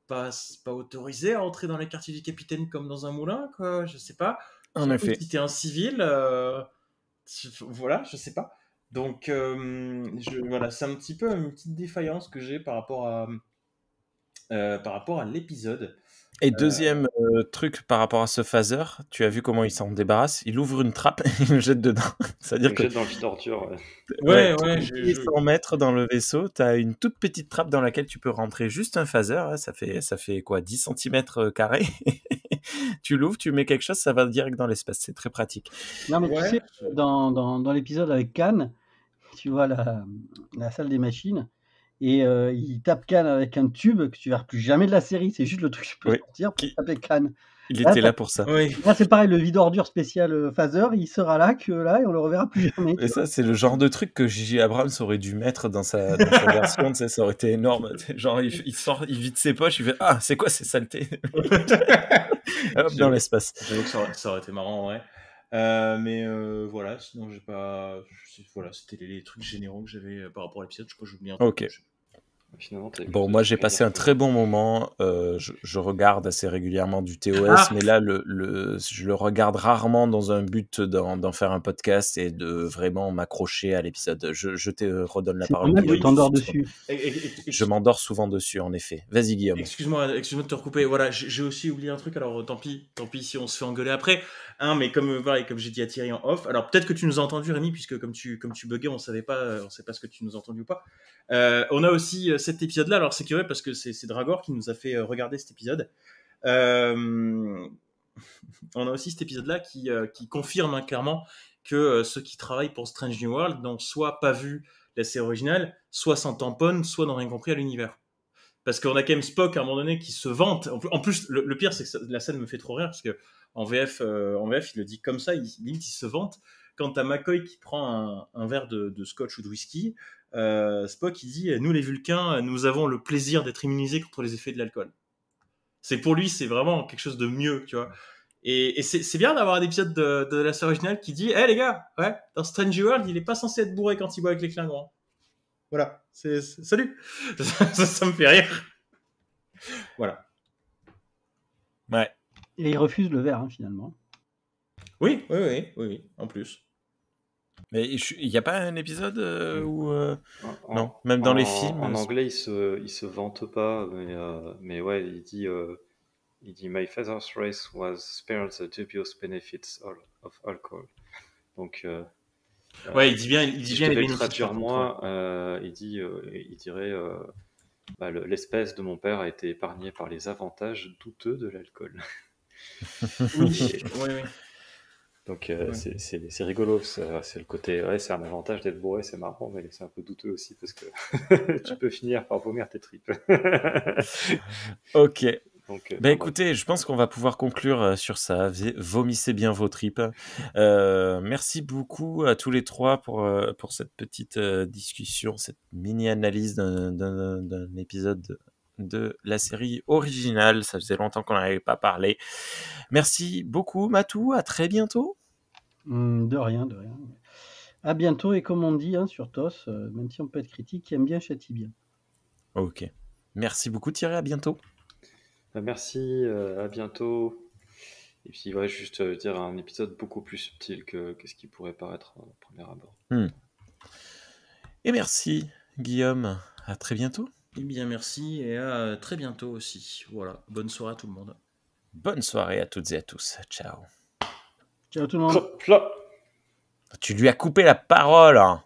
pas autorisé à entrer dans les quartiers du capitaine comme dans un moulin, quoi. Je sais pas. En effet. Si t'es un civil, voilà, je sais pas. Donc voilà, c'est un petit peu une petite défaillance que j'ai par rapport à l'épisode. Et deuxième truc par rapport à ce phaser, tu as vu comment il s'en débarrasse? Il ouvre une trappe et il le jette dedans. C'est-à-dire que jette dans le torture. Ouais, les 100 mètres dans le vaisseau, tu as une toute petite trappe dans laquelle tu peux rentrer juste un phaser. Hein, ça fait quoi, 10 cm carrés. Tu l'ouvres, tu mets quelque chose, ça va direct dans l'espace. C'est très pratique. Non, mais tu sais, dans l'épisode avec Khan, tu vois la salle des machines, et il tape Khan avec un tube que tu verras plus jamais de la série. C'est juste le truc que tu peux Oui. sortir pour taper Khan. Il Là, était ça- là pour ça. Oui. Là, c'est pareil, le vide ordure spécial Phaser, il sera là que là et on le reverra plus jamais. Et ça, c'est le genre de truc que J.J. Abrams aurait dû mettre dans sa version, tu sais, ça aurait été énorme. Genre, il sort, il vide ses poches, il fait « Ah, c'est quoi ces saletés ?» Hop, dans l'espace. J'avoue que ça aurait été marrant, ouais. Mais voilà, sinon j'ai pas. Voilà, c'était les trucs généraux que j'avais par rapport à l'épisode. Je crois que j'oublie un truc. Ok. Finalement, t'avais Bon, quelque moi chose j'ai à passé dire un que- très bon moment. Je regarde assez régulièrement du TOS, Ah mais là, je le regarde rarement dans un but d'en faire un podcast et de vraiment m'accrocher à l'épisode. Je te redonne la C'est parole. normal, tu Guillaume, t'endors juste- dessus. Je m'endors souvent dessus, en effet. Vas-y, Guillaume. Excuse-moi de te recouper. Voilà, j'ai aussi oublié un truc. Alors tant pis si on se fait engueuler après. Hein, mais comme j'ai dit à Thierry en off. Alors peut-être que tu nous as entendu, Rémi, puisque comme tu buguais, on sait pas ce que tu nous as entendu ou pas. On a aussi cet épisode-là. Alors c'est curieux parce que c'est Dragor qui nous a fait regarder cet épisode. On a aussi cet épisode-là qui confirme clairement que ceux qui travaillent pour Strange New World n'ont soit pas vu la série originale, soit s'en tamponnent, soit n'ont rien compris à l'univers. Parce qu'on a quand même Spock à un moment donné qui se vante. En plus, le pire, c'est que la scène me fait trop rire parce que en VF, il le dit comme ça, limite il se vante. Quand t'as McCoy qui prend un verre de scotch ou de whisky, Spock il dit nous les Vulcains, nous avons le plaisir d'être immunisés contre les effets de l'alcool. C'est pour lui, c'est vraiment quelque chose de mieux, tu vois. Et c'est bien d'avoir un épisode de la série originale qui dit les gars, ouais, dans Strange World, il est pas censé être bourré quand il boit avec les Klingons. Voilà, salut. Ça me fait rire. Voilà. Ouais. Et il refuse le verre, finalement. Oui, en plus. Mais il n'y a pas un épisode où... En- Non, même dans les en- films. En anglais, il se vante pas, mais ouais, il dit My father's race was spared the dubious benefits of alcohol. Donc, Ouais, il dit bien si les je devais bénéfices. traduire moi, il dirait l'espèce de mon père a été épargnée par les avantages douteux de l'alcool. Oui. Donc Ouais. c'est rigolo, c'est le côté, ouais, c'est un avantage d'être bourré, c'est marrant, mais c'est un peu douteux aussi parce que tu peux finir par vomir tes tripes. Ok. Donc, Écoutez, je pense qu'on va pouvoir conclure sur ça. Vomissez bien vos tripes. Merci beaucoup à tous les trois pour cette petite discussion, cette mini-analyse d'un épisode de la série originale. Ça faisait longtemps qu'on n'avait pas parlé. Merci beaucoup, Matou. À très bientôt. De rien. À bientôt, et comme on dit sur TOS, même si on peut être critique, qui aime bien châtie bien. Ok. Merci beaucoup, Thierry. À bientôt. merci, à bientôt. Et puis, ouais, juste dire un épisode beaucoup plus subtil que ce qui pourrait paraître au premier abord. Et merci, Guillaume. À très bientôt. Eh bien, merci et à très bientôt aussi. Voilà, bonne soirée à tout le monde. Bonne soirée à toutes et à tous. Ciao. Ciao tout le monde. Hop là. Tu lui as coupé la parole, hein.